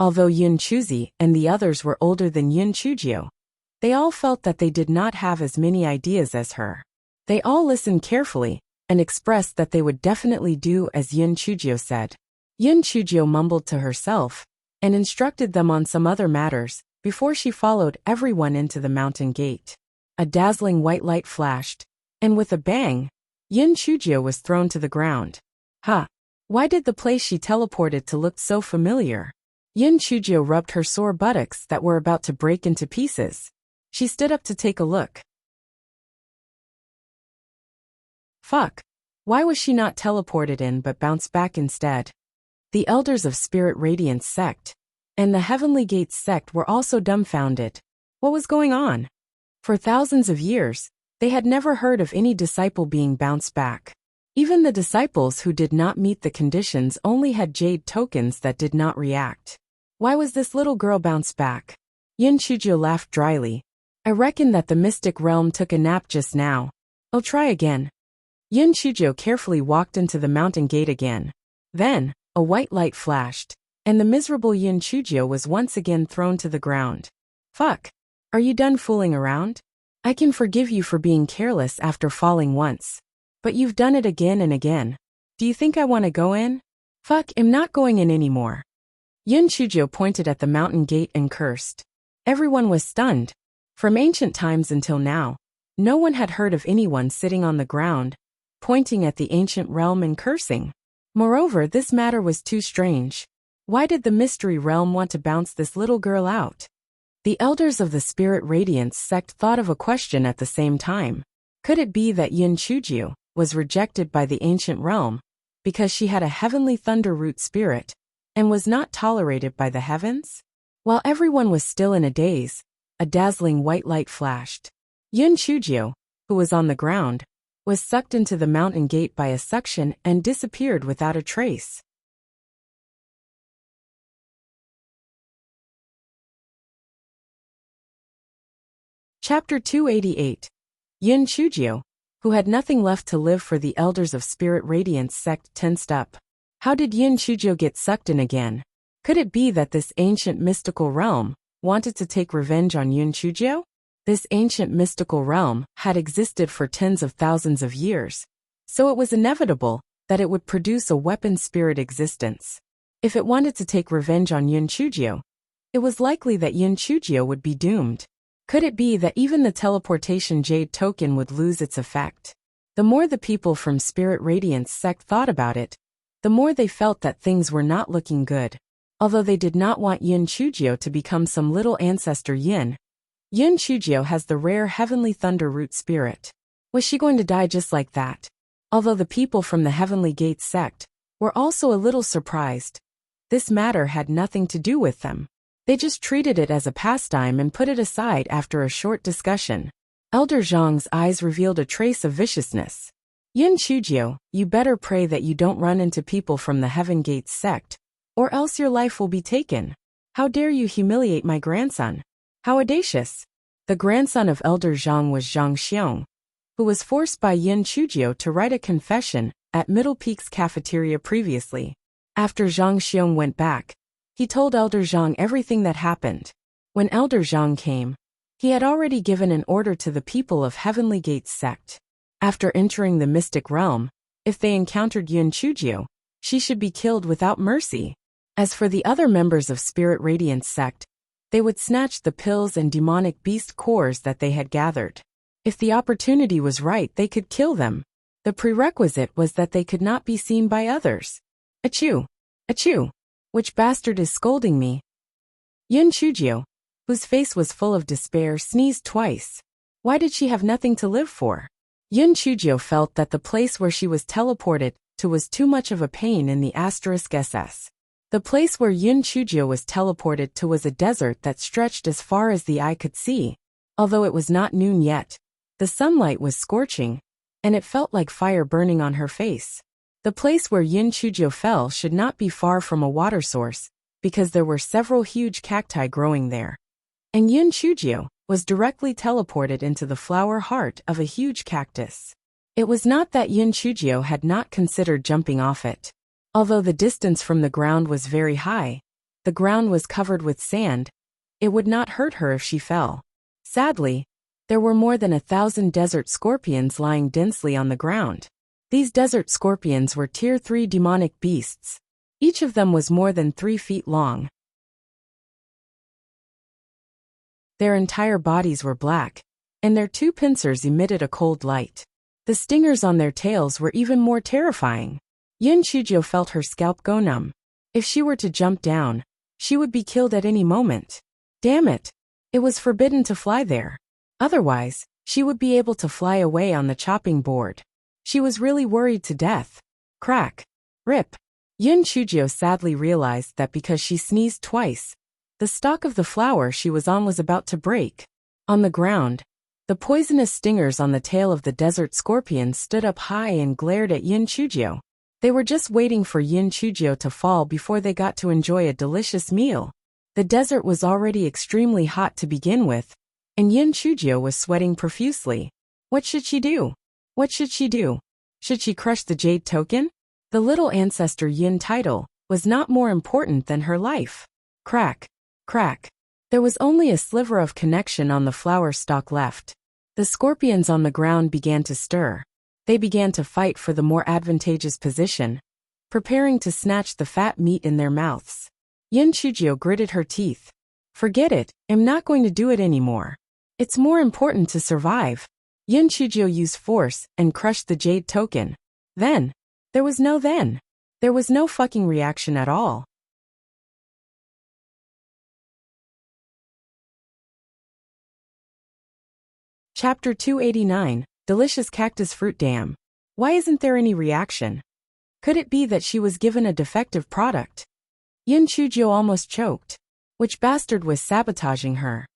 Speaker 1: Although Yun Chuzi and the others were older than Yun Chujio, they all felt that they did not have as many ideas as her. They all listened carefully and expressed that they would definitely do as Yun Chujio said. Yun Chujio mumbled to herself and instructed them on some other matters before she followed everyone into the mountain gate. A dazzling white light flashed, and with a bang, Yun Chujio was thrown to the ground. Why did the place she teleported to look so familiar? Yun Chujio rubbed her sore buttocks that were about to break into pieces. She stood up to take a look. Fuck. Why was she not teleported in but bounced back instead? The elders of Spirit Radiance sect and the Heavenly Gates sect were also dumbfounded. What was going on? For thousands of years, they had never heard of any disciple being bounced back. Even the disciples who did not meet the conditions only had jade tokens that did not react. Why was this little girl bounced back? Yin Chuzhou laughed dryly. I reckon that the mystic realm took a nap just now. I'll try again. Yin Chuzhou carefully walked into the mountain gate again. Then, a white light flashed, and the miserable Yin Chuzhou was once again thrown to the ground. Fuck. Are you done fooling around? I can forgive you for being careless after falling once. But you've done it again and again. Do you think I want to go in? Fuck, I'm not going in anymore. Yin Chuzhou pointed at the mountain gate and cursed. Everyone was stunned. From ancient times until now, no one had heard of anyone sitting on the ground, pointing at the ancient realm and cursing. Moreover, this matter was too strange. Why did the mystery realm want to bounce this little girl out? The elders of the Spirit Radiance sect thought of a question at the same time. Could it be that Yin Chuzhou was rejected by the ancient realm because she had a heavenly thunder root spirit and was not tolerated by the heavens? While everyone was still in a daze, a dazzling white light flashed. Yin Chuzhou, who was on the ground, was sucked into the mountain gate by a suction and disappeared without a trace. Chapter 288. Yin Chuzhou, who had nothing left to live for the elders of Spirit Radiance sect, tensed up. How did Yin Chuzhou get sucked in again? Could it be that this ancient mystical realm wanted to take revenge on Yin Chuzhou? This ancient mystical realm had existed for tens of thousands of years, so it was inevitable that it would produce a weapon spirit existence. If it wanted to take revenge on Yin Chuzhou, it was likely that Yin Chuzhou would be doomed. Could it be that even the teleportation jade token would lose its effect? The more the people from Spirit Radiance sect thought about it, the more they felt that things were not looking good. Although they did not want Yin Chuzhou to become some little ancestor Yin, Yin Chuzhou has the rare heavenly thunder root spirit. Was she going to die just like that? Although the people from the Heavenly Gates sect were also a little surprised. This matter had nothing to do with them. They just treated it as a pastime and put it aside after a short discussion. Elder Zhang's eyes revealed a trace of viciousness. Yin Chuzhou, you better pray that you don't run into people from the Heaven Gates sect, or else your life will be taken. How dare you humiliate my grandson? How audacious! The grandson of Elder Zhang was Zhang Xiong, who was forced by Yin Chuzhou to write a confession at Middle Peak's cafeteria previously. After Zhang Xiong went back, he told Elder Zhang everything that happened. When Elder Zhang came, he had already given an order to the people of Heavenly Gates sect. After entering the mystic realm, if they encountered Yin Chuzhou, she should be killed without mercy. As for the other members of Spirit Radiance sect, they would snatch the pills and demonic beast cores that they had gathered. If the opportunity was right, they could kill them. The prerequisite was that they could not be seen by others. Achoo! Achoo! Which bastard is scolding me? Yin Chuzhou, whose face was full of despair, sneezed twice. Why did she have nothing to live for? Yin Chuzhou felt that the place where she was teleported to was too much of a pain in the *SS. The place where Yin Chuzhou was teleported to was a desert that stretched as far as the eye could see. Although it was not noon yet, the sunlight was scorching, and it felt like fire burning on her face. The place where Yin Chuzhou fell should not be far from a water source, because there were several huge cacti growing there. And Yin Chuzhou was directly teleported into the flower heart of a huge cactus. It was not that Yin Chuzhou had not considered jumping off it. Although the distance from the ground was very high, the ground was covered with sand, it would not hurt her if she fell. Sadly, there were more than 1,000 desert scorpions lying densely on the ground. These desert scorpions were Tier 3 demonic beasts. Each of them was more than 3 feet long. Their entire bodies were black, and their 2 pincers emitted a cold light. The stingers on their tails were even more terrifying. Yin Chuzhou felt her scalp go numb. If she were to jump down, she would be killed at any moment. Damn it! It was forbidden to fly there. Otherwise, she would be able to fly away on the chopping board. She was really worried to death. Crack. Rip. Yin Chujio sadly realized that because she sneezed twice, the stalk of the flower she was on was about to break. On the ground, the poisonous stingers on the tail of the desert scorpion stood up high and glared at Yin Chujio. They were just waiting for Yin Chujio to fall before they got to enjoy a delicious meal. The desert was already extremely hot to begin with, and Yin Chujio was sweating profusely. What should she do? What should she do? Should she crush the jade token? The little ancestor Yin title was not more important than her life. Crack. Crack. There was only a sliver of connection on the flower stalk left. The scorpions on the ground began to stir. They began to fight for the more advantageous position, preparing to snatch the fat meat in their mouths. Yin Chujio gritted her teeth. Forget it, I'm not going to do it anymore. It's more important to survive. Yin Chujio used force and crushed the jade token. Then. There was no fucking reaction at all. Chapter 289, Delicious Cactus Fruit Dam. Why isn't there any reaction? Could it be that she was given a defective product? Yin Chujio almost choked. Which bastard was sabotaging her?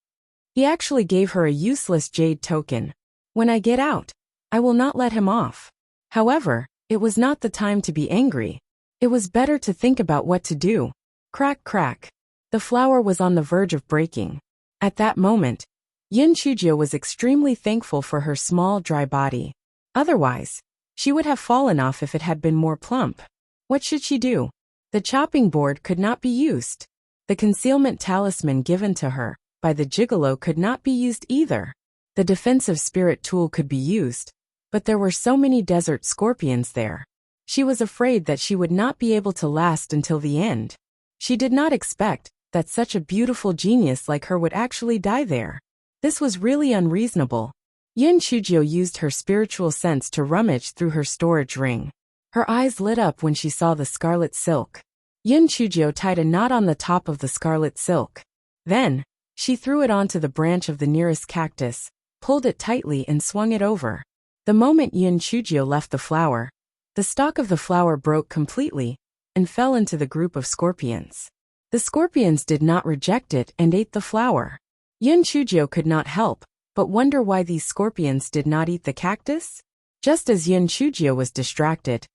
Speaker 1: He actually gave her a useless jade token. When I get out, I will not let him off. However, it was not the time to be angry. It was better to think about what to do. Crack, crack. The flower was on the verge of breaking. At that moment, Yin Chujio was extremely thankful for her small, dry body. Otherwise, she would have fallen off if it had been more plump. What should she do? The chopping board could not be used. The concealment talisman given to her by the gigolo could not be used either. The defensive spirit tool could be used, but there were so many desert scorpions there. She was afraid that she would not be able to last until the end. She did not expect that such a beautiful genius like her would actually die there. This was really unreasonable. Yin Chujio used her spiritual sense to rummage through her storage ring. Her eyes lit up when she saw the scarlet silk. Yin Chujio tied a knot on the top of the scarlet silk. Then, she threw it onto the branch of the nearest cactus, pulled it tightly and swung it over. The moment Yin Chujio left the flower, the stalk of the flower broke completely and fell into the group of scorpions. The scorpions did not reject it and ate the flower. Yin Chujio could not help but wonder why these scorpions did not eat the cactus. Just as Yin Chujio was distracted,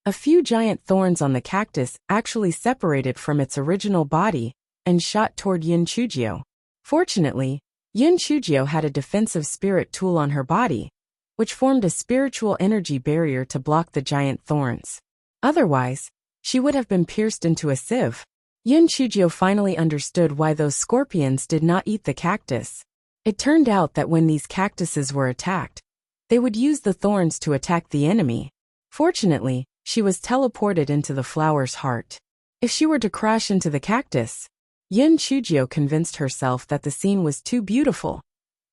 Speaker 1: a few giant thorns on the cactus actually separated from its original body and shot toward Yin Chujio. Fortunately, Yin Chujio had a defensive spirit tool on her body, which formed a spiritual energy barrier to block the giant thorns. Otherwise, she would have been pierced into a sieve. Yin Chujio finally understood why those scorpions did not eat the cactus. It turned out that when these cactuses were attacked, they would use the thorns to attack the enemy. Fortunately, she was teleported into the flower's heart. If she were to crash into the cactus, Yin Chujio convinced herself that the scene was too beautiful,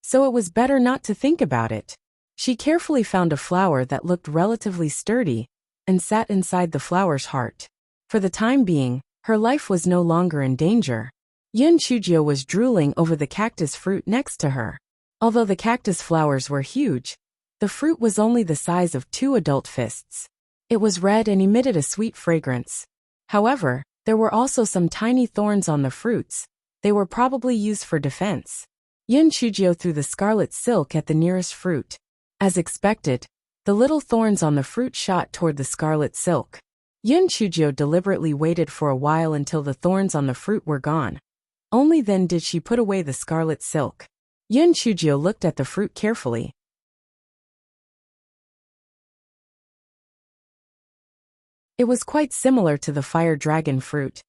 Speaker 1: so it was better not to think about it. She carefully found a flower that looked relatively sturdy and sat inside the flower's heart. For the time being, her life was no longer in danger. Yin Chujio was drooling over the cactus fruit next to her. Although the cactus flowers were huge, the fruit was only the size of 2 adult fists. It was red and emitted a sweet fragrance. However, there were also some tiny thorns on the fruits. They were probably used for defense. Yin Chujio threw the scarlet silk at the nearest fruit. As expected, the little thorns on the fruit shot toward the scarlet silk. Yin Chujio deliberately waited for a while until the thorns on the fruit were gone. Only then did she put away the scarlet silk. Yin Chujio looked at the fruit carefully. It was quite similar to the fire dragon fruit,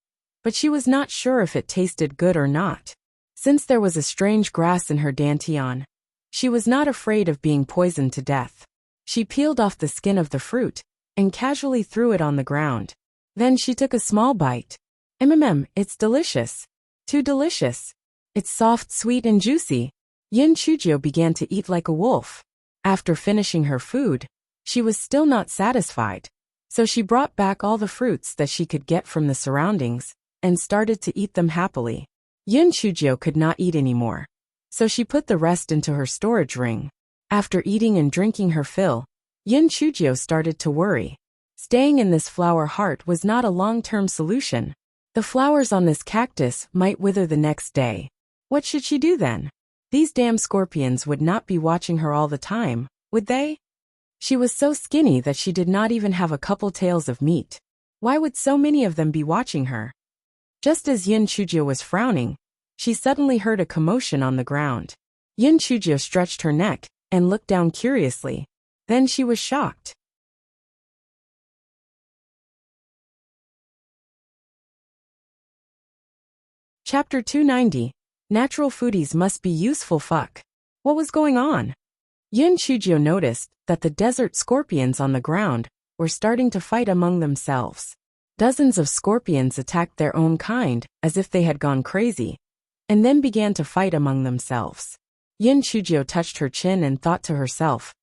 Speaker 1: but she was not sure if it tasted good or not. Since there was a strange grass in her dantian, she was not afraid of being poisoned to death. She peeled off the skin of the fruit and casually threw it on the ground. Then she took a small bite. It's delicious. Too delicious. It's soft, sweet, and juicy. Yin Chujio began to eat like a wolf. After finishing her food, she was still not satisfied. So she brought back all the fruits that she could get from the surroundings and started to eat them happily. Yin Chujio could not eat anymore, so she put the rest into her storage ring. After eating and drinking her fill, Yin Chujio started to worry. Staying in this flower heart was not a long-term solution. The flowers on this cactus might wither the next day. What should she do then? These damn scorpions would not be watching her all the time, would they? She was so skinny that she did not even have a couple tails of meat. Why would so many of them be watching her? Just as Yin Chujio was frowning, she suddenly heard a commotion on the ground. Yin Chujio stretched her neck and looked down curiously. Then she was shocked. Chapter 290. Natural foodies must be useful. Fuck. What was going on? Yin Chujio noticed that the desert scorpions on the ground were starting to fight among themselves. Dozens of scorpions attacked their own kind as if they had gone crazy, and then began to fight among themselves. Yin Chujio touched her chin and thought to herself,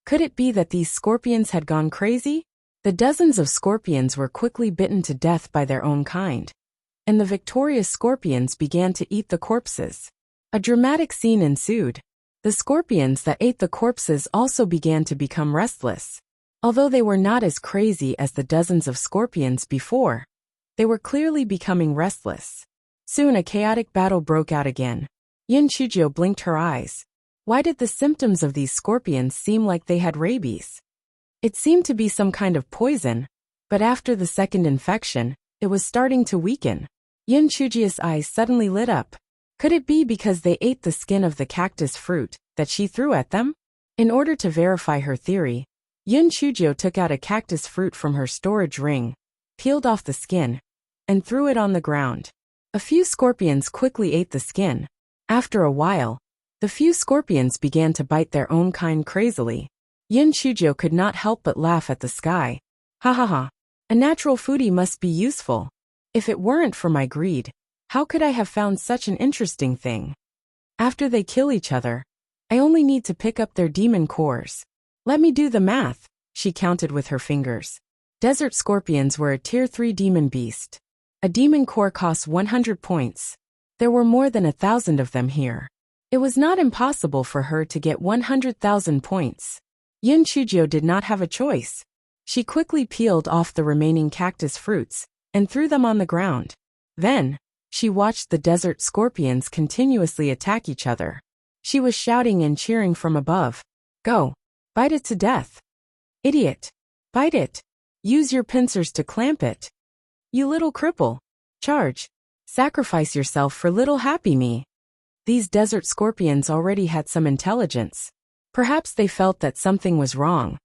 Speaker 1: could it be that these scorpions had gone crazy? The dozens of scorpions were quickly bitten to death by their own kind, and the victorious scorpions began to eat the corpses. A dramatic scene ensued. The scorpions that ate the corpses also began to become restless. Although they were not as crazy as the dozens of scorpions before, they were clearly becoming restless. Soon a chaotic battle broke out again. Yin Chujio blinked her eyes. Why did the symptoms of these scorpions seem like they had rabies? It seemed to be some kind of poison, but after the second infection, it was starting to weaken. Yin Chujio's eyes suddenly lit up. Could it be because they ate the skin of the cactus fruit that she threw at them? In order to verify her theory, Yin Chujio took out a cactus fruit from her storage ring, peeled off the skin, and threw it on the ground. A few scorpions quickly ate the skin. After a while, the few scorpions began to bite their own kind crazily. Yin Chujio could not help but laugh at the sky. Ha ha ha. A natural foodie must be useful. If it weren't for my greed, how could I have found such an interesting thing? After they kill each other, I only need to pick up their demon cores. Let me do the math, she counted with her fingers. Desert scorpions were a tier 3 demon beast. A demon core costs 100 points. There were more than 1,000 of them here. It was not impossible for her to get 100,000 points. Yin Chujio did not have a choice. She quickly peeled off the remaining cactus fruits and threw them on the ground. Then, she watched the desert scorpions continuously attack each other. She was shouting and cheering from above. Go! Bite it to death! Idiot! Bite it! Use your pincers to clamp it! You little cripple! Charge! Sacrifice yourself for little happy me! These desert scorpions already had some intelligence. Perhaps they felt that something was wrong.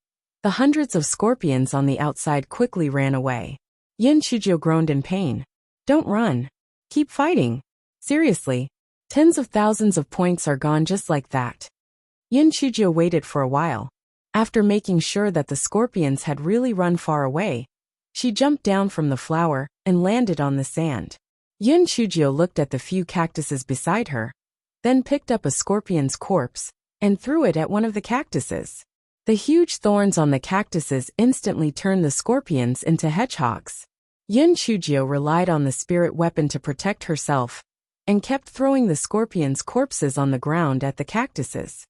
Speaker 1: The hundreds of scorpions on the outside quickly ran away. Yin Chujio groaned in pain. Don't run. Keep fighting. Seriously, tens of thousands of points are gone just like that. Yin Chujio waited for a while. After making sure that the scorpions had really run far away, she jumped down from the flower and landed on the sand. Yin Chujio looked at the few cactuses beside her, then picked up a scorpion's corpse and threw it at one of the cactuses. The huge thorns on the cactuses instantly turned the scorpions into hedgehogs. Yin Chujio relied on the spirit weapon to protect herself and kept throwing the scorpions' corpses on the ground at the cactuses.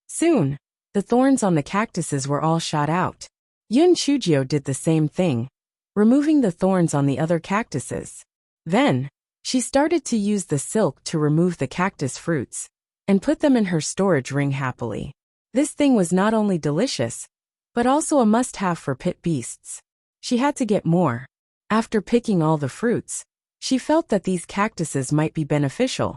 Speaker 1: Soon, the thorns on the cactuses were all shot out. Yin Chujio did the same thing, removing the thorns on the other cactuses. Then, she started to use the silk to remove the cactus fruits and put them in her storage ring happily. This thing was not only delicious, but also a must-have for pit beasts. She had to get more. After picking all the fruits, she felt that these cactuses might be beneficial.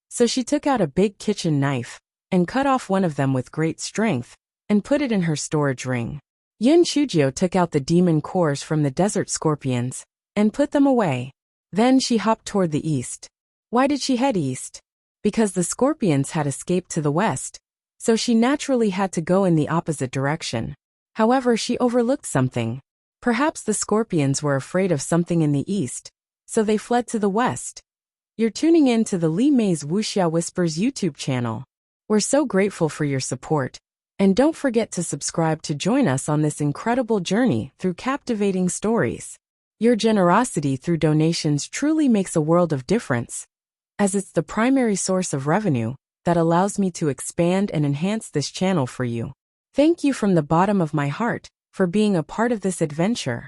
Speaker 1: So she took out a big kitchen knife and cut off one of them with great strength and put it in her storage ring. Yin Chujio took out the demon cores from the desert scorpions and put them away. Then she hopped toward the east. Why did she head east? Because the scorpions had escaped to the west, so she naturally had to go in the opposite direction. However, she overlooked something. Perhaps the scorpions were afraid of something in the east, so they fled to the west. You're tuning in to the Li Mei's Wuxia Whispers YouTube channel. We're so grateful for your support. And don't forget to subscribe to join us on this incredible journey through captivating stories. Your generosity through donations truly makes a world of difference. as it's the primary source of revenue that allows me to expand and enhance this channel for you. Thank you from the bottom of my heart for being a part of this adventure.